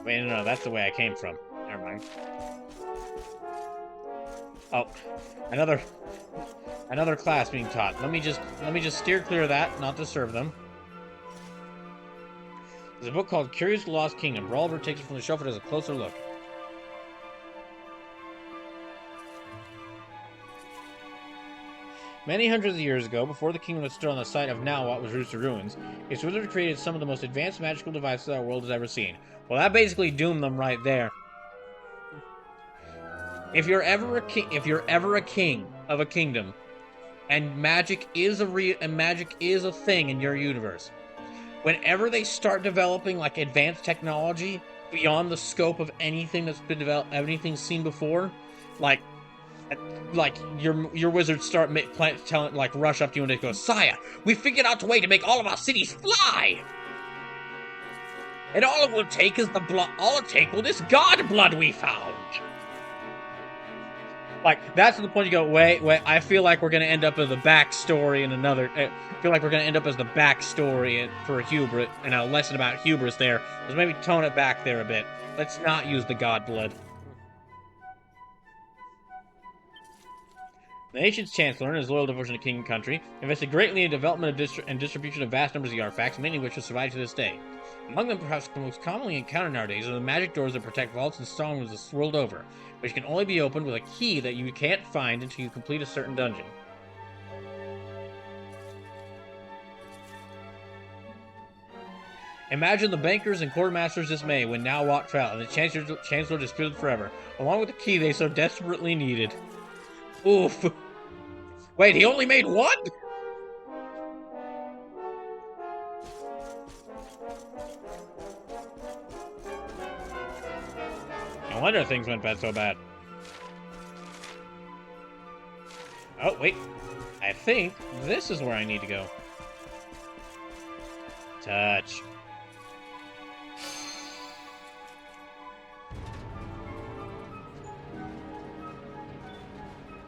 Wait, no, that's the way I came from. Never mind. Oh, another class being taught. Let me just steer clear of that, not disturb them. There's a book called Curious the Lost Kingdom. Brawliver takes it from the shelf and has a closer look. Many hundreds of years ago, before the kingdom that stood on the site of now what was Rooster Ruins, its wizard created some of the most advanced magical devices our world has ever seen. Well, that basically doomed them right there. If you're ever a king of a kingdom, and magic is a thing in your universe, whenever they start developing like advanced technology beyond the scope of anything that's been developed, anything seen before, like your wizards start rush up to you and they go, "Sire, we figured out a way to make all of our cities fly, and all it will take is the blood. All it take will this god blood we found." Like, that's to the point you go, wait, I feel like we're going to end up as the backstory in another... I feel like we're going to end up as the backstory for hubris, and a lesson about hubris there. Let's maybe tone it back there a bit. Let's not use the god blood. The nation's chancellor and his loyal devotion to king and country invested greatly in the development and distribution of vast numbers of the artifacts, many of which have survived to this day. Among them, perhaps the most commonly encountered nowadays, are the magic doors that protect vaults and strong rooms the world over, which can only be opened with a key that you can't find until you complete a certain dungeon. Imagine the bankers' and quartermasters' dismay when now Wat fell, and the chancellor disappeared forever, along with the key they so desperately needed. Oof. Wait, he only made one? No wonder things went bad so bad. Oh, wait. I think this is where I need to go. Touch.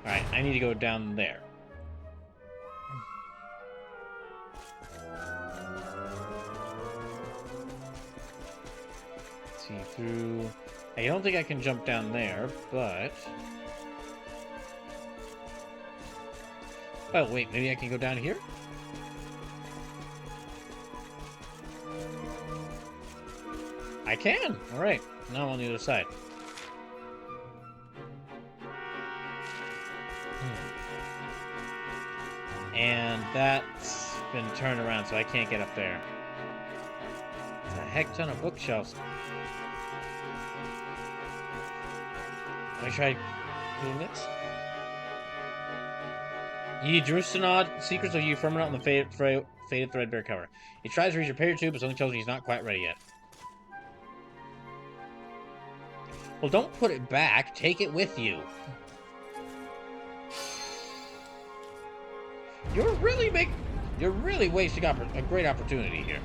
Alright, I need to go down there. See through... I don't think I can jump down there, but... Oh, wait, maybe I can go down here? I can! Alright, now I'm on the other side. And that's been turned around, so I can't get up there. There's a heck ton of bookshelves. Let me try doing this. Ye Drustanod, Secrets of Euphemia on the faded threadbare cover. He tries to reach your page 2, but something tells him he's not quite ready yet. Well, don't put it back. Take it with you. You're really wasting a great opportunity here.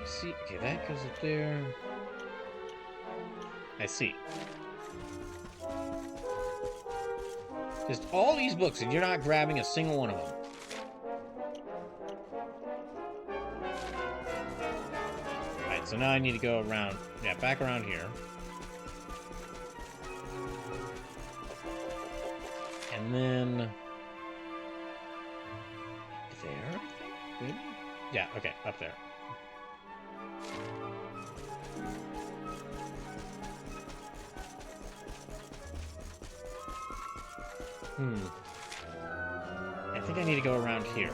See, okay, that goes up there. I see. Just all these books, and you're not grabbing a single one of them. Alright, so now I need to go around, back around here. And then... there, I think? Maybe? Yeah, okay, up there. I think I need to go around here.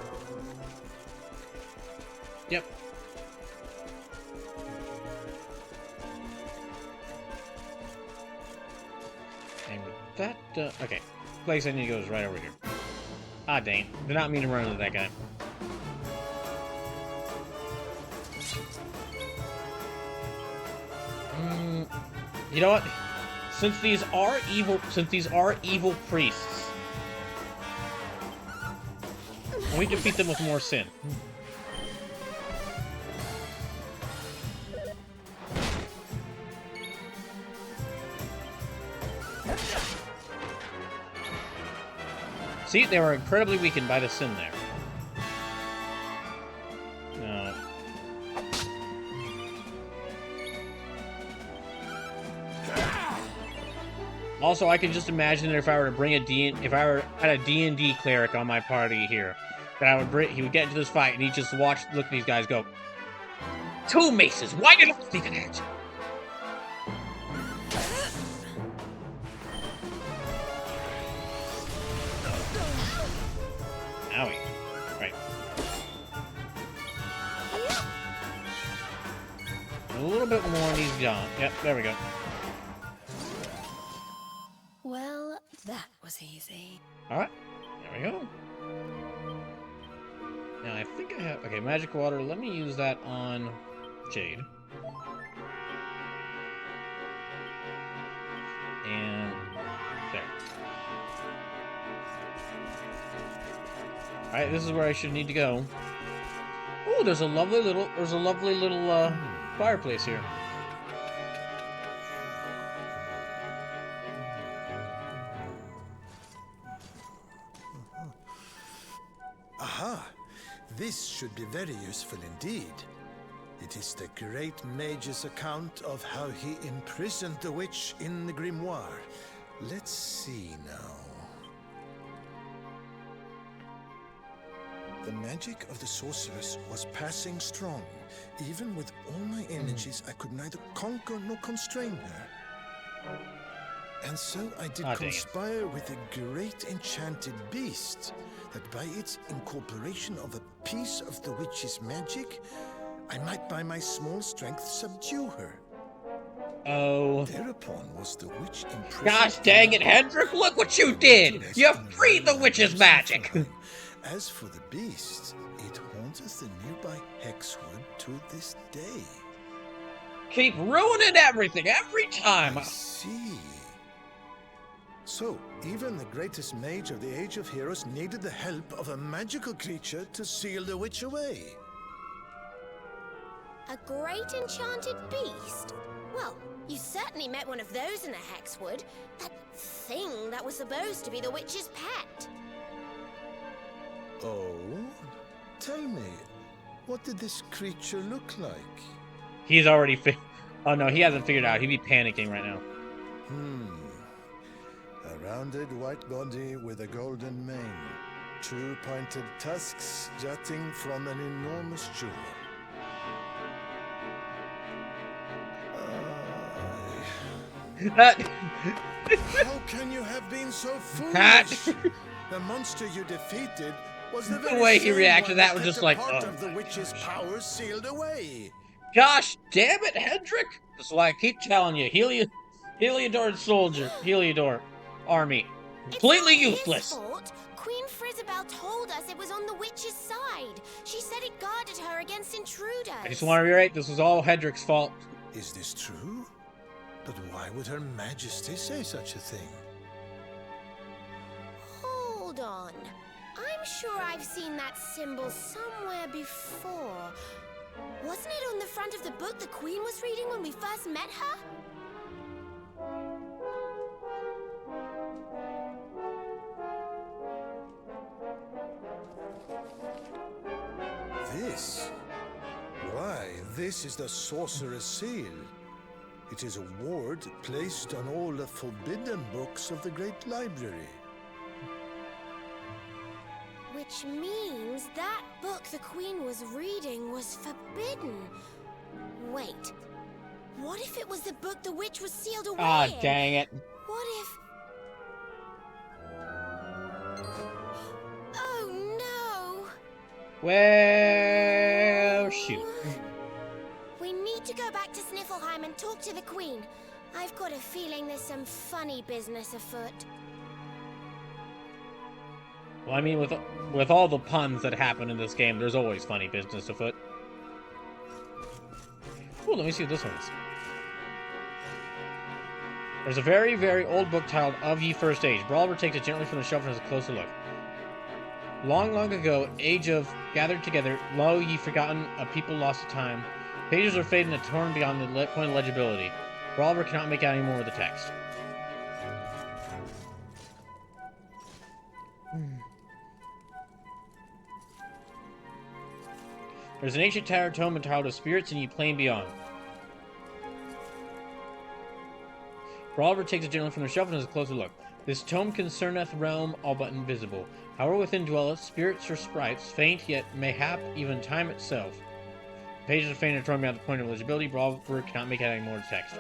Yep. And that, okay. Place I need to go is right over here. Ah, dang. Did not mean to run into that guy. You know what? Since these are evil priests, we defeat them with more sin. See, they were incredibly weakened by the sin there. No. Also, I can just imagine that if I were to bring had a D&D cleric on my party here, that he would get into this fight and he'd just look at these guys go, 2 maces, why did I think of that? Owie. Right. A little bit more and he's gone. Yep, there we go. Well, that was easy. Alright, there we go. Now I think I have... okay, magic water. Let me use that on Jade. And there. Alright, this is where I should need to go. Oh, there's a lovely little fireplace here. Aha! This should be very useful indeed. It is the great mage's account of how he imprisoned the witch in the grimoire. Let's see now. The magic of the sorceress was passing strong. Even with all my energies, I could neither conquer nor constrain her. And so I did conspire with a great enchanted beast, that by its incorporation of a piece of the witch's magic, I might by my small strength subdue her. Oh. Thereupon was the witch imprisoned. Gosh dang it, Hendrik, look what you did! You freed the witch's magic! As for the beast, it haunts the nearby Hexwood to this day. Keep ruining everything every time! I see. So, even the greatest mage of the Age of Heroes needed the help of a magical creature to seal the witch away. A great enchanted beast? Well, you certainly met one of those in the Hexwood. That thing that was supposed to be the witch's pet. Oh? Tell me, what did this creature look like? He's already oh no, he hasn't figured it out. He'd be panicking right now. A rounded white body with a golden mane. Two pointed tusks jutting from an enormous jewel. How can you have been so foolish? The monster you defeated was the very way he same reacted to one that was kept just a like, part oh of the my witch's gosh. power sealed away. Gosh damn it, Hendrik! That's why I keep telling you, Heliodor soldier, Heliodor army, completely It's not useless. his fault. Queen Frizzabel told us it was on the witch's side. She said it guarded her against intruders. I just want to reiterate, this was all Hendrik's fault. Is this true? But why would Her Majesty say such a thing? Hold on. I'm sure I've seen that symbol somewhere before. Wasn't it on the front of the book the Queen was reading when we first met her? This? Why, this is the Sorcerer's Seal. It is a ward placed on all the forbidden books of the Great Library. Which means that book the Queen was reading was forbidden. Wait, what if it was the book the witch was sealed away Ah, in? dang it. What if... Oh no! Well, shoot. We need to go back to Sniffelheim and talk to the Queen. I've got a feeling there's some funny business afoot. Well, I mean, with all the puns that happen in this game, there's always funny business afoot. Ooh, let me see what this one is. There's a very, very old book titled Of Ye First Age. Brawler takes it gently from the shelf and has a closer look. Long, long ago, age of gathered together, lo, ye forgotten, a people lost to time. Pages are fading and torn beyond the point of legibility. Brawler cannot make out any more of the text. There's an ancient tower tome entitled of spirits in ye plain beyond. Brawler takes it gently from the shelf and has a closer look. This tome concerneth realm all but invisible. However within dwelleth spirits or sprites, faint yet mayhap even time itself. The pages are faint and torn beyond the point of legibility. Brawler cannot make out any more text.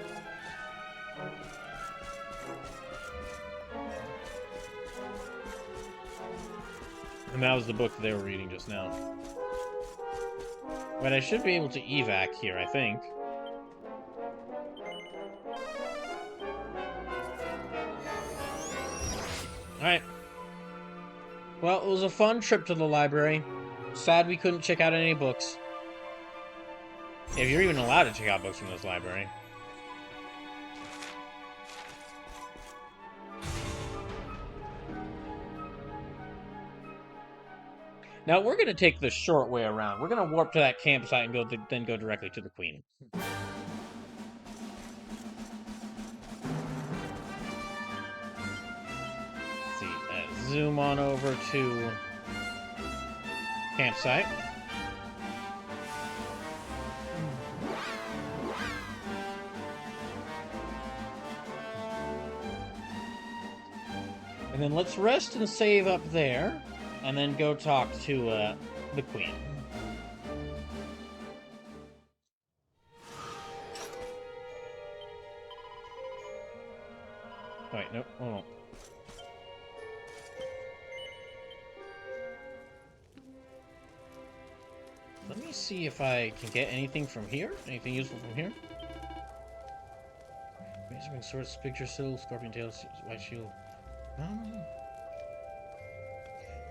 And that was the book they were reading just now. But I should be able to evac here, I think. Alright. Well, it was a fun trip to the library. Sad we couldn't check out any books. If you're even allowed to check out books from this library. Now, we're going to take the short way around. We're going to warp to that campsite and then go directly to the Queen. Let's see. Zoom on over to campsite. And then let's rest and save up there. And then go talk to the Queen. Wait, nope, hold on. Let me see if I can get anything from here. Anything useful from here? Something swords, picture sill, scorpion tails, white shield. I'm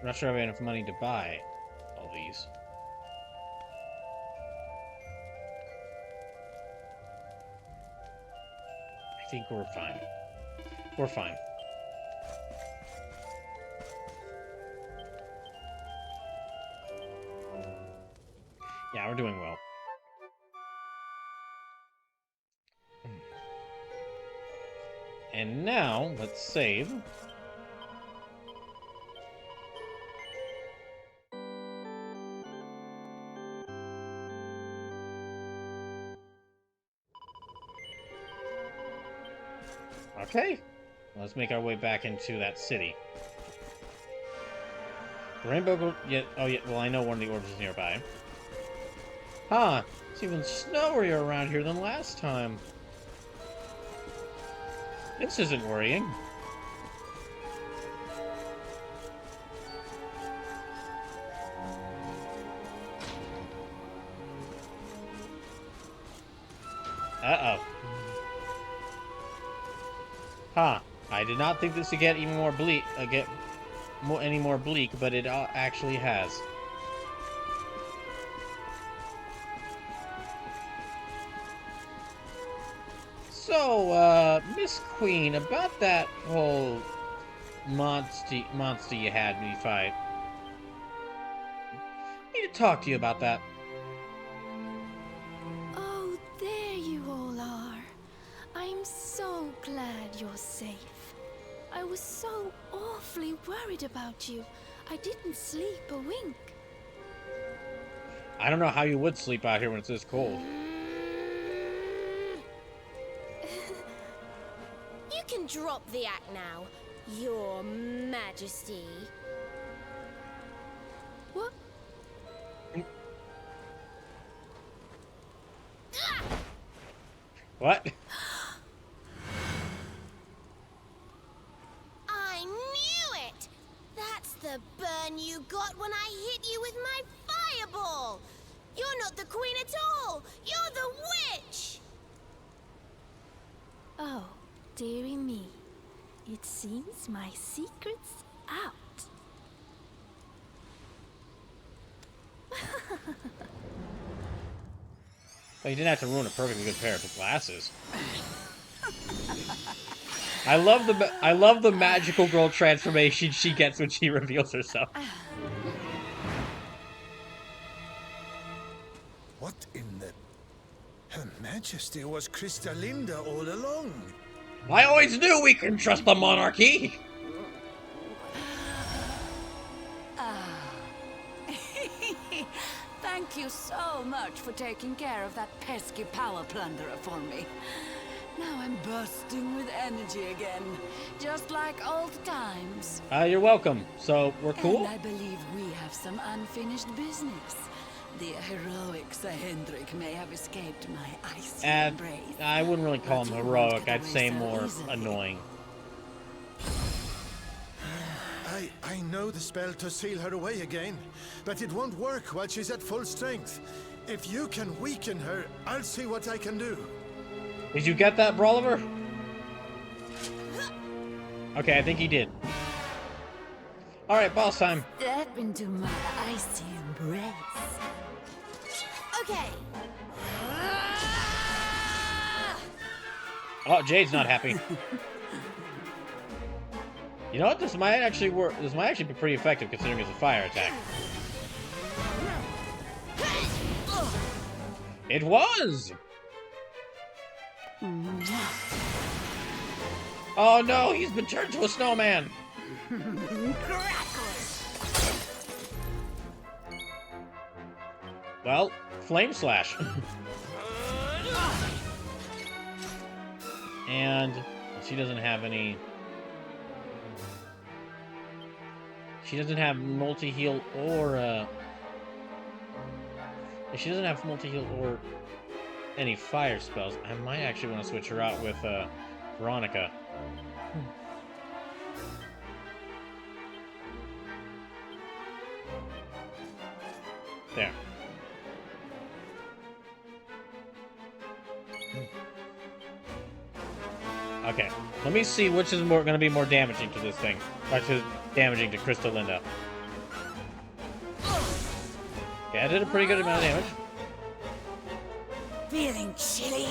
not sure I have enough money to buy all these. I think we're fine. We're fine. Yeah, we're doing well. And now, let's save. Okay. Let's make our way back into that city. The rainbow go... Yeah, oh, yeah. Well, I know one of the orbs is nearby. Huh. It's even snowier around here than last time. This isn't worrying. Uh-oh. Huh. I did not think this would get even more bleak, any more bleak, but it actually has. So, Miss Queen, about that whole monster you had me fight. I need to talk to you about that. Oh, there you all are. I'm so glad you're safe. I was so awfully worried about you. I didn't sleep a wink. I don't know how you would sleep out here when it's this cold. You can drop the act now, Your Majesty. What? What? I knew it! That's the burn you got when I hit you with my fireball! You're not the queen at all! You're the witch! Oh, dearie me. It seems my secret's out. Well, you didn't have to ruin a perfectly good pair of glasses. I love the magical girl transformation she gets when she reveals herself. What in the... Her Majesty was Crystalinda all along. I always knew we couldn't trust the monarchy! Thank you so much for taking care of that pesky power plunderer for me. Now I'm bursting with energy again, just like old times. You're welcome. So, we're cool? And I believe we have some unfinished business. The heroic Sir Hendrik may have escaped my icy embrace. I wouldn't really call him But he heroic. won't get I'd away say so more easily. annoying. I know the spell to seal her away again, but it won't work while she's at full strength. If you can weaken her, I'll see what I can do. Did you get that, Brawliver? Okay, I think he did. Alright, boss time. Step into my icy embrace. Okay. Oh, Jade's not happy. You know what? This might actually work. This might actually be pretty effective considering it's a fire attack. It was! Oh no, he's been turned to a snowman! Well, flame slash. And she doesn't have any... She doesn't have multi-heal or, if she doesn't have multi-heal or any fire spells, I might actually want to switch her out with, Veronica. There. Okay, let me see which is going to be more damaging to this thing. Or damaging to Crystal Linda. Yeah, I did a pretty good amount of damage. Feeling chilly?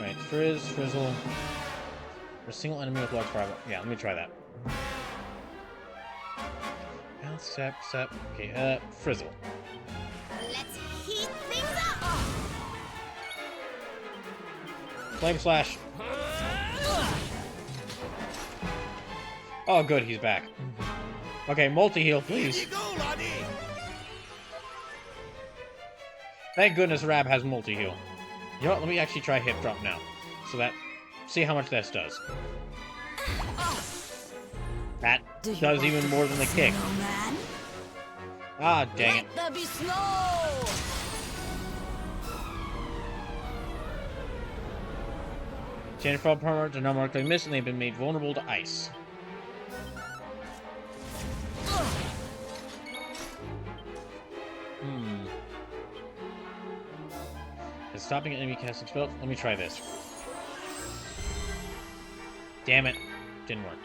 Right, Frizzle. For a single enemy with large fireball. Yeah, let me try that. Bounce, step. Okay, Frizzle. Let's heat things up! Flame Slash. Oh, good, he's back. Okay, multi-heal, please. Thank goodness Rab has multi-heal. You know what, let me actually try hip drop now. So that, see how much this does. That does even more than the kick. Snowman? Ah, dang it. Let there be snow! Change fall permanent to no markedly miss, and they've been made vulnerable to ice. Is stopping an enemy casting spell? Let me try this. Damn it. Didn't work.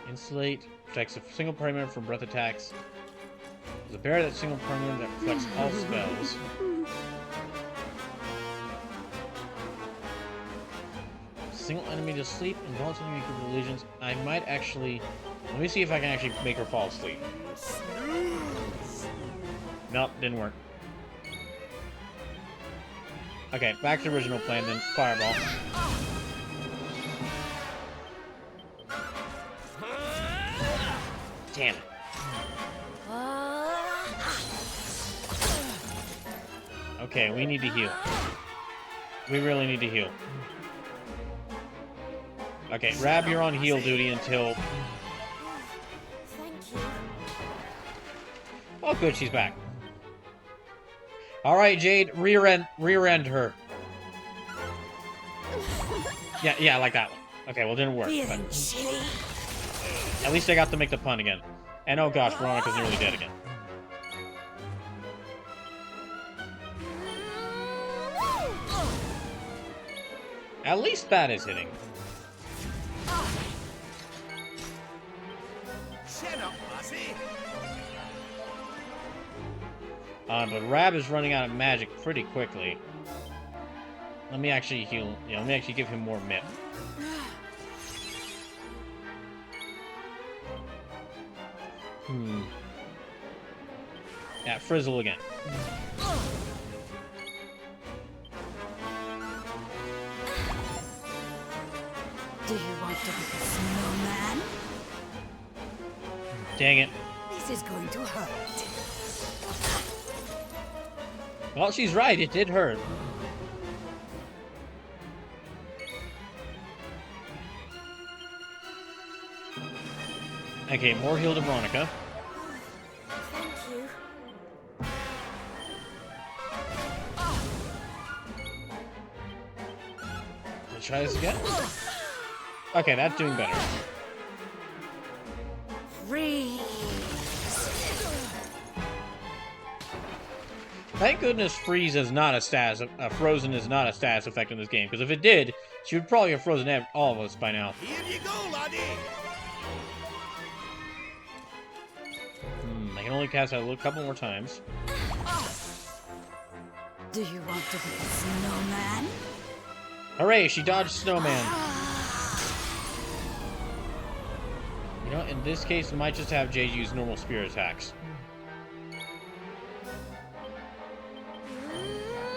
Insulate. Protects a single perimeter from breath attacks. There's a barrier that single perimeter that reflects all spells. Single enemy to sleep, involves enemy group of illusions. I might actually... Let me see if I can actually make her fall asleep. Nope, didn't work. Okay, back to the original plan then. Fireball. Damn it. Okay, we need to heal. We really need to heal. Okay, Rab, you're on heal duty until... Thank you. Oh, good, she's back. Alright, Jade, rear end her. Yeah, like that one. Okay, well, it didn't work. Feeling But chilly? at least I got to make the pun again. And oh gosh, Veronica's nearly dead again. At least that is hitting. Shut up, lassie. But Rab is running out of magic pretty quickly. Let me actually heal. Let me actually give him more MIP. Yeah, Frizzle again. Do you want to be a snowman? Dang it. This is going to hurt. Well, she's right. It did hurt. Okay, more heal to Veronica. Thank you. Let's try this again. Okay, that's doing better. Freeze! Thank goodness Freeze is not a status. Frozen is not a status effect in this game, because if it did, she would probably have frozen all of us by now. Here you go, laddie. I can only cast that a couple more times. Do you want to be a snowman? Hooray, she dodged Snowman. You know, in this case, I might just have Jade use normal spear attacks.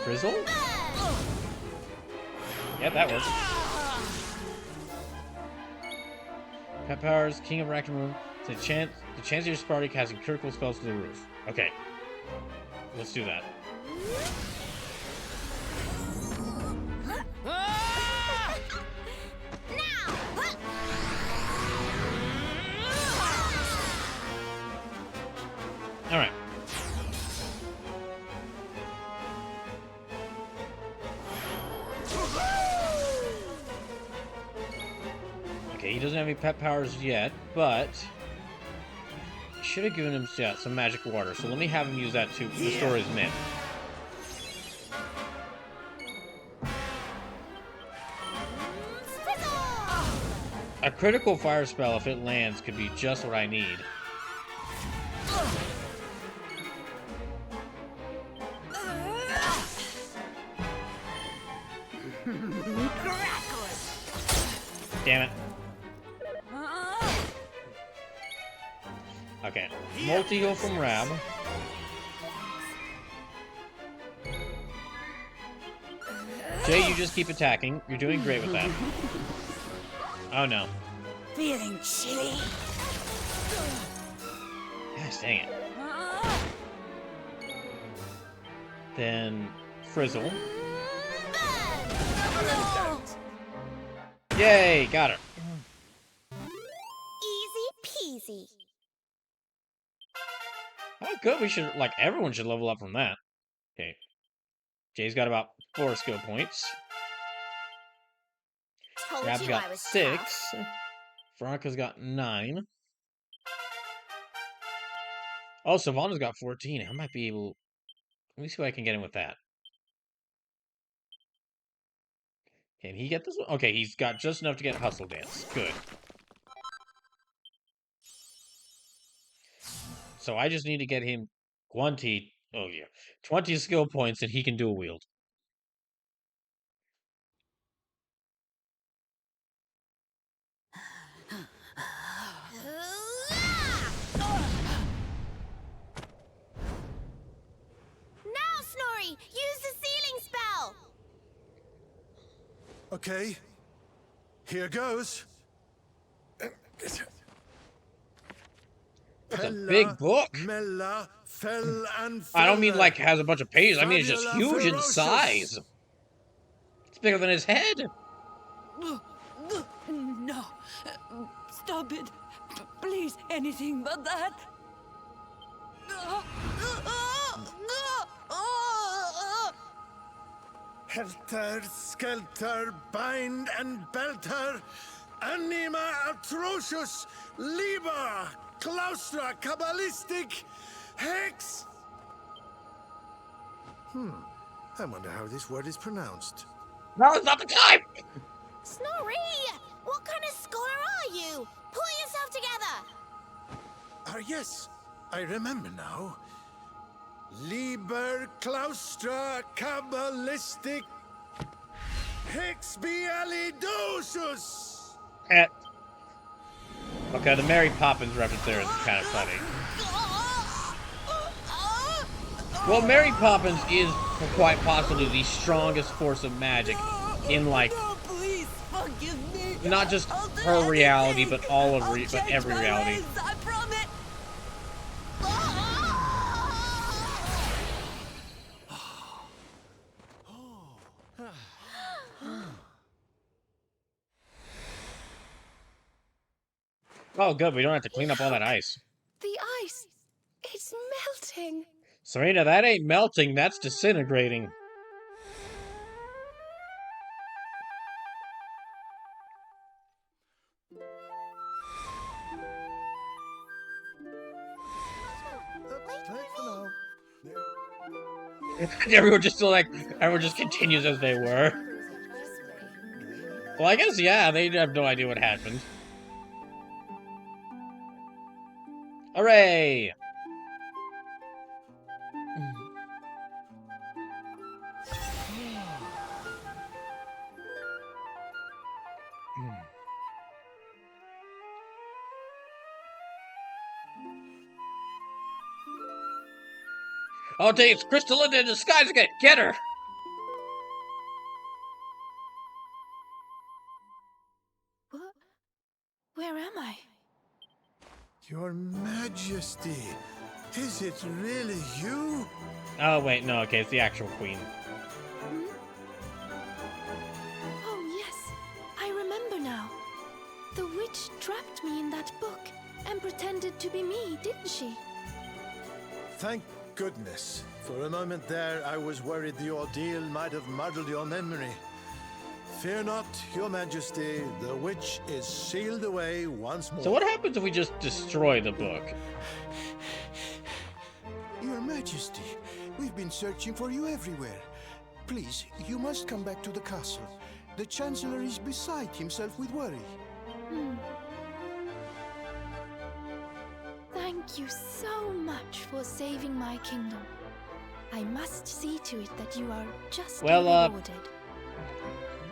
Frizzle? Yep, that works. Pet powers, King of Rack and Room. The chance of your party casting critical spells to the roof. Okay. Let's do that. Alright. Okay, he doesn't have any pet powers yet, but should have given him some magic water, so let me have him use that to restore his mint. A critical fire spell, if it lands, could be just what I need. Damn it. Okay, multi-heal from Rab. Jay, you just keep attacking. You're doing great with that. Oh no. Feeling chilly? Gosh dang it. Then Frizzle. Yay, got her. Easy peasy. Oh, good. We should, like, everyone should level up from that. Okay. Jay's got about 4 skill points. Rab's got 6. Veronica's got 9. Oh, Savannah's got 14. I might be able... Let me see what I can get him with that. Can he get this one? Okay, he's got just enough to get Hustle Dance. Good. So I just need to get him 20... Oh, yeah. 20 skill points and he can dual wield. Now, Snorri, use the sealing spell. Okay. Here goes. That's a big book. Mella, fell and I don't mean feather. like has a bunch of pages. I mean it's just Fabula huge in ferocious. size. It's bigger than his head. No. Stop it. Please, anything but that. Helter, skelter, bind and belt her. Anima atrocious, liber, claustra, kabbalistic, hex. I wonder how this word is pronounced. No, it's not the time. Snorri, what kind of scholar are you? Pull yourself together. Yes, I remember now. Liber, claustra, kabbalistic, hex bialidosus. Okay, the Mary Poppins reference there is kind of funny. Well, Mary Poppins is quite possibly the strongest force of magic in, like, Please forgive me. not just I'll do her reality, anything. but all of I'll but change every my reality. ways, I promise. Oh, good. We don't have to clean up all that ice. The ice, it's melting. Serena, that ain't melting. That's disintegrating. Everyone just continues as they were. Well, I guess, yeah, they have no idea what happened. Hooray! Oh, dang, it's Crystalina in disguise again! Get her! What? Where am I? Your Majesty, is it really you? Oh, wait, no, okay, it's the actual queen. Oh, yes. I remember now. The witch trapped me in that book and pretended to be me, didn't she? Thank goodness. For a moment there, I was worried the ordeal might have muddled your memory. Fear not, your majesty. The witch is sealed away once more. So what happens if we just destroy the book? Your Majesty, we've been searching for you everywhere. Please, you must come back to the castle. The Chancellor is beside himself with worry. Thank you so much for saving my kingdom. I must see to it that you are justly rewarded.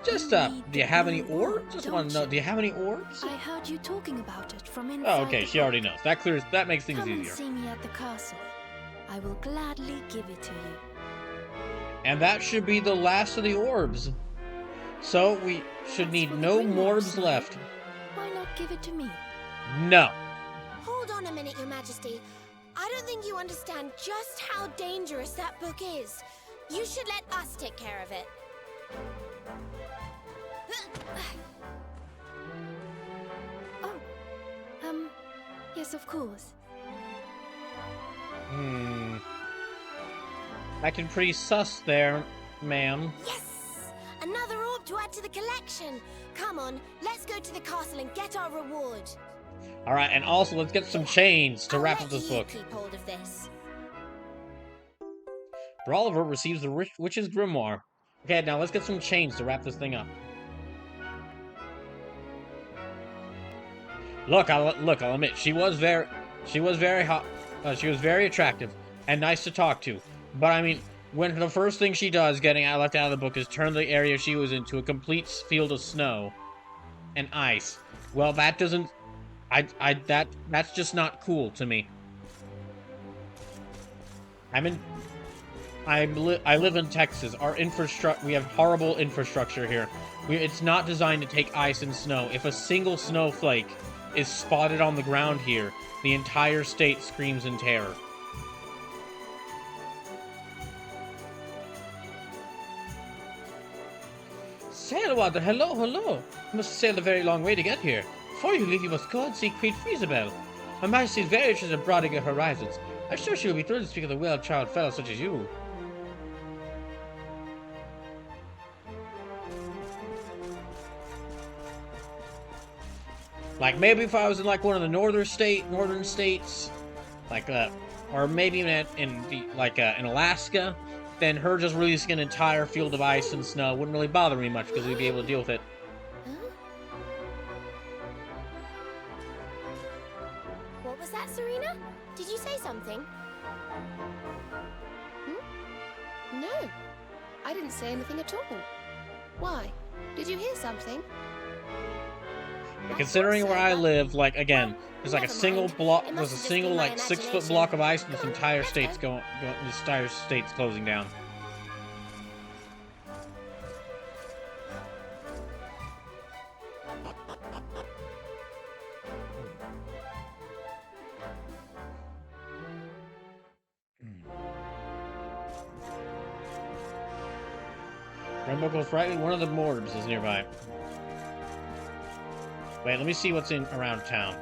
Just, do you have any orbs? Just want to know, do you have any orbs? I heard you talking about it from inside. Oh, okay, she already knows. That makes things Come easier. and see me at the castle. I will gladly give it to you. And that should be the last of the orbs. So we should need no more orbs left. Why not give it to me? No. Hold on a minute, Your Majesty. I don't think you understand just how dangerous that book is. You should let us take care of it. Oh, yes, of course. Acting pretty sus there, ma'am. Yes! Another orb to add to the collection. Come on, let's go to the castle and get our reward. Alright, and also let's get some chains to I'll wrap let up this you book. keep hold of this. Oliver receives the Witch's Grimoire. Okay, now let's get some chains to wrap this thing up. Look, I'll admit, she was very hot. She was very attractive and nice to talk to. But I mean, when the first thing she does, left out of the book, is turn the area she was into a complete field of snow and ice. Well, that doesn't. That's just not cool to me. I live in Texas. We have horrible infrastructure here. It's not designed to take ice and snow. If a single snowflake is spotted on the ground here, the entire state screams in terror. Sailwater, hello. You must sail a very long way to get here. Before you leave, you must go and see Queen Freezy. Her Majesty is very interested in broadening her horizons. I'm sure she will be thrilled to speak of a well-child fellow such as you. Like, maybe if I was in, like, one of the northern states, like, or maybe even in Alaska, then her just releasing an entire field of ice and snow wouldn't really bother me much, because we'd be able to deal with it. What was that, Serena? Did you say something? No, I didn't say anything at all. Why? Did you hear something? Considering where I live, like, again, there's like a single block, there's a single, like, 6-foot block of ice, and this entire state's closing down. Rainbow goes rightly, one of the orbs is nearby. Wait, let me see what's around town.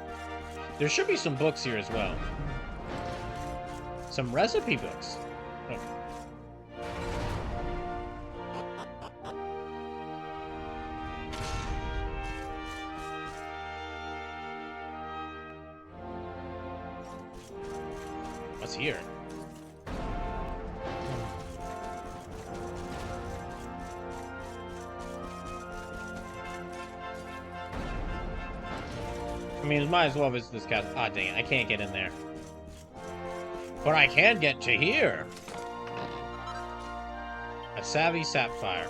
There should be some books here as well. Some recipe books. Oh. What's here? I mean, it might as well visit this guy. Ah, dang it, I can't get in there. But I can get to here! A savvy sapphire.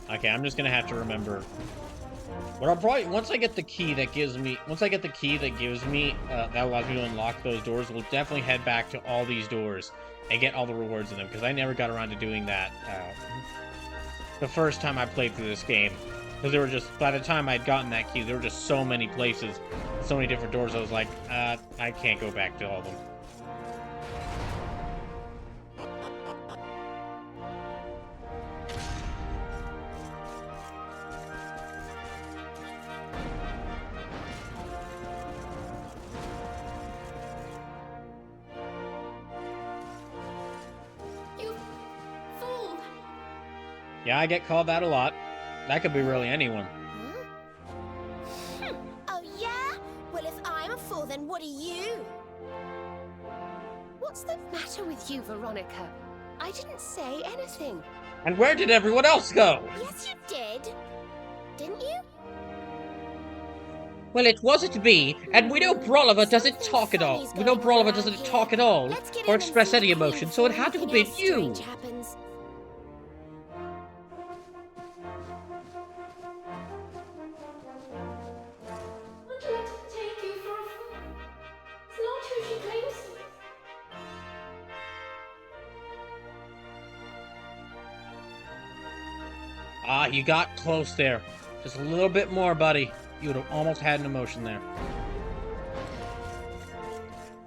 Okay, I'm just gonna have to remember. But I'll probably, once I get the key that allows me to unlock those doors, we'll definitely head back to all these doors and get all the rewards in them, because I never got around to doing that the first time I played through this game. Because there were just, by the time I'd gotten that key, there were just so many places, so many different doors, I was like, I can't go back to all of them. You've Yeah, I get called that a lot. That could be really anyone. Oh, yeah? Well, if I'm a fool, then what are you? What's the matter with you, Veronica? I didn't say anything. And where did everyone else go? Yes, you did. Didn't you? Well, it wasn't me, and we know Brolova doesn't talk at all. We know Brolova doesn't talk at all, or express any emotion, so it had to have been you. Ah, you got close there. Just a little bit more, buddy. You would have almost had an emotion there.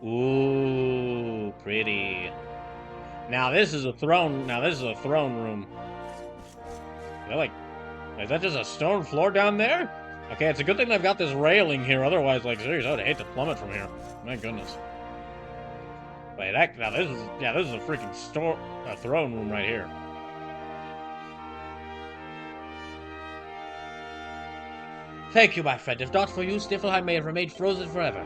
Ooh, pretty. Now this is a throne. Now this is a throne room. They're like, is that just a stone floor down there? Okay, it's a good thing they've got this railing here. Otherwise, like, seriously, I would hate to plummet from here. My goodness. Wait, now this is a freaking throne room right here. Thank you, my friend. If not for you, Sniffelheim may have remained frozen forever.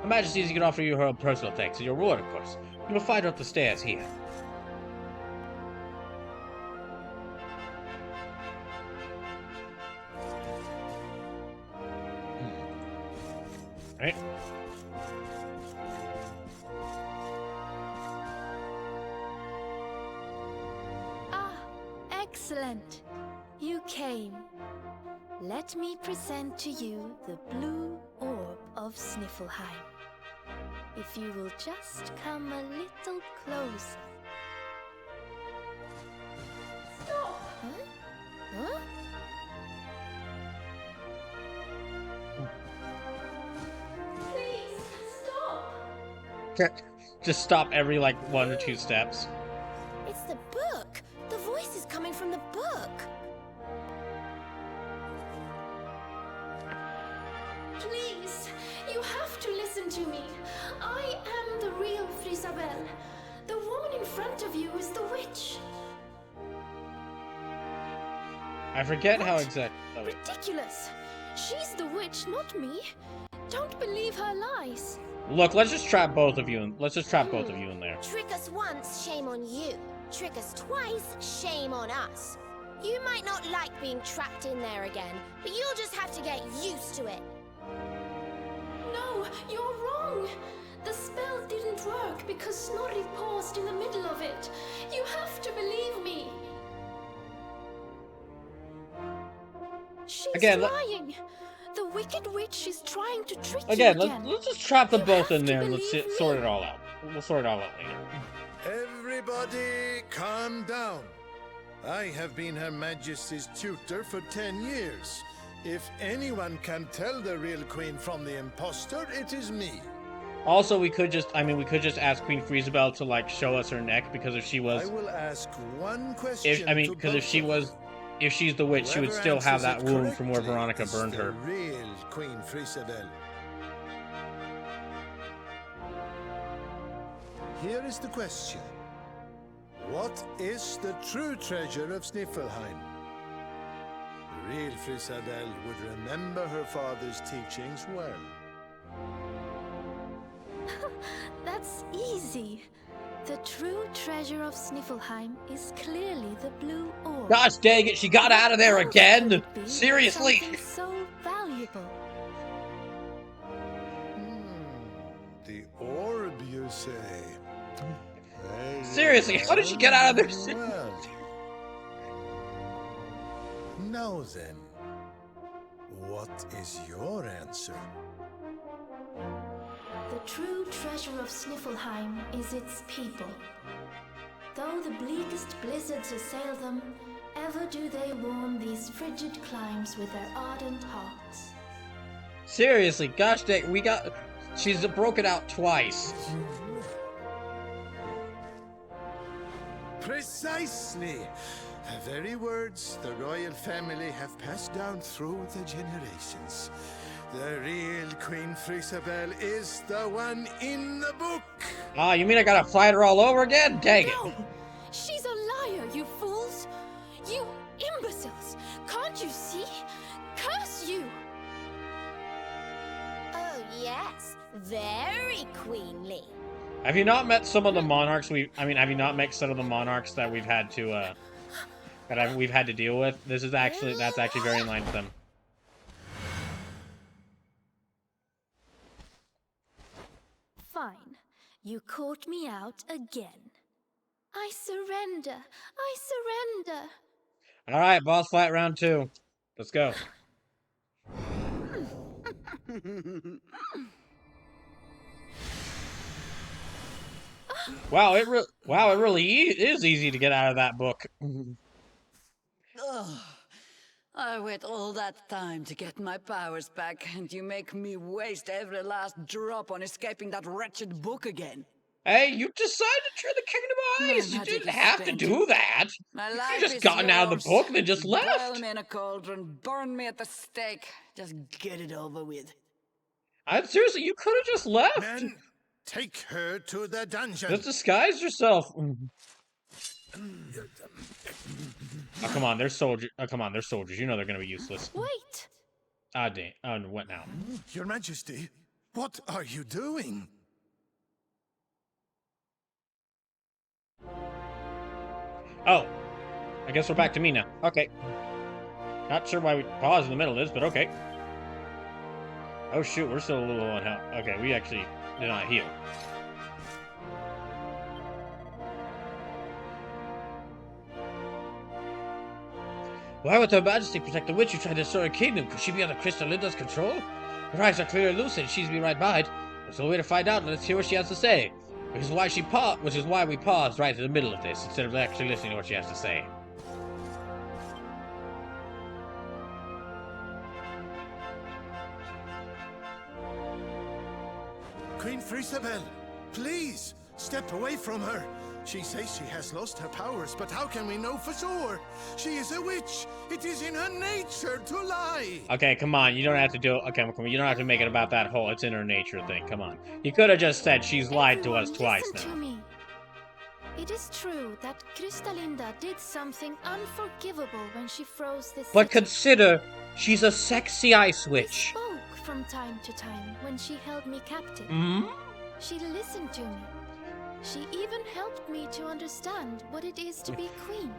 Her Majesty can offer you her own personal thanks and your reward, of course. You will find her up the stairs here. Right. Ah, excellent. You came. Let me present to you the blue orb of Sniffelheim. If you will just come a little closer. Stop! Huh? Huh? Please, stop! Just stop every, like, 1 or 2 steps. It's the book. The voice is coming from the book. Please, you have to listen to me. I am the real Frisabel. The woman in front of you is the witch. I forget how exactly. Ridiculous. She's the witch, not me. Don't believe her lies. Look, let's just trap both of you in. Let's just trap both of you in there. Trick us once, shame on you. Trick us twice, shame on us. You might not like being trapped in there again, but you'll just have to get used to it. No, you're wrong. The spell didn't work because Snorri paused in the middle of it. You have to believe me. She's lying. The wicked witch is trying to trick you again. Let's just trap them both in there and let's sort it all out. We'll sort it all out later. Everybody calm down. I have been Her Majesty's tutor for 10 years. If anyone can tell the real queen from the impostor, it is me. Also, we could just ask Queen Freezabel to, like, show us her neck, because if she was... I will ask one question if she's the witch, she would still have that wound from where Veronica burned her. The real Queen Freezabel. Here is the question. What is the true treasure of Sniffelheim? The real Freezabel would remember her father's teachings well. That's easy. The true treasure of Sniffelheim is clearly the blue orb. Gosh dang it, she got out of there again! Seriously! So valuable. The orb, you say? Seriously, how did she get out of there? Well. Now then, what is your answer? The true treasure of Sniffelheim is its people. Though the bleakest blizzards assail them, ever do they warm these frigid climes with their ardent hearts. Seriously, gosh dang, she's broken out twice. Precisely! The very words the royal family have passed down through the generations. The real Queen Freezabel is the one in the book! Ah, you mean I gotta fight her all over again? Dang it! No! She's a liar, you fools! You Very queenly. Have you not met some of the monarchs have you not met some of the monarchs that we've had to, we've had to deal with? That's actually very in line with them. Fine. You caught me out again. I surrender. I surrender. Alright, boss fight round 2. Let's go. Wow, it really is easy to get out of that book. Ugh. I wait all that time to get my powers back, and you make me waste every last drop on escaping that wretched book again. Hey, you decided to turn the Kingdom of Ice. You didn't have to do that. My You life just is gotten out of the yours. book and then just left. Boil me in a cauldron, burn me at the stake. Just get it over with. Seriously, you could have just left. Men, take her to the dungeon. Just disguise yourself. Oh, come on, they're soldiers. Oh, come on, they're soldiers. You know they're gonna be useless. Wait. Ah, dang. Oh, what now? Your Majesty, what are you doing? Oh, I guess we're back to me now. Okay. Not sure why we paused in the middle of this, but okay. Oh shoot, we're still a little low on health. Okay, we actually did not heal. Why would Her Majesty protect the witch who tried to destroy her kingdom? Could she be under Crystalinda's control? Her eyes are clear and lucid, she's be right behind. There's no way to find out, let's hear what she has to say. Which is why we paused right in the middle of this, instead of actually listening to what she has to say. Queen Freezy, please, step away from her. She says she has lost her powers, but how can we know for sure? She is a witch. It is in her nature to lie. Okay, come on. You don't have to do. Okay, come on. You don't have to make it about that whole "it's in her nature" thing. Come on. You could have just said she's lied to us twice Listen now. to me. It is true that Crystalinda did something unforgivable when she froze this But city. consider, she's a sexy ice She witch. spoke from time to time when she held me captive. Hmm? She listened to me. She even helped me to understand what it is to be queen.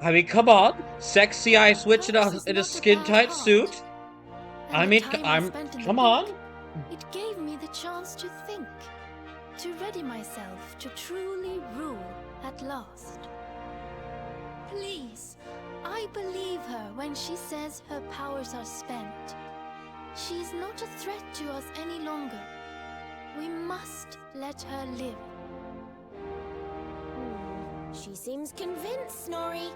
I mean, come on, sexy ice witch in Hers is a not skin-tight bad heart. suit. And I the mean, time spent in the come book, on. It gave me the chance to think, to ready myself to truly rule at last. Please, I believe her when she says her powers are spent. She is not a threat to us any longer. We must let her live. She seems convinced, Snorri.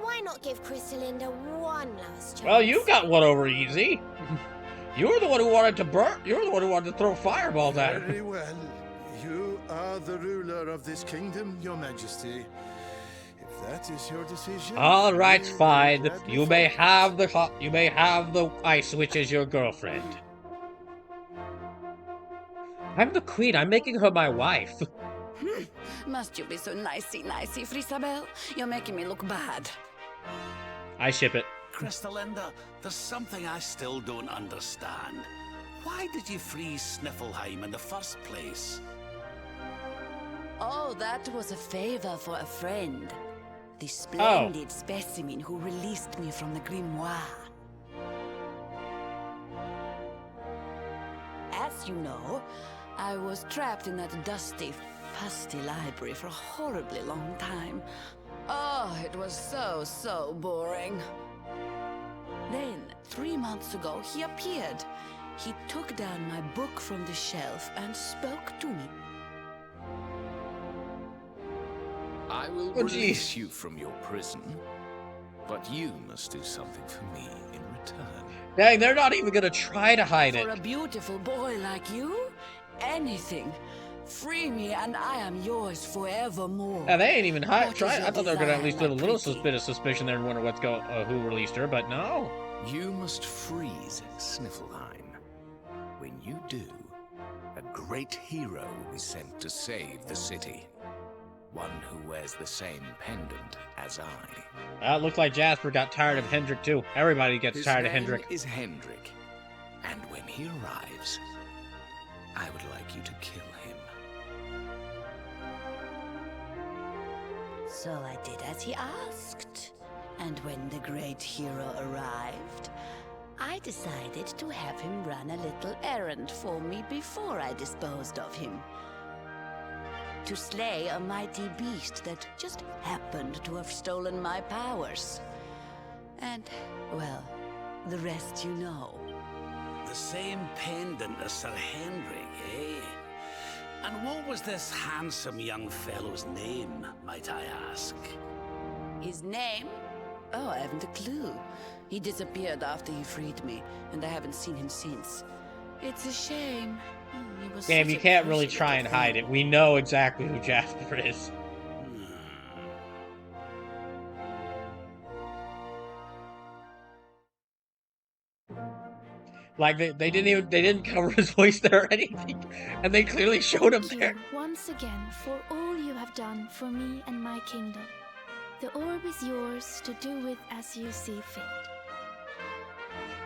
Why not give Crystalinda one last chance? Well, you got one over easy. You were the one who wanted to burn. You were the one who wanted to throw fireballs at her. Very well. You are the ruler of this kingdom, Your Majesty. If that is your decision. All right, we will fine. gladly You may follow. have the ice witch as your girlfriend. I'm the queen. I'm making her my wife. Must you be so nicey, Freezy? You're making me look bad. I ship it. Crystalinda, there's something I still don't understand. Why did you freeze Sniffleheim in the first place? Oh, that was a favor for a friend. The splendid specimen who released me from the grimoire. As you know, I was trapped in that dusty, fusty library for a horribly long time. Oh, it was so boring. Then, 3 months ago, he appeared. He took down my book from the shelf and spoke to me. I will Oh, release jeez. you from your prison, but you must do something for me in return. Dang, they're not even gonna try to hide For it. a beautiful boy like you, anything. Free me and I am yours forevermore. Yeah, they ain't even What is trying. I your thought they were gonna at desire, least do a my little pretty? bit of suspicion there and wonder who released her, but no. You must freeze Sniffleheim. When you do, a great hero will be sent to save the city. One who wears the same pendant as I. It looked like Jasper got tired of Hendrik too. Everybody gets His tired of name Hendrik. is Hendrik, and when he arrives, I like you to kill him. So I did as he asked. And when the great hero arrived, I decided to have him run a little errand for me before I disposed of him. To slay a mighty beast that just happened to have stolen my powers. And, well, the rest you know. The same pendant as Sir Henrik, eh? And what was this handsome young fellow's name, might I ask? His name? Oh, I haven't a clue. He disappeared after he freed me, and I haven't seen him since. It's a shame. He was Damn, such you a can't really precious try and little hide thing. it. We know exactly who Jasper is. Like they didn't cover his voice there or anything, and they clearly showed him Thank there. you once again for all you have done for me and my kingdom. The orb is yours to do with as you see fit.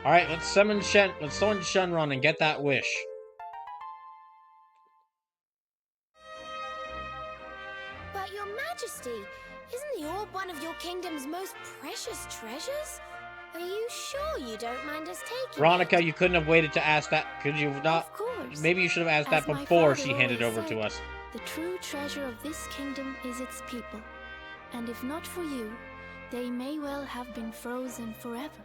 All right, let's summon Shenron and get that wish. But your majesty, isn't the orb one of your kingdom's most precious treasures? Are you sure you don't mind us taking Veronica, it? you couldn't have waited to ask that. Could you not? Of course. Maybe you should have asked As that my before father she handed always over to said, us. The true treasure of this kingdom is its people. And if not for you, they may well have been frozen forever.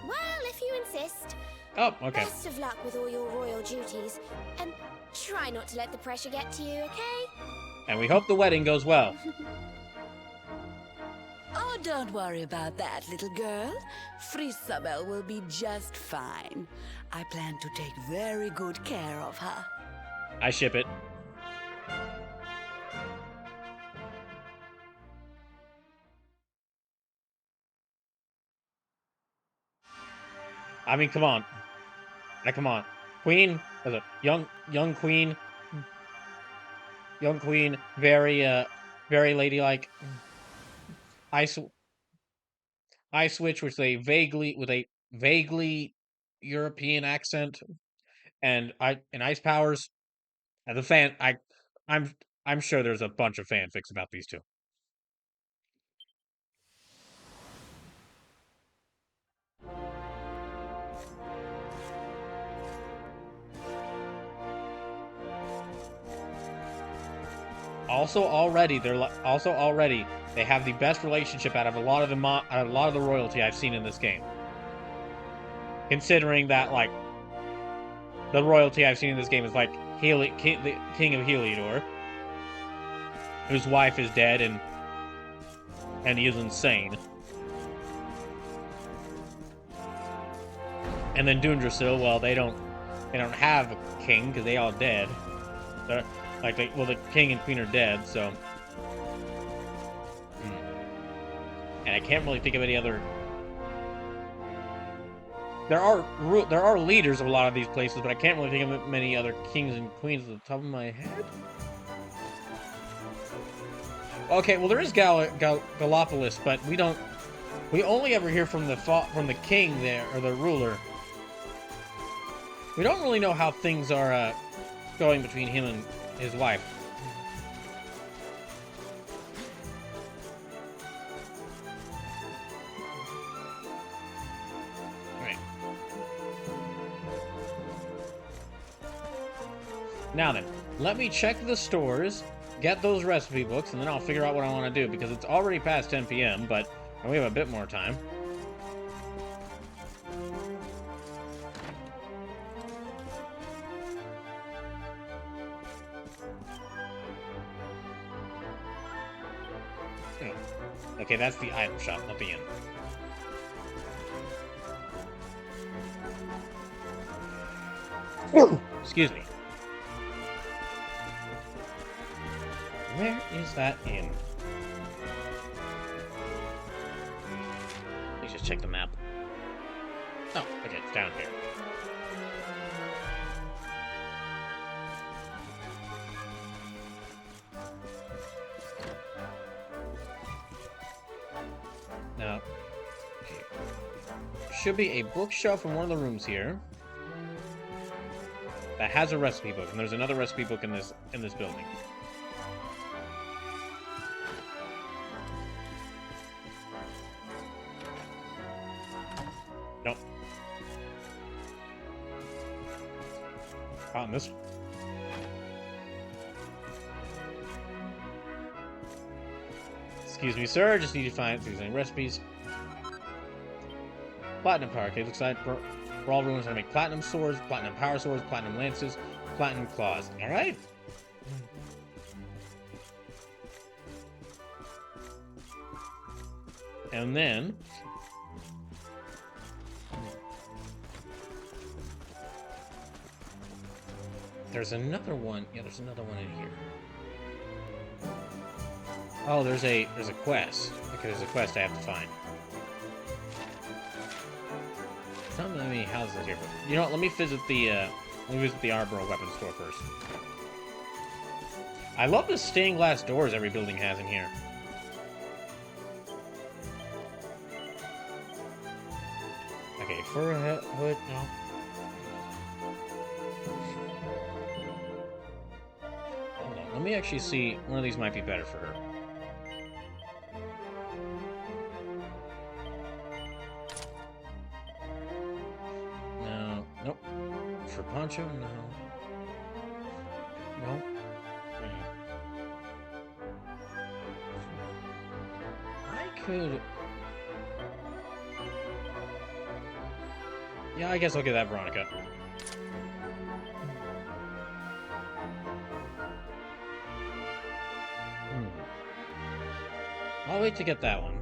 Well, if you insist. Oh, okay. Best of luck with all your royal duties. And try not to let the pressure get to you, okay? And we hope the wedding goes well. Oh, don't worry about that, little girl. Freezy will be just fine. I plan to take very good care of her. I ship it. I mean, come on. Like, come on. Queen, as a young queen. Young queen, very ladylike. I switch with a vaguely European accent, and ice powers. And the fan, I'm sure there's a bunch of fanfics about these two. Also already they have the best relationship out of a lot of the royalty I've seen in this game. Considering that, like, the royalty I've seen in this game is like the king of Heliodor, whose wife is dead and he is insane. And then Dundrasil, well, they don't have a king because they all dead. The king and queen are dead, so. And I can't really think of any other. There are leaders of a lot of these places, but I can't really think of many other kings and queens at the top of my head. Okay, well there is Gallopolis, but we only ever hear from the king there, or the ruler. We don't really know how things are going between him and his wife. Alright. Now then, let me check the stores, get those recipe books, and then I'll figure out what I want to do, because it's already past 10 p.m., but we have a bit more time. Okay, that's the item shop, not the inn. Excuse me. Where is that inn? Let's just check the map. Oh, okay, it's down here. Now, okay. Should be a bookshelf in one of the rooms here. that has a recipe book, and there's another recipe book in this building. Nope. On this. Excuse me, sir. Just need to find if there's any recipes. Platinum power. Okay, looks like Brawl Room is gonna make platinum swords, platinum power swords, platinum lances, platinum claws. All right. And then there's another one. Yeah, there's another one in here. Oh, there's a quest. Okay, there's a quest I have to find. There's not many houses here, but you know what? Let me visit the armor and weapons store first. I love the stained glass doors every building has in here. Okay, fur hood, no. Hold on, let me actually see. One of these might be better for her. No, nope. For poncho, no. No. I could. Yeah, I guess I'll get that Veronica. I'll wait to get that one.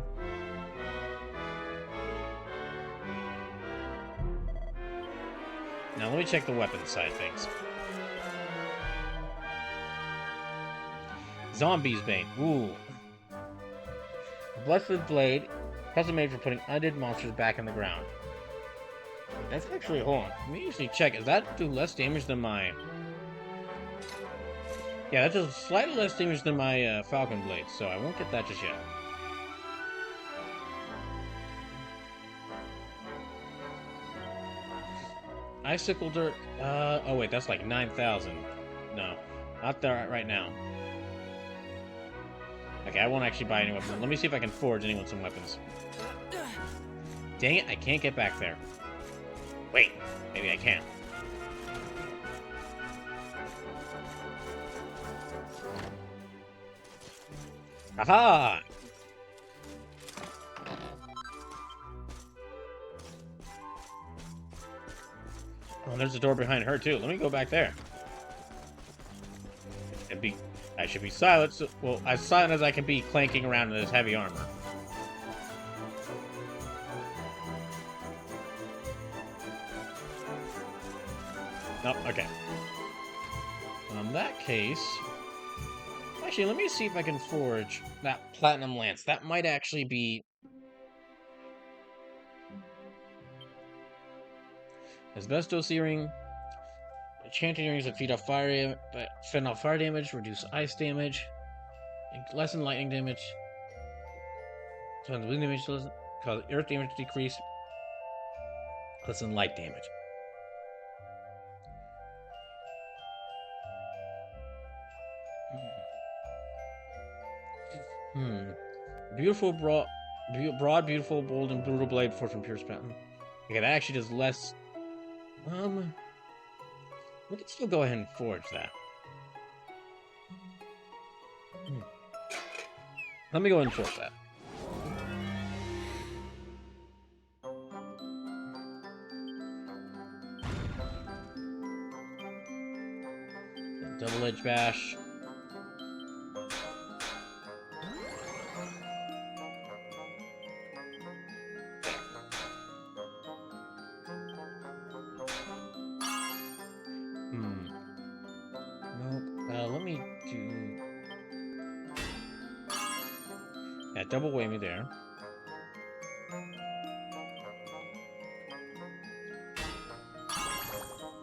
Now let me check the weapons side of things. Zombies Bane. Ooh. Blessed Blade. Custom made for putting undead monsters back in the ground. That's actually, hold on. Let me actually check. Does that do less damage than my... Yeah, that does slightly less damage than my Falcon Blade, so I won't get that just yet. Icicle Dirt. Oh wait, that's like 9,000. No, not there right now. Okay, I won't actually buy any weapons. Let me see if I can forge anyone some weapons. Dang it, I can't get back there. Wait, maybe I can. Aha! Oh, there's a door behind her too. Let me go back there. I should be silent. So, well, as silent as I can be, clanking around in this heavy armor. Nope. Okay. In that case, actually, let me see if I can forge that platinum lance. That might actually be. Asbestos earring. Enchanted earrings that fend off fire damage, reduce ice damage, lessen lightning damage, wind damage, cause earth damage to decrease, lessen light damage. Beautiful, broad, beautiful, bold, and brutal blade forged from pure pattern. Okay, that actually does less. We can still go ahead and forge that. Let me go ahead and forge that. Double edge bash. Let me do... Yeah, double whammy there.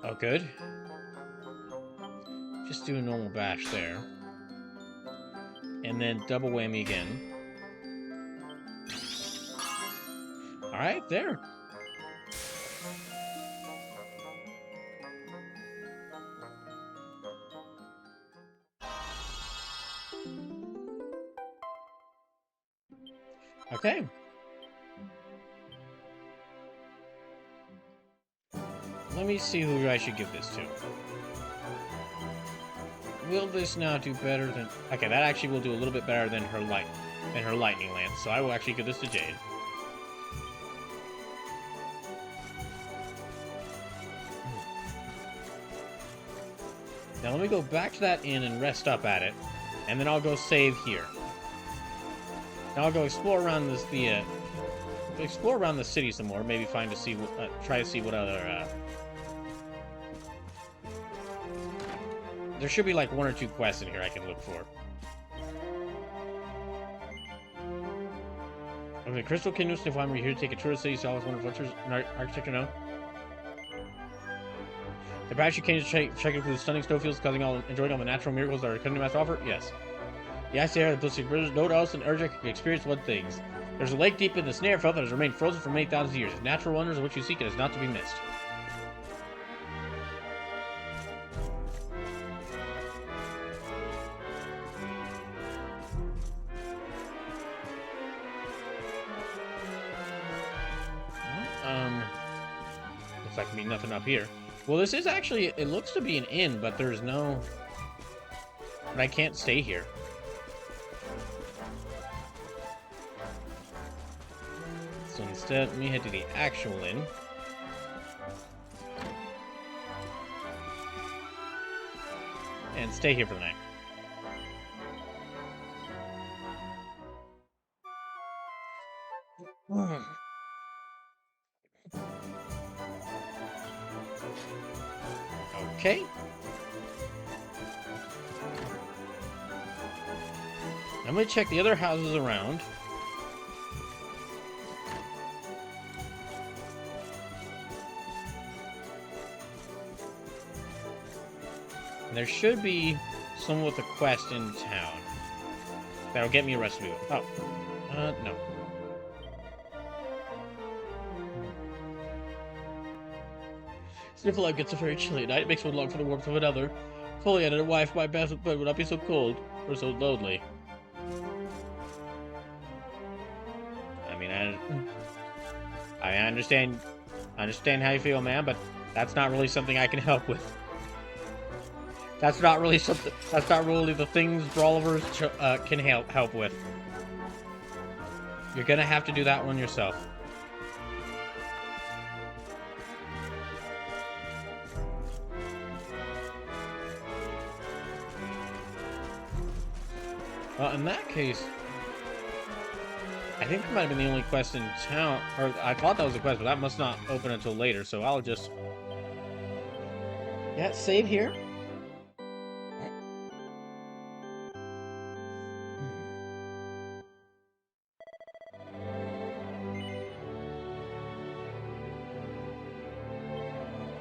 Oh, good. Just do a normal bash there. And then double whammy again. Alright, there. Okay. Let me see who I should give this to. Will this now do better than... Okay, that actually will do a little bit better than her lightning lance, so I will actually give this to Jade. Now let me go back to that inn and rest up at it, and then I'll go save here. Now I'll go explore around explore around the city some more. Maybe try to see what other. There should be like 1 or 2 quests in here I can look for. Okay, Crystal Kingdom, Sniflheim, we're here to take a tour of the city, see all its wonderful features and architecture now. The Battery Kingdom is checking through the stunning snowfields, enjoying all the natural miracles that our country has to offer? Yes. The icy air, the blistering bridges, no one else in Urja can experience one thing. There's a lake deep in the Snare Felt that has remained frozen for many thousands of years. Natural wonders of which you seek it is not to be missed. Looks like me nothing up here. Well, this is actually, it looks to be an inn, but there's no... But I can't stay here. So instead, let me head to the actual inn. And stay here for the night. Okay. I'm gonna check the other houses around. And there should be someone with a quest in town that'll get me a recipe. Oh, no. Sniffelheim gets a very chilly night. It makes one long for the warmth of another. Fully and a wife, my bed would not be so cold or so lonely. I mean, I understand how you feel, man, but that's not really something I can help with. That's not really the things brawlers can help with. You're gonna have to do that one yourself. Well, in that case, I think it might have been the only quest in town, or I thought that was a quest, but that must not open until later, so I'll just... Yeah, save here.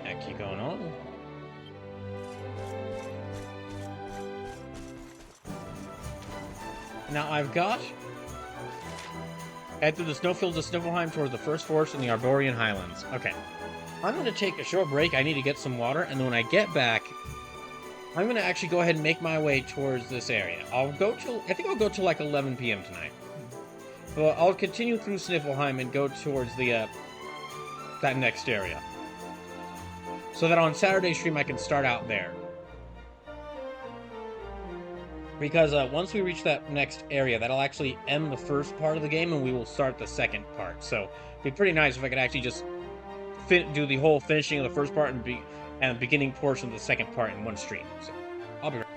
Yeah, keep going on. Now I've got... Head through the snowfields of Sniffelheim towards the first forest in the Arborian Highlands. Okay. I'm going to take a short break. I need to get some water, and then when I get back, I'm going to actually go ahead and make my way towards this area. I think I'll go till like 11 p.m. tonight. But I'll continue through Sniffelheim and go towards the, that next area. So that on Saturday's stream I can start out there. Because once we reach that next area, that'll actually end the first part of the game, and we will start the second part. So it'd be pretty nice if I could actually just do the whole finishing of the first part and the beginning portion of the second part in one stream. So I'll be right back.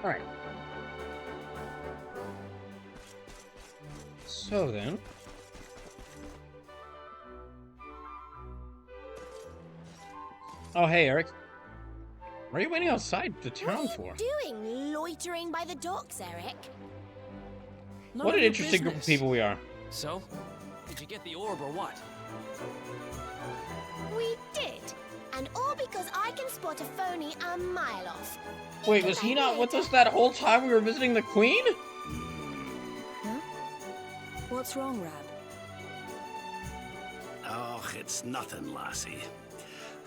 Alright. So then... Oh, hey, Eric. What are you waiting outside the town for? What are you doing, loitering by the docks, Eric? What an interesting group of people we are. So, did you get the orb or what? We did. And all because I can spot a phony a mile off. Wait, was he not with us that whole time we were visiting the Queen? Huh? What's wrong, Rab? Oh, it's nothing, lassie.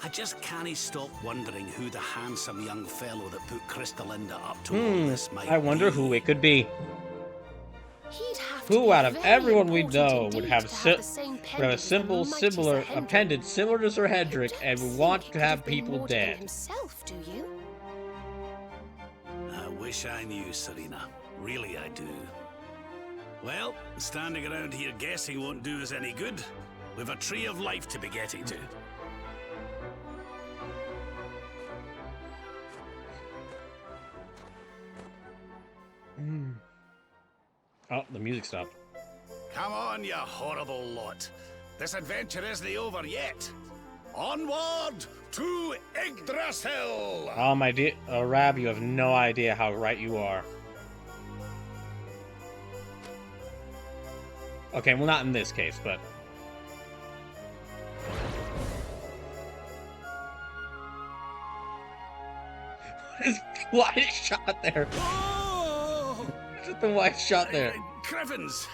I just can't stop wondering who the handsome young fellow that put Crystalinda up to all this might I wonder be. who it could be. He'd have to Who be out of very everyone we important know would indeed have, to have the same a pendant as the symbol mighty similar, Sir a Hendrik? pendant similar to Sir Hendrik, You and don't we want think to he have could been people Mortimer dead? himself, do you? I wish I knew, Serena. Really, I do. Well, standing around here guessing won't do us any good. We've a tree of life to be getting to. Oh, the music stopped. Come on, you horrible lot. This adventure isn't over yet. Onward to Yggdrasil! Oh, my dear, Rab, you have no idea how right you are. Okay, well, not in this case, but... What is the wide shot there? Oh! Just the wide shot there. Crivens!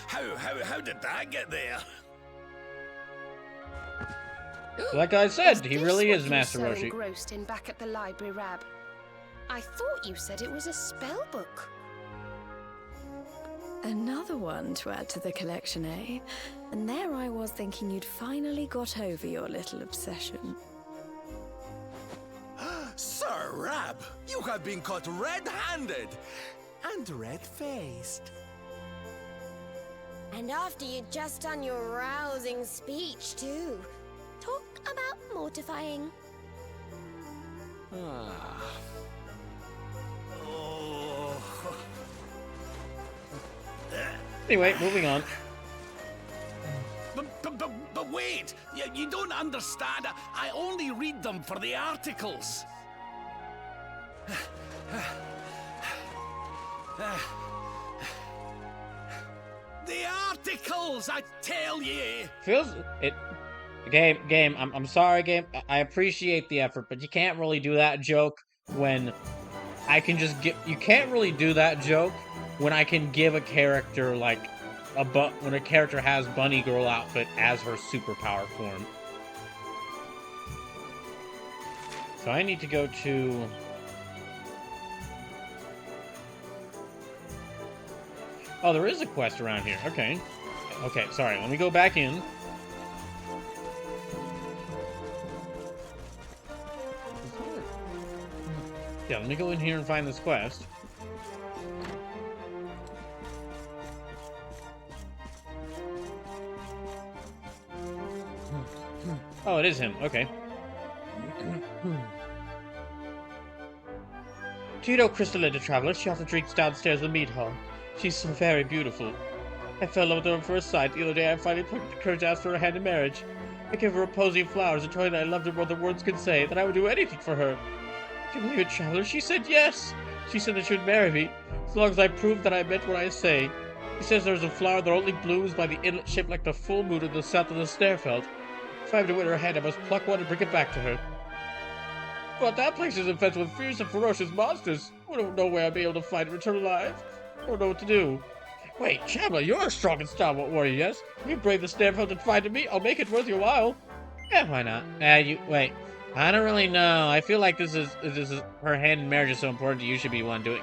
how did that get there? Like I said, he this really what is you Master were so Roshi. engrossed in back at the library, Rab? I thought you said it was a spell book. Another one to add to the collection, eh? And there I was thinking you'd finally got over your little obsession. Sir Rab, you have been caught red-handed and red-faced. And after you'd just done your rousing speech, too. Talk about mortifying. Oh. Anyway, moving on. But wait! You don't understand. I only read them for the articles. The articles, I tell ye! Feels... it... Game, I'm sorry, Game. I appreciate the effort, but you can't really do that joke when I can just get... You can't really do that joke when I can give a character, like, when a character has Bunny Girl outfit as her superpower form. So I need to go to... Oh, there is a quest around here. Okay. Okay, sorry. Let me go back in. Yeah, let me go in here and find this quest. Oh, it is him. Okay. Do you know Crystalinda, Traveler? She often drinks downstairs in the mead hall. She's so very beautiful. I fell in love with her at first sight. The other day I finally plucked the courage to ask for her hand in marriage. I gave her a posy of flowers and told her that I loved her more than words could say, that I would do anything for her. Can you believe it, Traveler? She said yes! She said that she would marry me, as long as I proved that I meant what I say. She says there's a flower that only blooms by the inlet shaped like the full moon in the south of the Snarefeld. If I am to win her hand, I must pluck one and bring it back to her. But that place is infested with fierce and ferocious monsters. I don't know where I'll be able to find and return alive. I don't know what to do. Wait, Traveler, you're a strong and stalwart warrior, yes? You brave the Snarefeld and find me. I'll make it worth your while. Yeah, why not? Wait. I don't really know. I feel like this is her hand in marriage is so important to you. Should be one doing.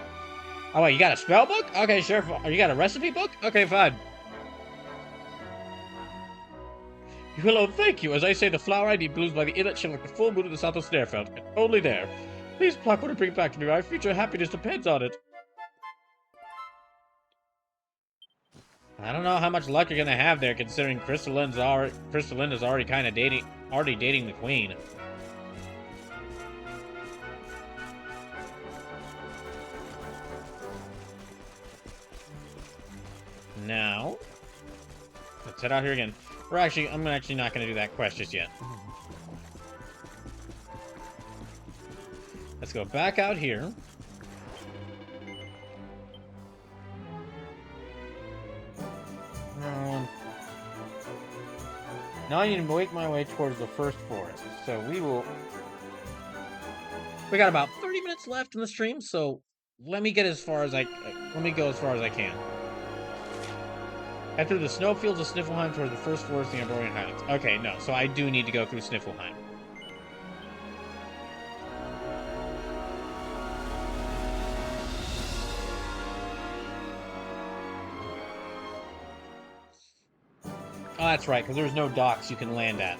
Oh wait, you got a spell book? Okay, sure. You got a recipe book? Okay, fine. Hello, thank you. As I say, the flower I need blooms by the inlet shaped like the full moon in the south of Snarefeld, and only there. Please pluck one and bring it back to me. My future happiness depends on it. I don't know how much luck you're gonna have there, considering Crystalinda's already kind of dating the queen. Now, let's head out here again. I'm actually not going to do that quest just yet. Let's go back out here. Now I need to make my way towards the first forest. So we got about 30 minutes left in the stream, so let me go as far as I can. Head through the snowfields of Sniffelheim towards the first forest in the Arborian Highlands. Okay, no, so I do need to go through Sniffelheim. Oh, that's right, because there's no docks you can land at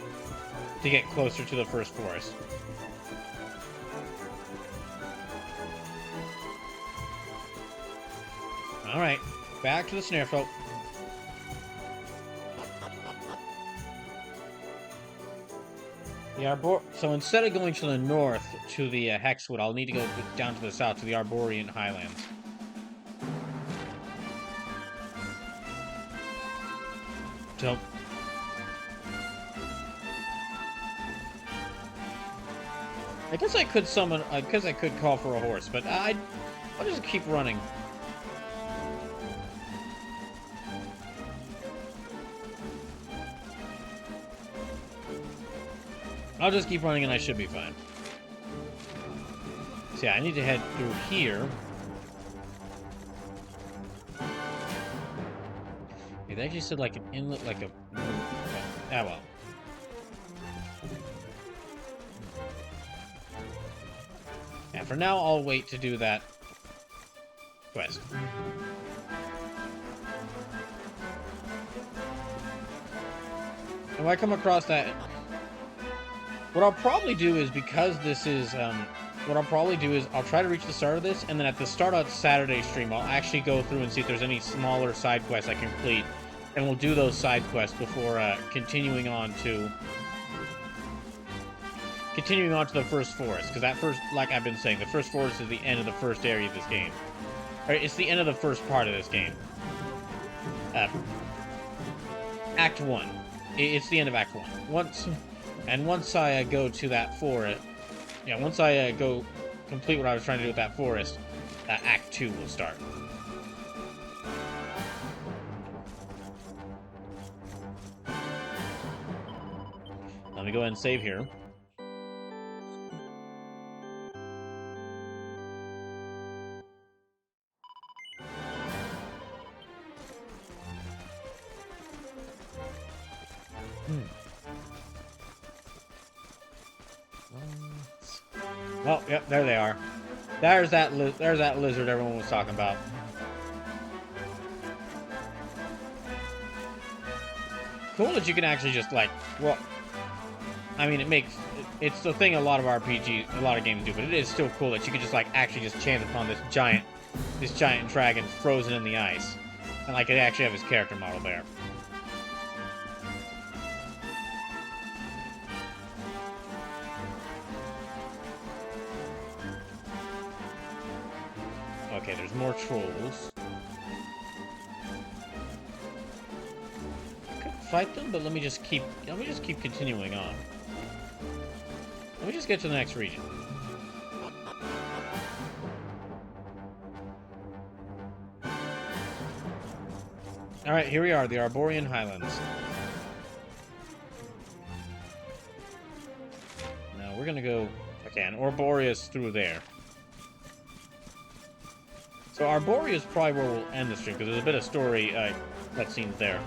to get closer to the first forest. Alright, back to the Snarefolk. So instead of going to the north to the Hexwood, I'll need to go down to the south to the Arborian Highlands. So I guess I could summon, because I could call for a horse, but I'll just keep running. I'll just keep running and I should be fine. So yeah, I need to head through here. It actually said like an inlet, like a... Ah, well. And for now, I'll wait to do that quest. If I come across that... What I'll probably do is, because this is, what I'll probably do is I'll try to reach the start of this, and then at the start of Saturday stream, I'll actually go through and see if there's any smaller side quests I can complete, and we'll do those side quests before continuing on to the first forest, because that first, like I've been saying, the first forest is the end of the first area of this game. Or it's the end of the first part of this game. Act 1. It's the end of Act 1. Once I go to that forest, once I go complete what I was trying to do with that forest, Act 2 will start. Let me go ahead and save here. Oh, yep, there they are. There's that lizard everyone was talking about. Cool that you can actually just like, well, I mean, it's the thing a lot of games do, but it is still cool that you can just like actually just chance upon this giant dragon frozen in the ice, and like it actually have his character model there. Okay, there's more trolls. I could fight them, but let me just keep continuing on. Let me just get to the next region. Alright, here we are, the Arborian Highlands. Now we're gonna go, okay, and Arboria's through there. So Arboria is probably where we'll end the stream, because there's a bit of story cutscenes there.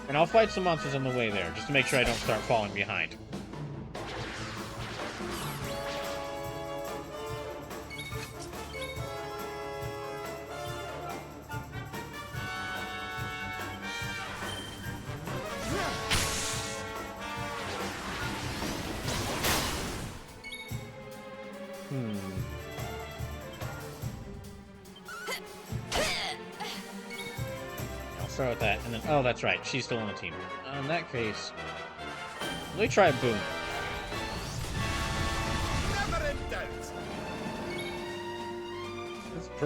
And I'll fight some monsters on the way there, just to make sure I don't start falling behind. Start with that, and then, oh, that's right, she's still on the team. In that case, let me try Boom.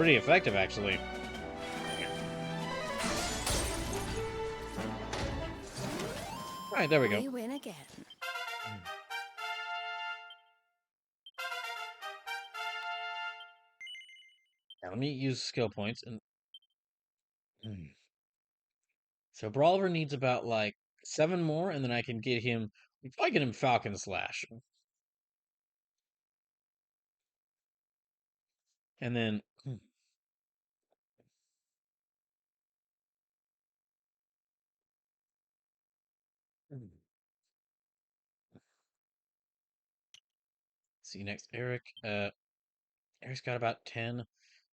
pretty effective, actually. Alright, there we go. We win again. Now, let me use skill points and. So Brawler needs about like 7 more, and then I can get him. If I get him Falcon Slash, and then. See next, Eric. Eric's got about 10.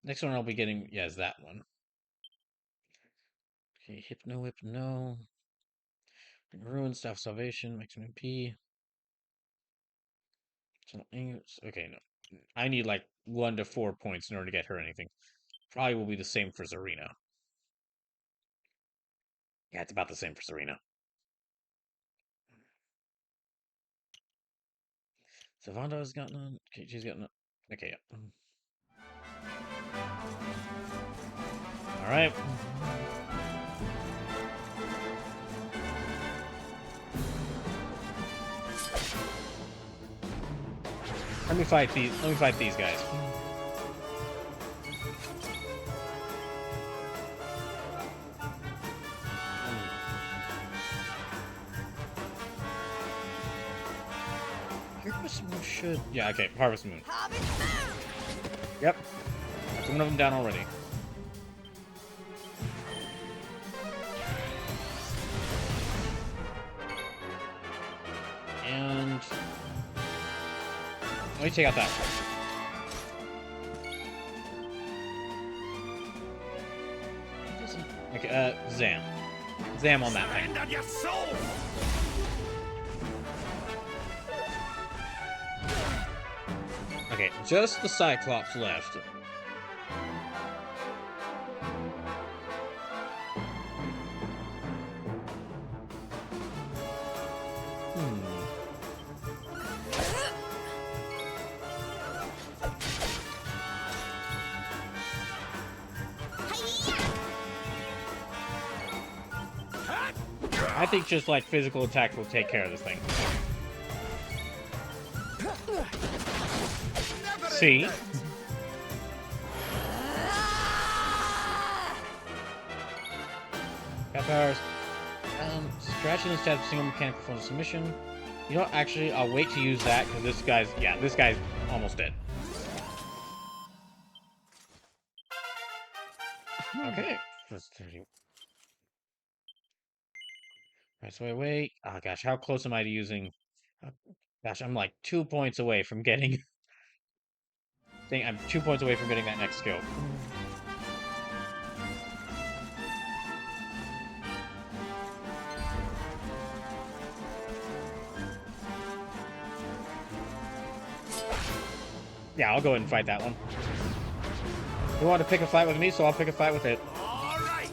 Next one I'll be getting, yeah, is that one. Okay, Hypno Whip, no. Ruin, Staff Salvation, Maximum MP. Okay, no. I need like 1 to 4 points in order to get her anything. Probably will be the same for Zarina. Yeah, it's about the same for Zarina. Savonda's got none. Okay, she's got none. Okay, yeah. Alright. Let me fight these guys. Harvest Moon should... Yeah, okay, Harvest Moon. Yep. That's one of them down already. And... let me take out that one. Okay, Zam. Zam on that thing. Surrender your soul! Okay, just the Cyclops left. I think just like physical attacks will take care of this thing. See? Got powers. Scratching instead of single mechanical for the submission. You know what, actually, I'll wait to use that because this guy's almost dead. Okay. Right, so I wait. Oh gosh, how close am I to using? Gosh, I'm like 2 points away from getting. I'm 2 points away from getting that next skill. Yeah, I'll go ahead and fight that one. You want to pick a fight with me, so I'll pick a fight with it. All right.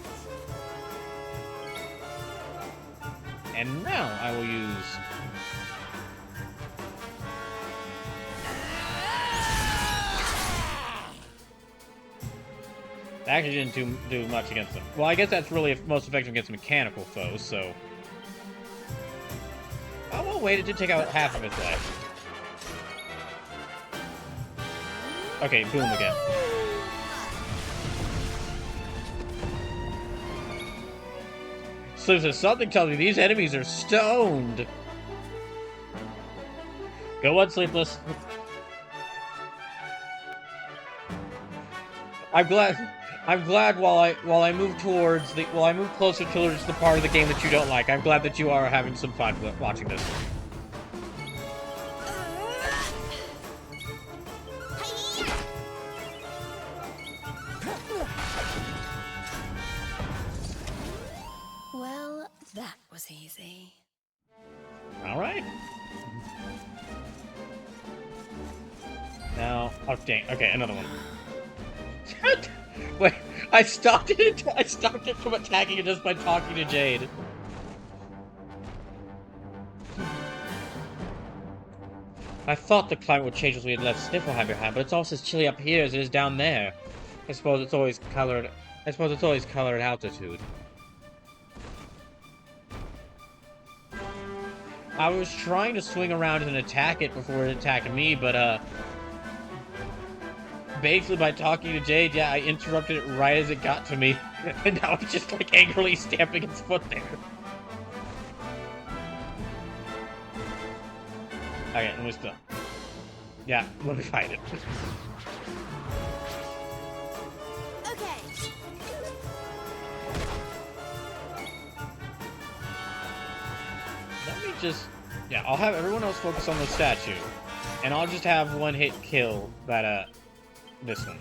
And now I will use... Actually didn't do much against them. Well, I guess that's really most effective against mechanical foes, so... Oh, well, wait, it did take out half of its life. Okay, boom again. So something tells me these enemies are stoned. Go on, Sleepless. I'm glad while I move closer towards the part of the game that you don't like, I'm glad that you are having some fun watching this. Well, that was easy. All right. Now, oh dang. Okay, another one. Wait, I stopped it from attacking it just by talking to Jade. I thought the climate would change as we had left Sniffleheim behind, but it's almost as chilly up here as it is down there. I suppose it's always colored. I suppose it's always colored altitude. I was trying to swing around and attack it before it attacked me, but basically by talking to Jade, yeah, I interrupted it right as it got to me, and now it's just like angrily stamping its foot there. Okay, let me stop. Yeah, let me fight it. Okay. Let me just... Yeah, I'll have everyone else focus on the statue. And I'll just have one hit kill that, this one.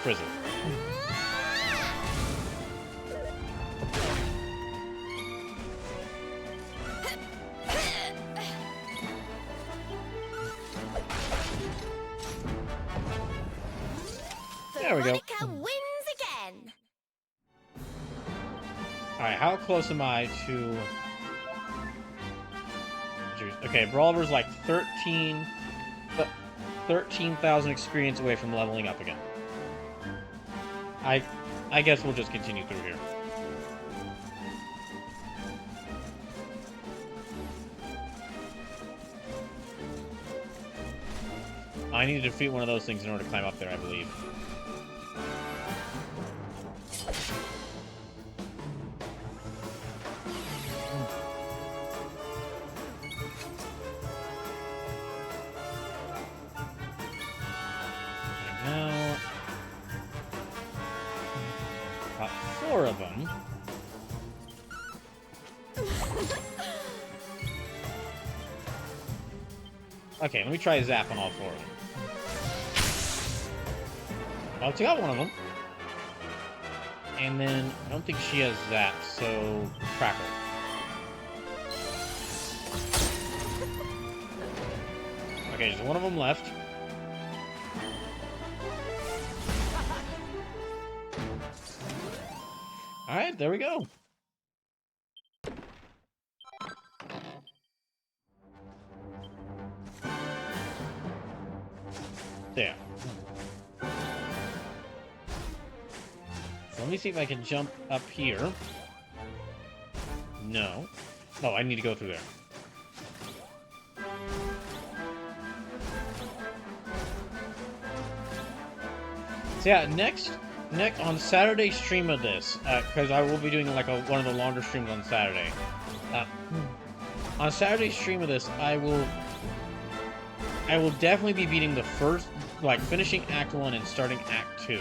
Freezy. There we go. Veronica wins again. Alright, how close am I to... Okay, Brawler's like 13,000 experience away from leveling up again. I guess we'll just continue through here. I need to defeat one of those things in order to climb up there, I believe. Now, about 4 of them. Okay, let me try zap on all 4 of them. I'll take out one of them. And then, I don't think she has zap, so... Crackle. Okay, there's one of them left. Alright, there we go. There. So let me see if I can jump up here. No. Oh, I need to go through there. So yeah, next on Saturday stream of this, because I will be doing like one of the longer streams on Saturday. On Saturday stream of this, I will definitely be beating the first, like finishing Act 1 and starting Act 2.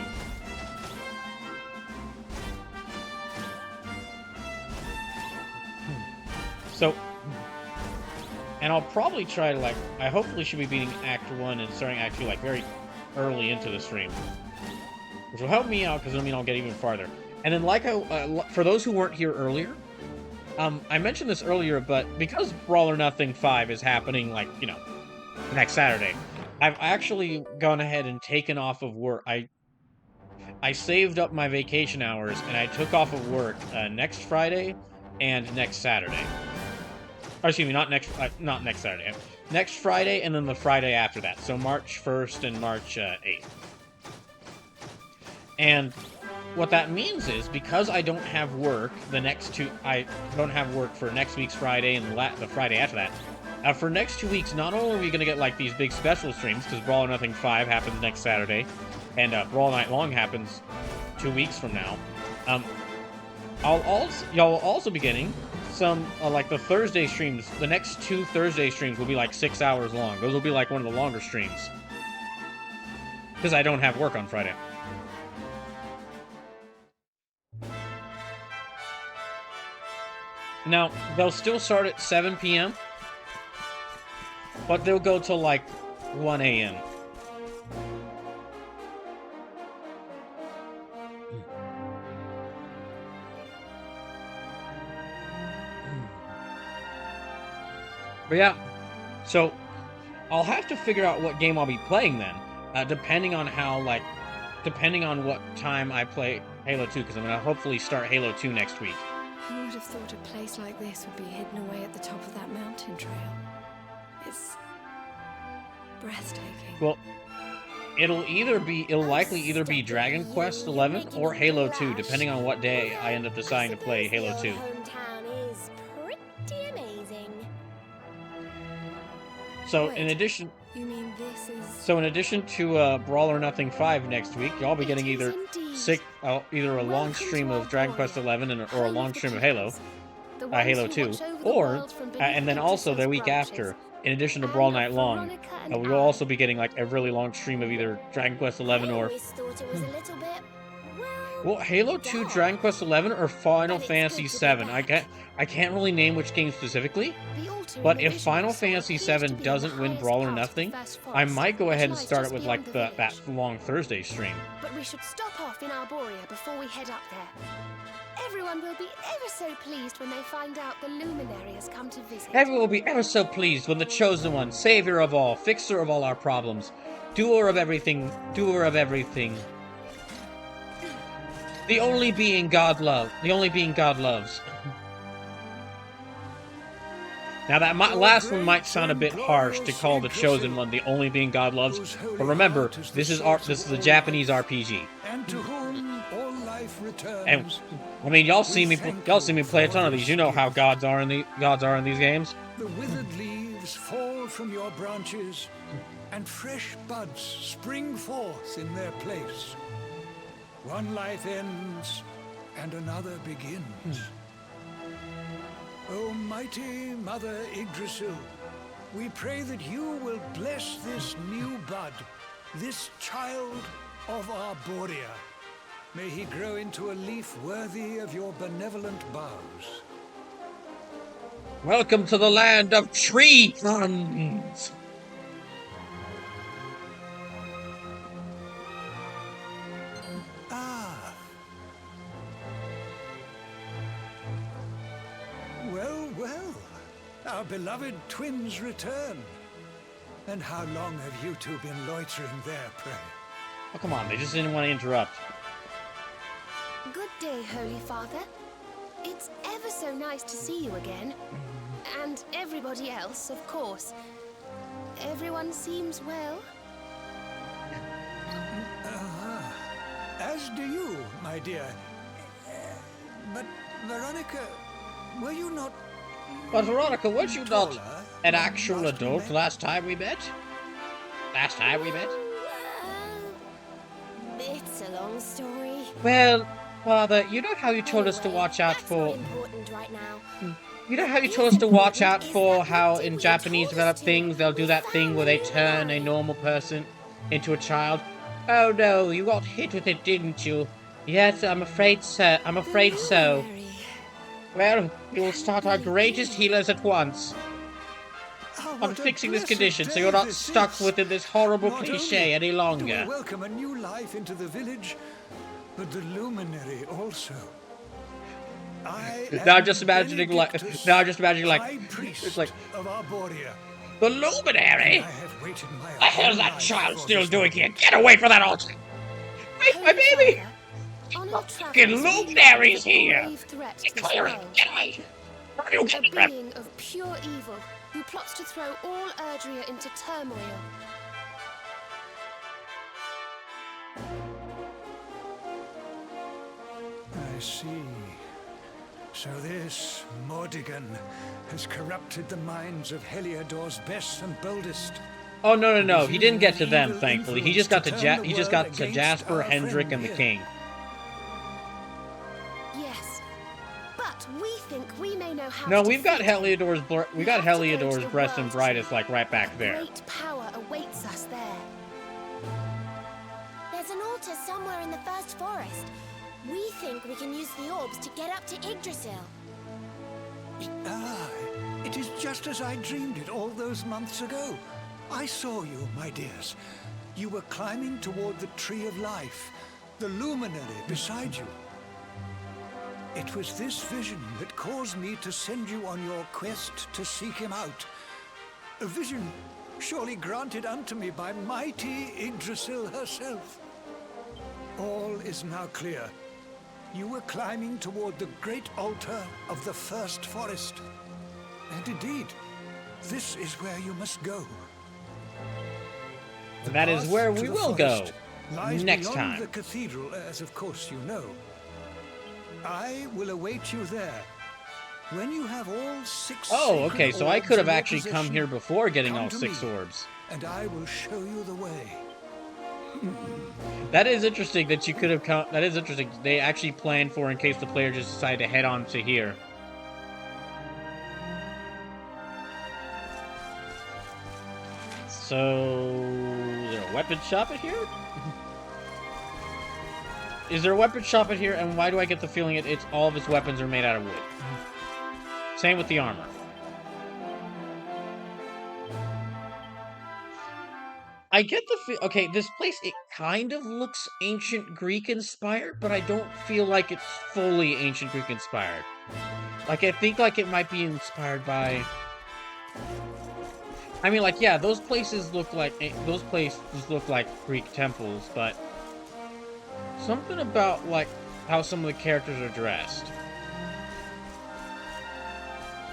So, and I'll probably try to I hopefully should be beating Act 1 and starting Act 2 like very early into the stream. Which will help me out, because it'll mean I'll get even farther. And then, for those who weren't here earlier, I mentioned this earlier, but because Brawl or Nothing 5 is happening, next Saturday, I've actually gone ahead and taken off of work. I saved up my vacation hours, and I took off of work next Friday and next Saturday. Or, excuse me, not next Saturday. Next Friday, and then the Friday after that. So March 1st and March 8th. And what that means is, because I don't have work I don't have work for next week's Friday and the Friday after that. For next 2 weeks, not only are we going to get these big special streams, because Brawl or Nothing 5 happens next Saturday, and Brawl Night Long happens 2 weeks from now. Y'all will also be getting some the Thursday streams. The next 2 Thursday streams will be 6 hours long. Those will be one of the longer streams, because I don't have work on Friday. Now, they'll still start at 7 p.m., but they'll go till 1 a.m. But yeah, so I'll have to figure out what game I'll be playing then, depending on what time I play, Halo 2, because I'm going to hopefully start Halo 2 next week. Who would have thought a place like this would be hidden away at the top of that mountain trail? It's breathtaking. Well, it'll likely either be Dragon Quest 11 or Halo 2, depending on what day I end up deciding to play Halo 2. Hometown is pretty amazing. So Wait, in addition is... to Brawl or Nothing 5 next week, y'all be getting It is either indeed. either a long Welcome stream to of Dragon Quest Arboria, 11 or a home long of the stream of Halo, keepers, the ones Halo who 2, watch over the or world from beneath and then also the Yggdrasil's week branches. after, in addition to And Brawl Night Long, Veronica and we will I. also be getting like a really long stream of either Dragon Quest 11 I or always thought it was a little bit, well, Halo 2, dark. Dragon Quest 11, or Final But it's Fantasy good to be 7. back. I can't really name which game specifically, The altar but in the if vision Final I saw Fantasy appears to 7 be on doesn't the win highest Brawl or part of the Nothing, vast I forest, might go which ahead and lies start just it with beyond like the that village. long Thursday stream. But we should stop off in Arboria before we head up there. Everyone will be ever so pleased when they find out the Luminary has come to visit. Everyone will be ever so pleased when the Chosen One, Savior of all, Fixer of all our problems, Doer of everything, the only being God loves. Now that last one might sound a bit harsh to call the Chosen One the only being God loves, but remember, this is a Japanese RPG. And to whom all life returns. And I mean, y'all see me play a ton of these. You know how gods are in these games. The withered leaves fall from your branches, and fresh buds spring forth in their place. One life ends, and another begins. O mighty Mother Yggdrasil, we pray that you will bless this new bud, this child of Arboria. May he grow into a leaf worthy of your benevolent boughs. Welcome to the land of tree funds. Ah. Well, well. Our beloved twins return. And how long have you two been loitering there, pray? Oh, come on, they just didn't want to interrupt. Good day, Holy Father. It's ever so nice to see you again. And everybody else, of course. Everyone seems well. As do you, my dear. But, Veronica, were you not... But Veronica, weren't you not taller an when actual last we adult met? last time we met? It's a long story. Well, Father, you know how you told us to Anyway, watch out that's for... not important right now. You know how you told us to watch out for how in Japanese developed things, they'll do that thing where they turn a normal person into a child? Oh no, you got hit with it, didn't you? Yes, I'm afraid so. Well, we will start our greatest healers at once Oh, on what a fixing this blessed condition, so day you're not this stuck is. within this horrible Not cliche only any do we longer. welcome a new life into the village, but the luminary also. I Now am just imagining Benedictus, like, High Priest it's like, of Arboria. the Luminary? I have waited my What the hell's whole that life child for still this doing moment. here? Get away from that altar! Wait, my Holy baby! Father, honor Fucking travelers luminaries with a here! grave threat to this Clear it! world. Get away! Where are you A getting them? being of pure evil who plots to throw all Erdrea into turmoil. I see. So this Mordigan has corrupted the minds of Heliodor's best and boldest. Oh no! He didn't get to them, Evil thankfully. He just got to influence to turn the he just world got to against Jasper, our Hendrik, friend and the here. King. Yes, but we think we may know how No, to we've got defeat him. Heliodor's We have to go to Heliodor's the breast and world's brightest, tree. like right back there. Great power awaits us there. There's an altar somewhere in the first forest. We think we can use the orbs to get up to Yggdrasil. Ah, it is just as I dreamed it all those months ago. I saw you, my dears. You were climbing toward the Tree of Life, the luminary beside you. It was this vision that caused me to send you on your quest to seek him out. A vision surely granted unto me by mighty Yggdrasil herself. All is now clear. you were climbing toward the great altar of the first forest. And indeed, this is where you must go. That is where we will go next beyond time. The cathedral, as of course you know. I will await you there. When you have all 6 Oh, sacred okay, so I orbs could have in your actually come possession, here before getting come all to 6 me, orbs. and I will show you the way. That is interesting that you could have come. That is interesting. They actually planned for in case the player just decided to head on to here. So, is there a weapon shop at here? Is there a weapon shop at here? And why do I get the feeling it's all of its weapons are made out of wood? Same with the armor. I get the feel. Okay, this place, it kind of looks ancient Greek inspired, but I don't feel like it's fully ancient Greek inspired. Like, I think like it might be inspired by. I mean, like, yeah, those places look like Greek temples, but something about like how some of the characters are dressed.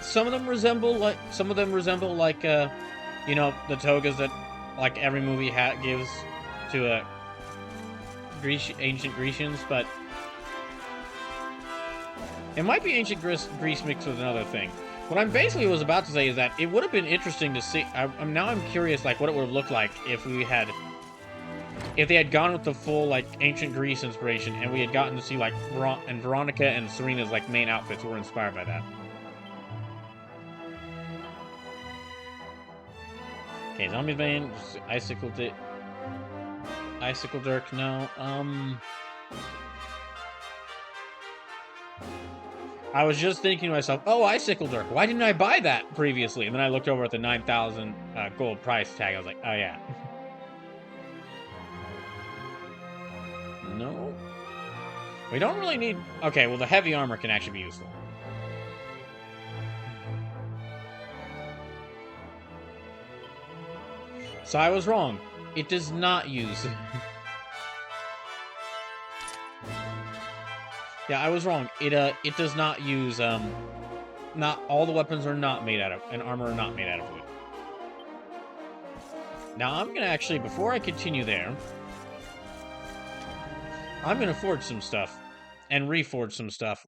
Some of them resemble like you know, the togas that like every movie gives to ancient Grecians, but it might be ancient Greece mixed with another thing. What I'm basically was about to say is that it would have been interesting to see. I'm curious, like, what it would have looked like if they had gone with the full like ancient Greece inspiration, and we had gotten to see like Veronica and Serena's like main outfits were inspired by that. Okay, Zombie's Bane, Icicle Dirk, no, I was just thinking to myself, oh, Icicle Dirk, why didn't I buy that previously? And then I looked over at the 9,000 gold price tag, I was like, oh yeah. No. We don't really need, okay, well the heavy armor can actually be useful. So I was wrong. It does not use... Yeah, I was wrong. It does not use, not all the weapons are not made out of, and armor are not made out of wood. Now I'm gonna actually, before I continue there, I'm gonna forge some stuff. And reforge some stuff.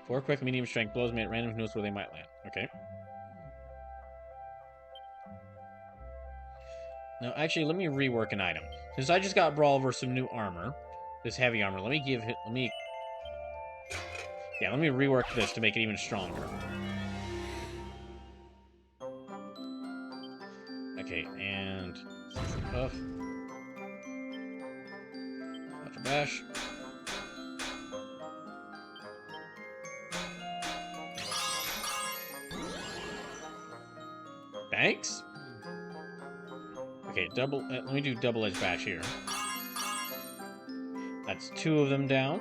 Four quick, medium strength blows made at random, who knows where they might land. Okay. Now, actually, let me rework an item. Since I just got Brawl over some new armor, this heavy armor, let me rework this to make it even stronger. Okay, and puff. Fletcher bash. Thanks. Okay, let me do double edge bash here. That's 2 of them down.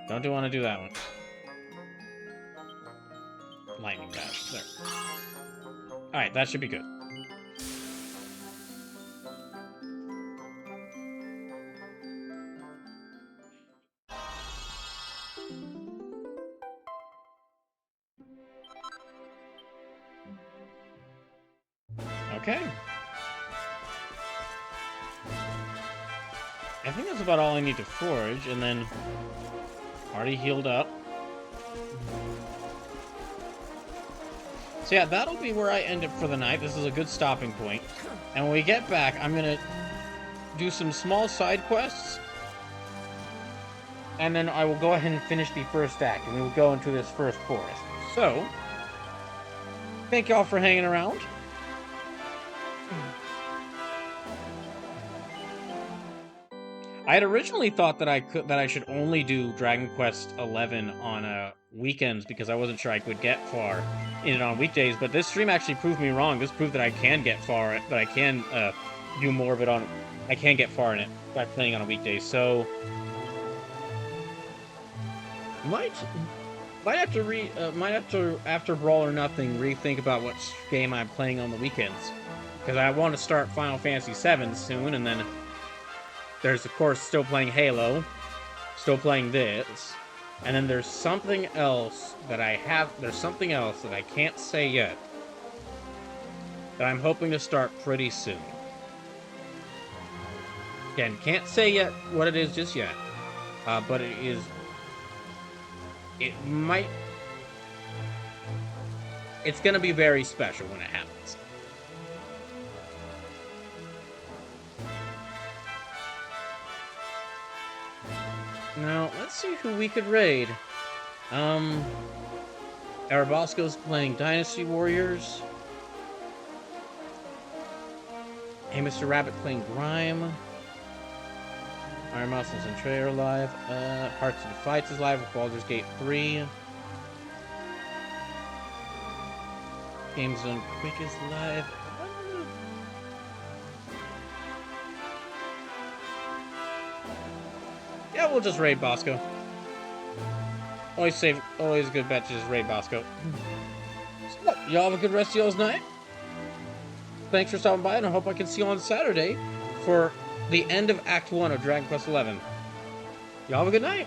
Don't want to do that one. Lightning bash. There. Alright, that should be good. Okay. I think that's about all I need to forge, and then already healed up. So yeah, that'll be where I end up for the night. This is a good stopping point. And when we get back, I'm gonna do some small side quests, and then I will go ahead and finish the first act, and we will go into this first forest. So, thank y'all for hanging around. I had originally thought that I should only do Dragon Quest XI on weekends because I wasn't sure I could get far in it on weekdays, but this stream actually proved me wrong. This proved that I can get far, that I can do more of it I can get far in it by playing on a weekday. So might might have to after Brawl or Nothing rethink about what game I'm playing on the weekends, because I want to start Final Fantasy VII soon, and then there's of course still playing Halo, still playing this, and then there's something else that there's something else that I can't say yet that I'm hoping to start pretty soon. Again, can't say yet what it is just yet, but it might. It's gonna be very special when it happens. Now, let's see who we could raid. Arabosco's playing Dynasty Warriors. Hey, Mr. Rabbit playing Grime. Iron Muscles and Trey are live. Hearts of the Fights is live with Baldur's Gate 3. Game Zone Quick is live. Yeah, we'll just raid Bosco. Always a good bet to just raid Bosco. So, y'all have a good rest of y'all's night. Thanks for stopping by, and I hope I can see you on Saturday for the end of Act 1 of Dragon Quest XI. Y'all have a good night.